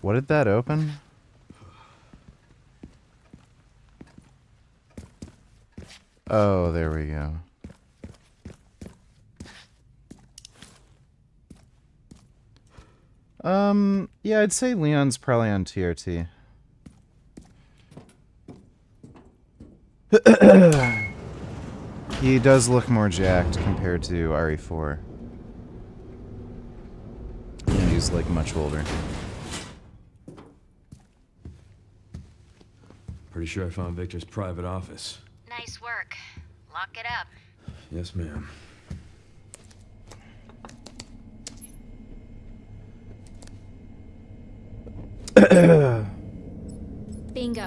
what did that open? Oh, there we go. Yeah, I'd say Leon's probably on TRT. He does look more jacked compared to RE4. And he's, like, much older. Pretty sure I found Victor's private office. Nice work. Lock it up. Yes, ma'am. Bingo.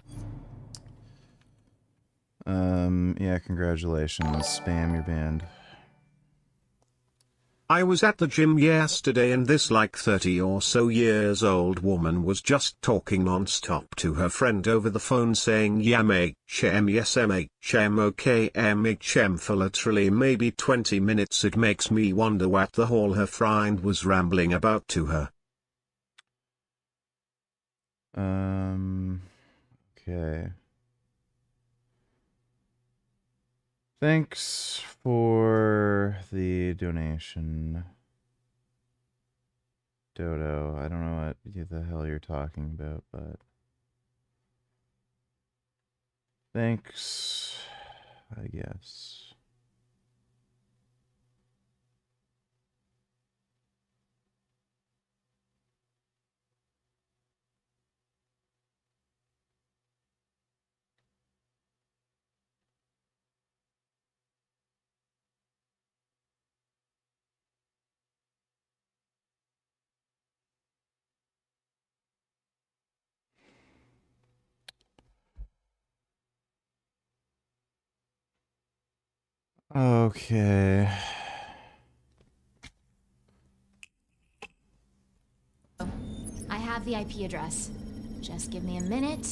Yeah, congratulations. Spam your band. I was at the gym yesterday and this like 30 or so years old woman was just talking non-stop to her friend over the phone saying YAMHM yes MHM okay MHM for literally maybe 20 minutes. It makes me wonder what the hell her friend was rambling about to her. Okay. Thanks for the donation, Dodo. I don't know what the hell you're talking about, but thanks, I guess. Okay. I have the IP address. Just give me a minute.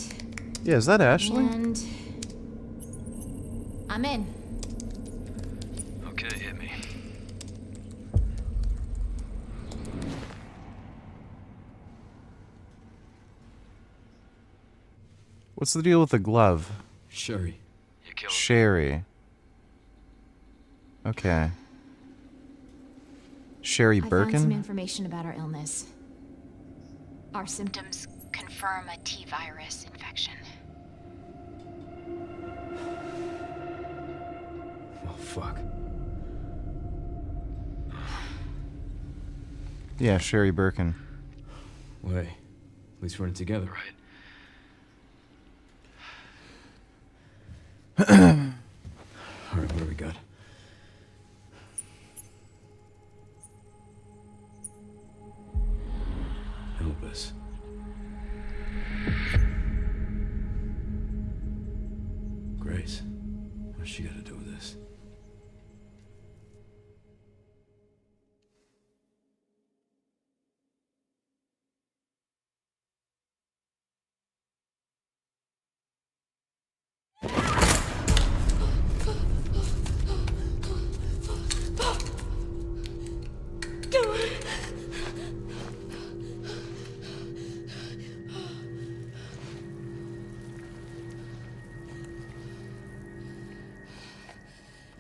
Yeah, is that Ashley? And I'm in. Okay, hit me. What's the deal with the glove? Sherry. You killed Sherry. Okay. Sherry I found some Birkin? information about our illness. Our symptoms confirm a T-virus infection. Oh, fuck. Yeah, Sherry Birkin. Way. At least we're in it together, right? Alright, what do we got? Elvis. Grace. What's she got to do with this?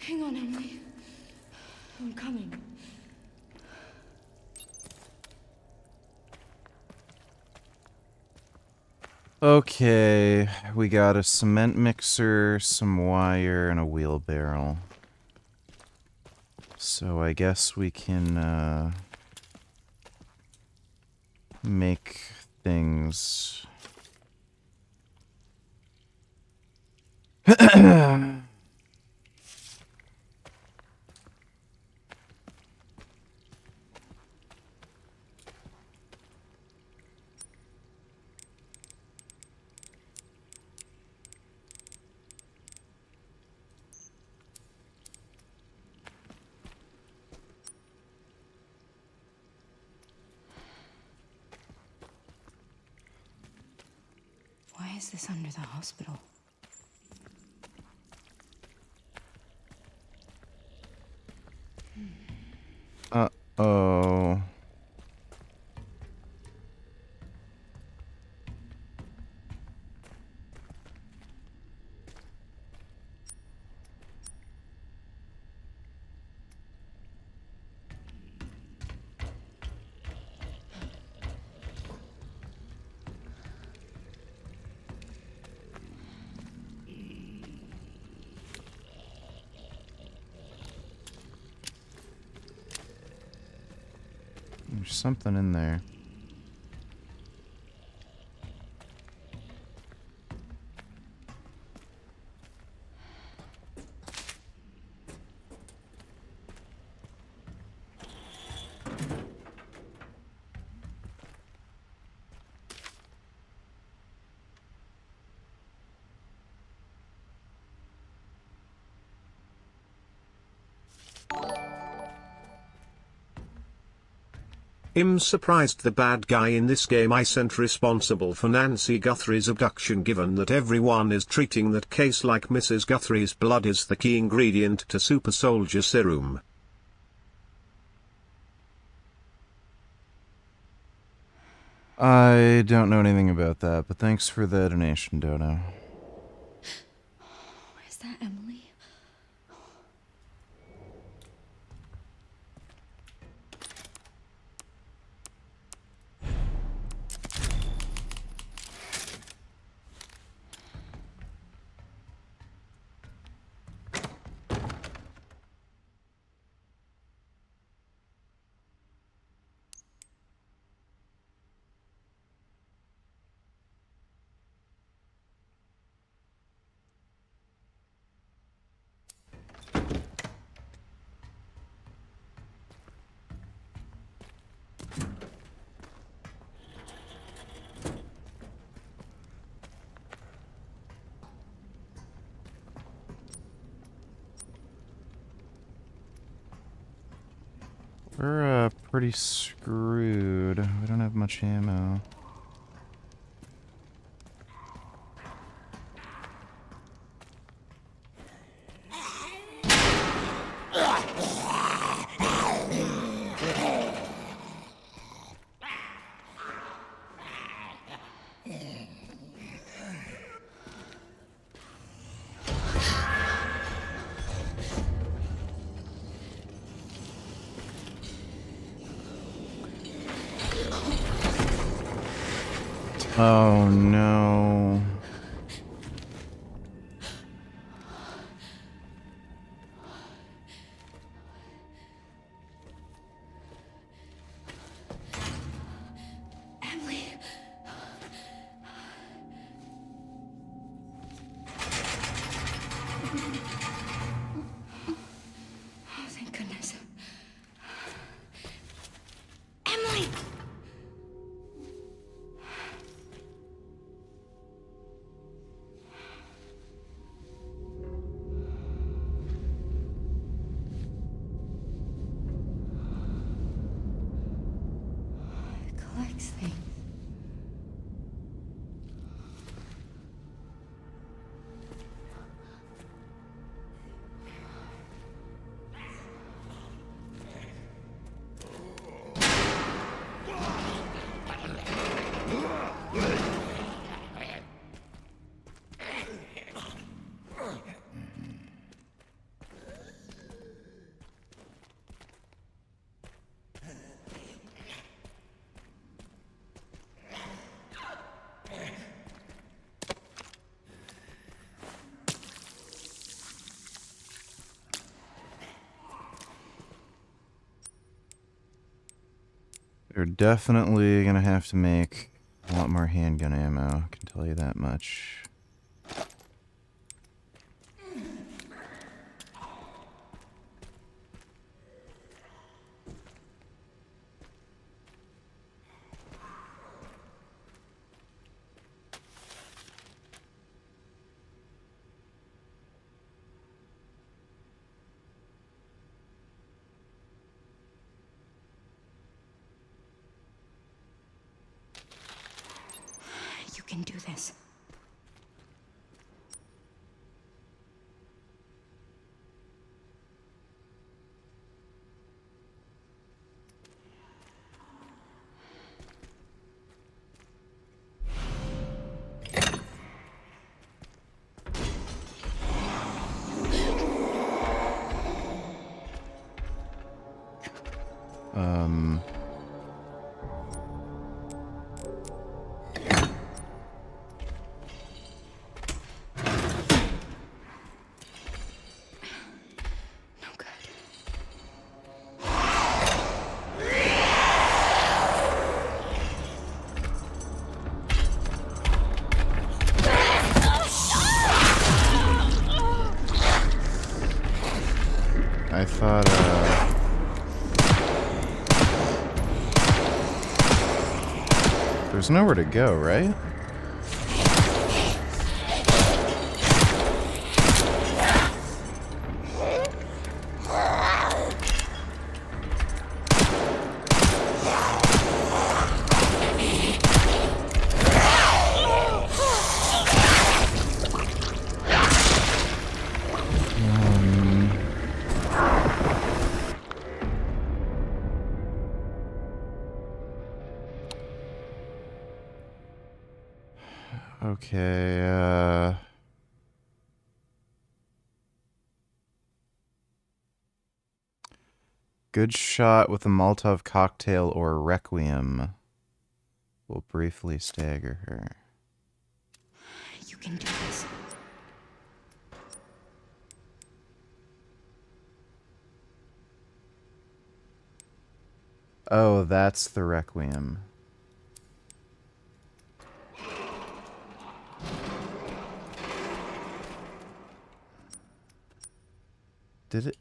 Hang on, Emily. I'm coming. Okay, we got a cement mixer, some wire, and a wheelbarrow. So I guess we can, make things... Why is this under the hospital? Uh-oh. There's something in there. I'm surprised the bad guy in this game isn't responsible for Nancy Guthrie's abduction, given that everyone is treating that case like Mrs. Guthrie's blood is the key ingredient to super soldier serum. I don't know anything about that, but thanks for the donation, Dono. Is that Emily? We're, pretty screwed. We don't have much ammo. Oh no. Oh, thank goodness. Emily! It collects things. They're definitely gonna have to make a lot more handgun ammo, I can tell you that much. You can do this. I thought, there's nowhere to go, right? Okay, good shot with a Molotov cocktail or Requiem will briefly stagger her. You can do this. Oh, that's the Requiem. Did it?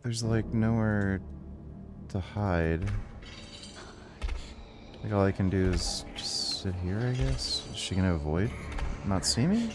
There's like nowhere to hide. Like all I can do is just sit here, I guess. Is she gonna avoid not see me?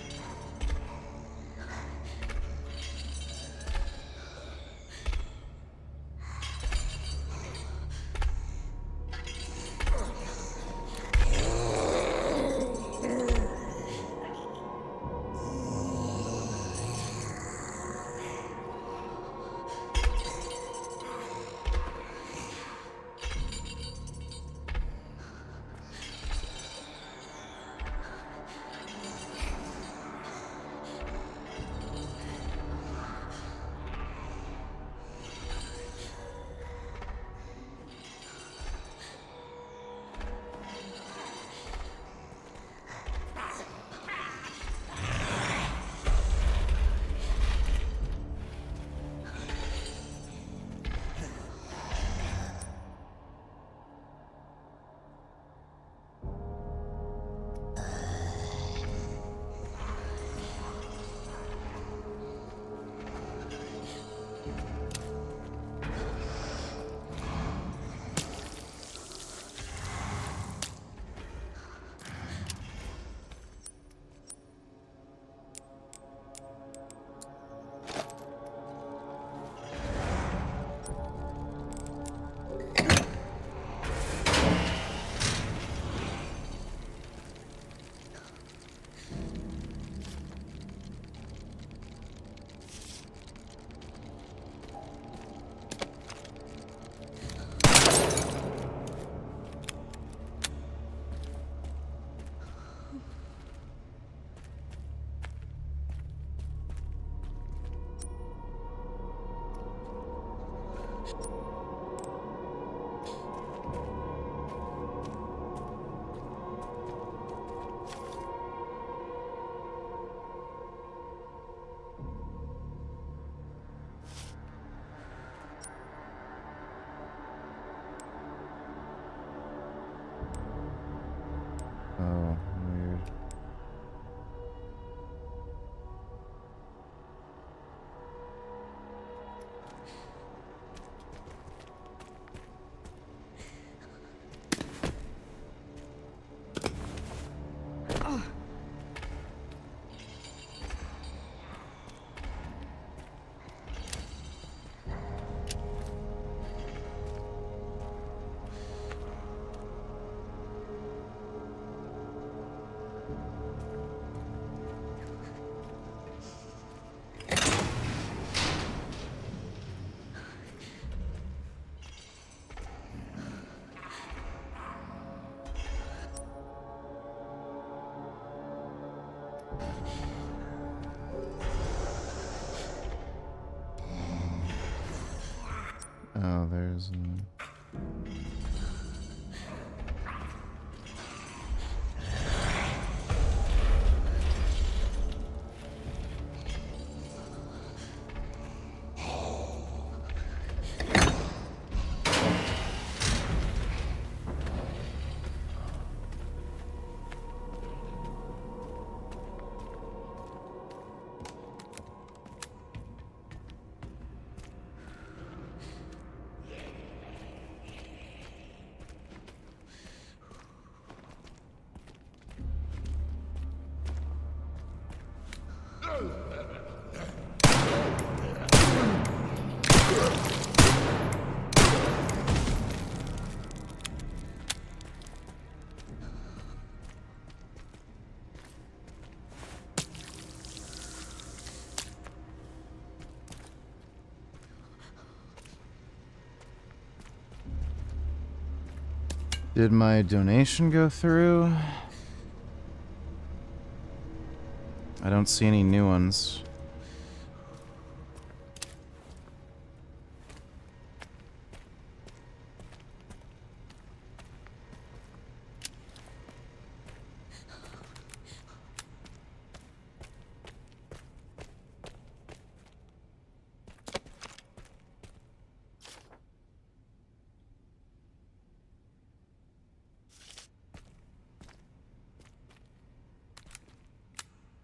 Oh, there's... Did my donation go through? I don't see any new ones.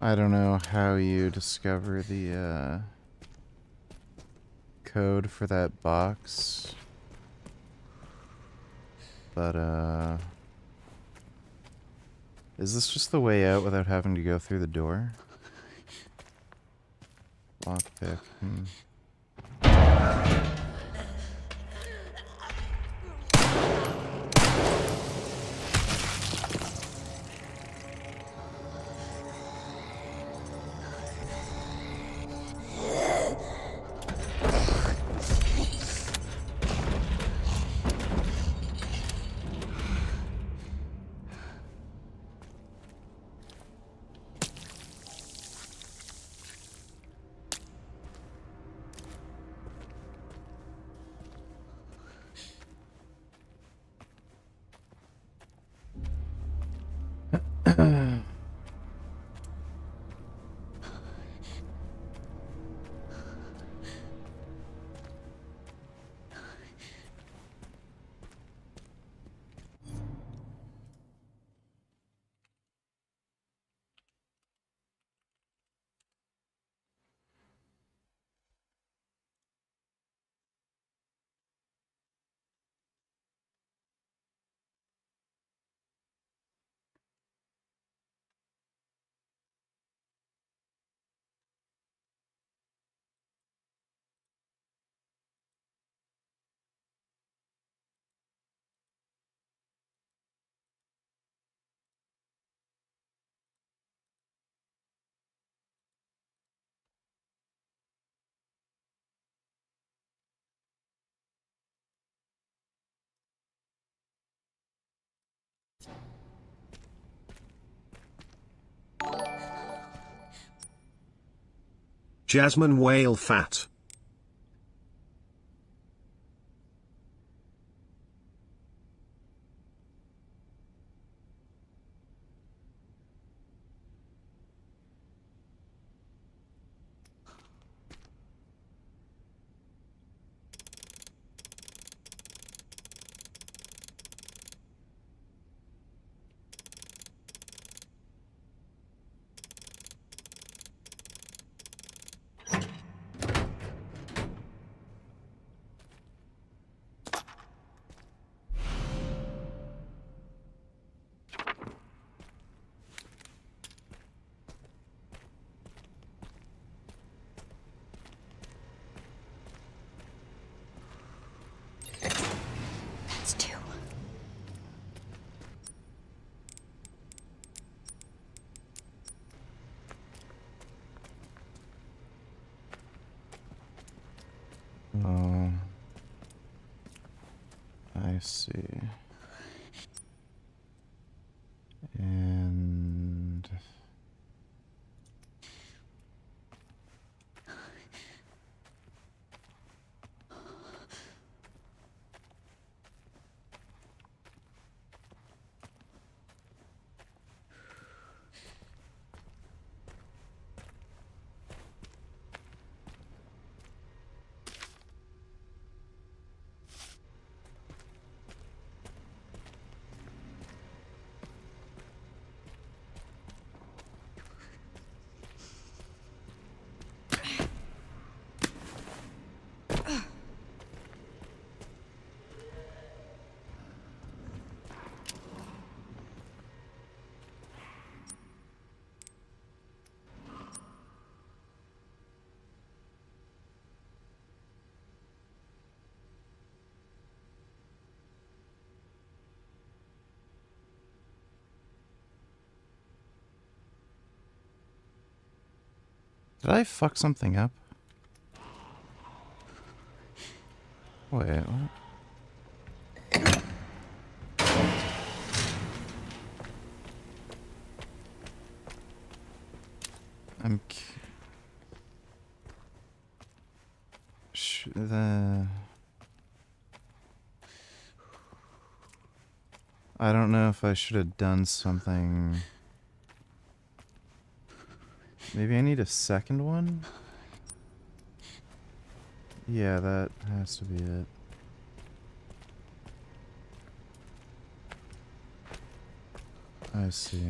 I don't know how you discover the code for that box, but is this just the way out without having to go through the door? Lockpick. Jasmine whale fat. That's two. Oh, I see. And Did I fuck something up? Wait, what? I don't know if I should have done something. Maybe I need a second one? Yeah, that has to be it. I see.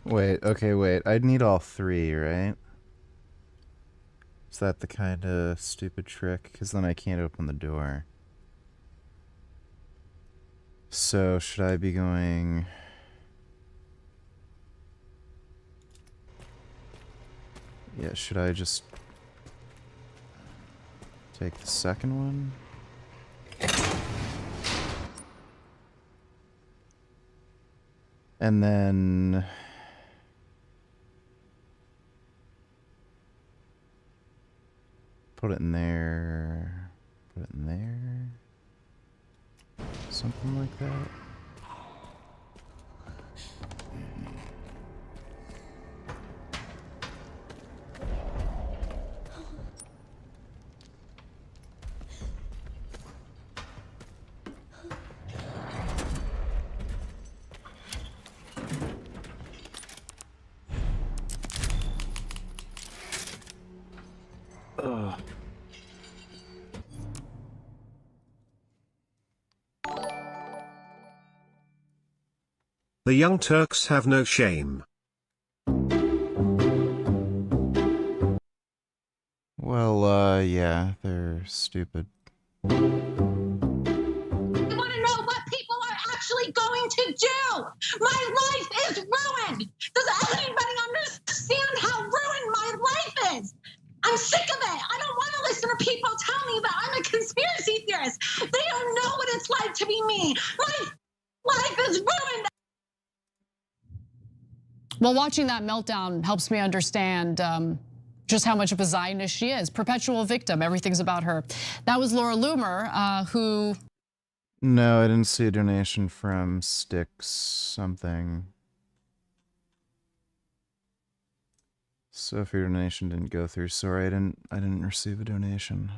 Wait, okay, wait. I'd need all three, right? Is that the kind of stupid trick? Because then I can't open the door. So, should I be going... Yeah, should I just... take the second one? And then... put it in there. Put it in there. Something like that. Ugh. The Young Turks have no shame. Well, yeah, they're stupid. I want to know what people are actually going to do. My life is ruined. Does anybody understand how ruined my life is? I'm sick of it. I don't want to listen to people tell me that I'm a conspiracy theorist. They don't know what it's like to be me. My life is ruined. Well, watching that meltdown helps me understand just how much of a Zionist she is. Perpetual victim. Everything's about her. That was Laura Loomer, who... No, I didn't see a donation from Styx something. So if your donation didn't go through, sorry, I didn't receive a donation.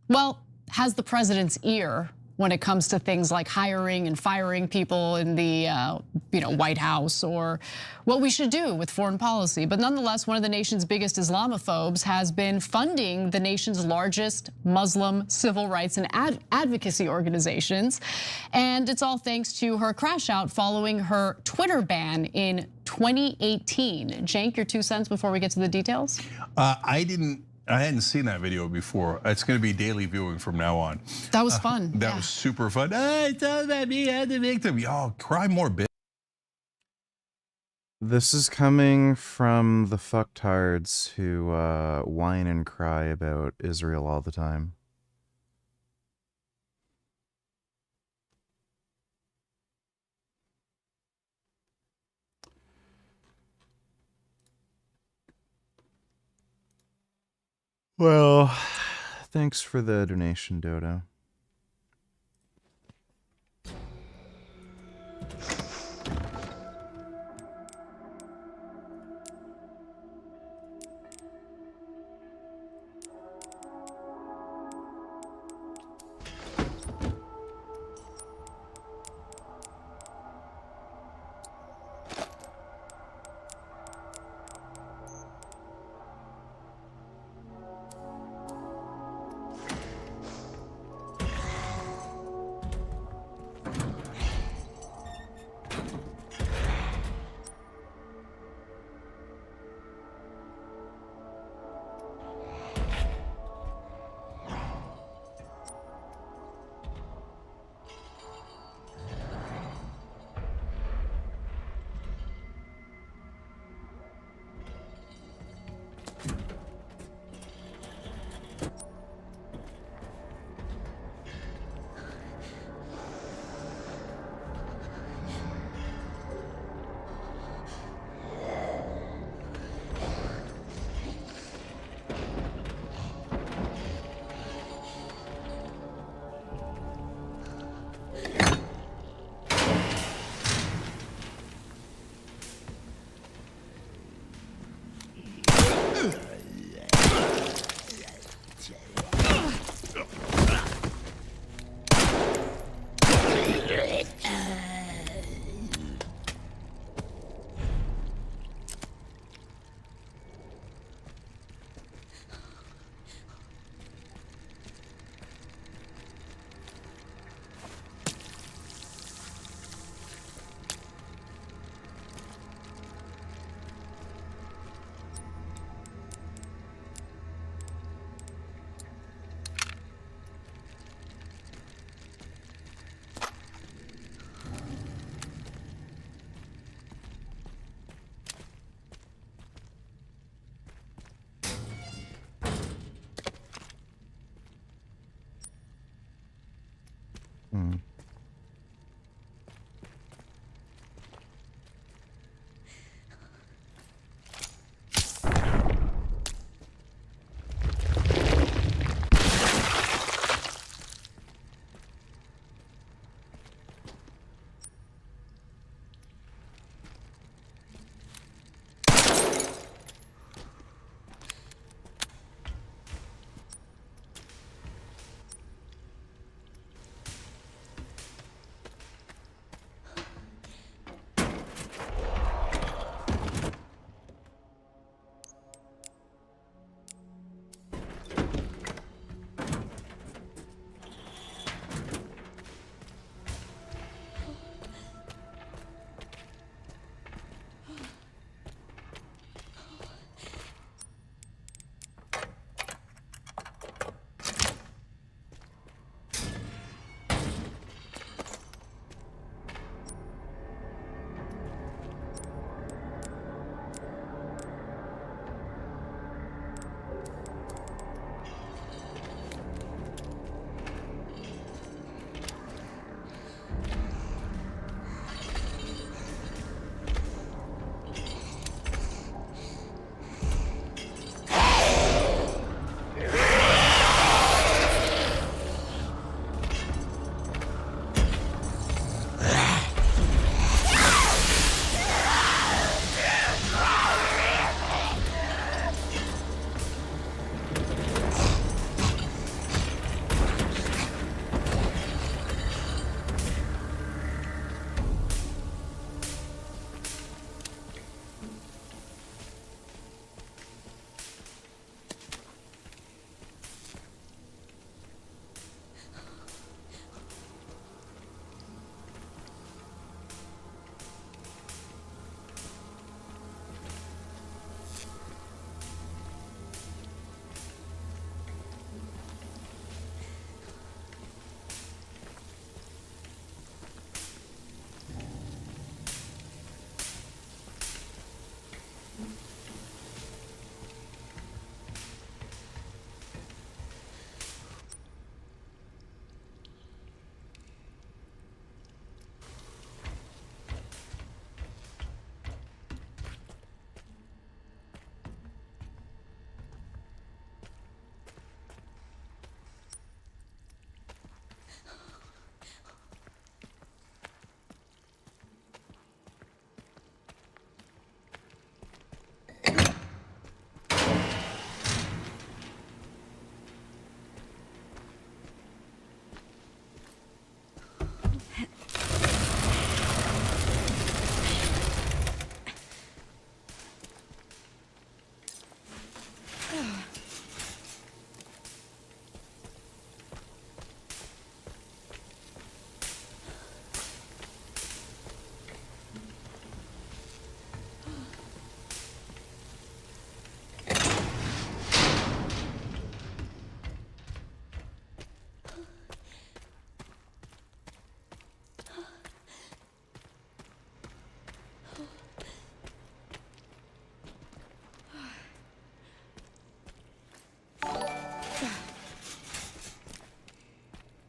well, has the president's ear when it comes to things like hiring and firing people in the White House, or what we should do with foreign policy. But nonetheless, one of the nation's biggest Islamophobes has been funding the nation's largest Muslim civil rights and advocacy organizations. And it's all thanks to her crash out following her Twitter ban in 2018. Cenk, your 2 cents before we get to the details? I hadn't seen that video before. It's going to be daily viewing from now on. That was fun. That was super fun. It's all about me as the victim. Oh, cry more, bitch. This is coming from the fucktards who whine and cry about Israel all the time. Well, thanks for the donation, Dodo.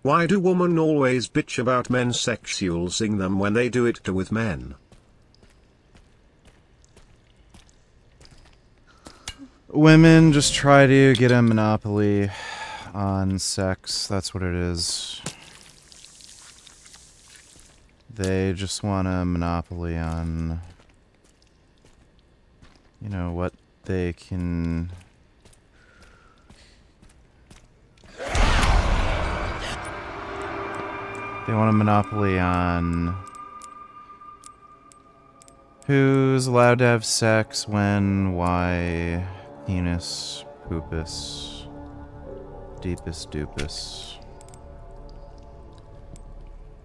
Why do women always bitch about men sexualizing them when they do it with men? Women just try to get a monopoly on sex. That's what it is. They just want a monopoly on, you know, what they can... They want a monopoly on who's allowed to have sex, when, why, penis, poopus, deepest doopus.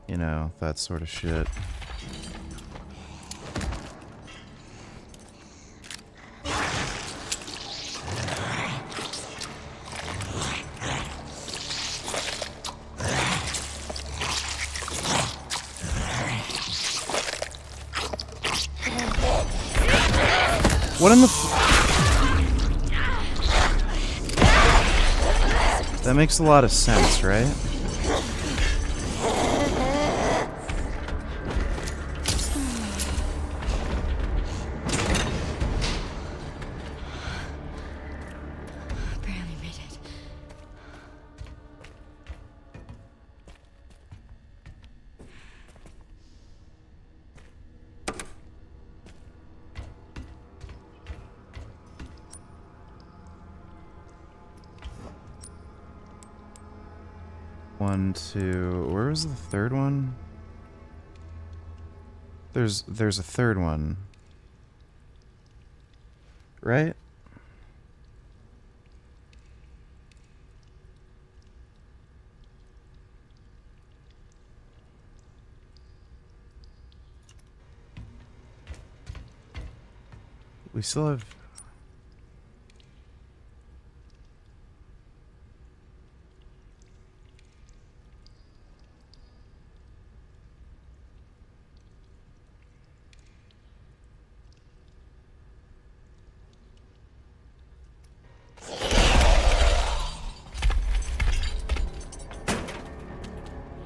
You know, that sort of shit. What in the That makes a lot of sense, right? Barely made it. One, two. Where was the third one? There's a third one. Right? We still have...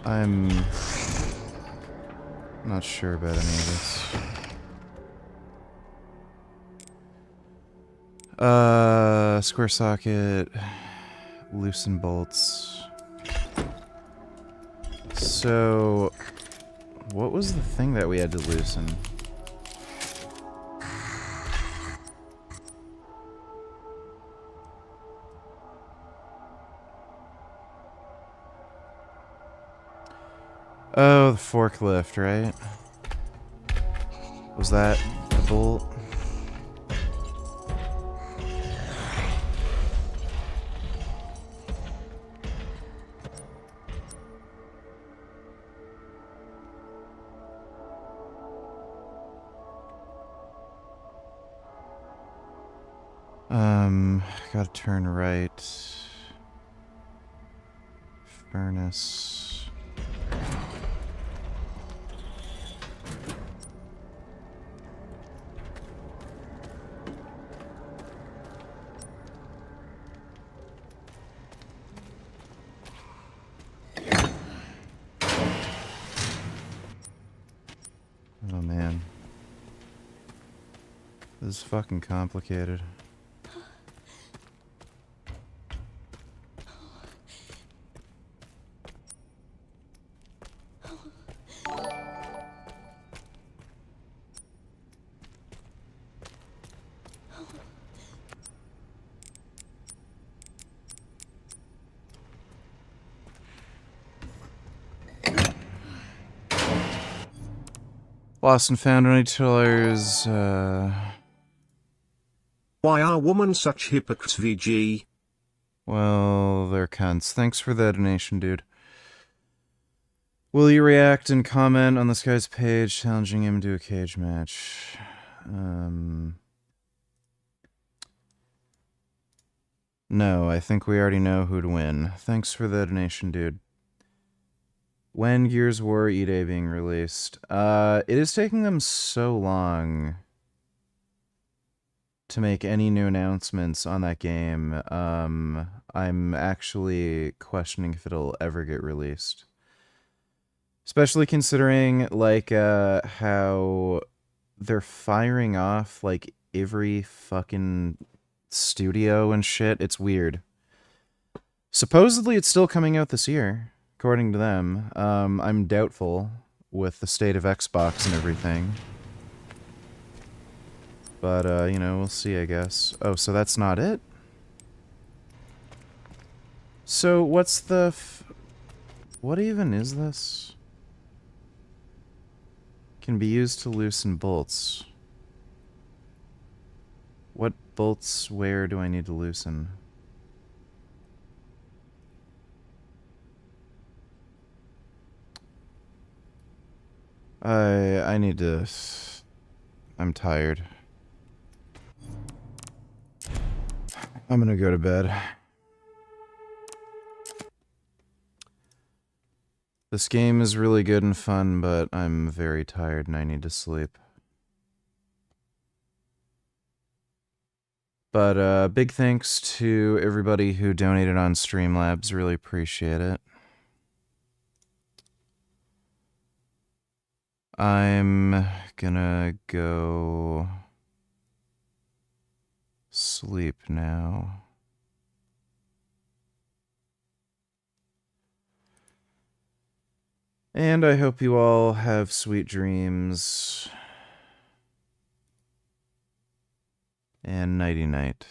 I'm not sure about any of this. Square socket, loosen bolts. So, what was the thing that we had to loosen? Oh, the forklift, right? Was that the bolt? Gotta turn right. Furnace. Oh man. This is fucking complicated. Lost and found $20. Why are women such hypocrites, VG? Well, they're cunts. Thanks for the donation, dude. Will you react and comment on this guy's page, challenging him to a cage match? No, I think we already know who'd win. Thanks for the donation, dude. When Gears of War E-Day being released? It is taking them so long to make any new announcements on that game. I'm actually questioning if it'll ever get released. Especially considering, like, how they're firing off, like, every fucking studio and shit. It's weird. Supposedly it's still coming out this year, according to them. I'm doubtful with the state of Xbox and everything. But, you know, we'll see, I guess. Oh, so that's not it? So, what's the... what even is this? Can be used to loosen bolts. What bolts where do I need to loosen? I need to... I'm tired. I'm gonna go to bed. This game is really good and fun, but I'm very tired and I need to sleep. But big thanks to everybody who donated on Streamlabs. Really appreciate it. I'm gonna go sleep now. And I hope you all have sweet dreams. And nighty-night.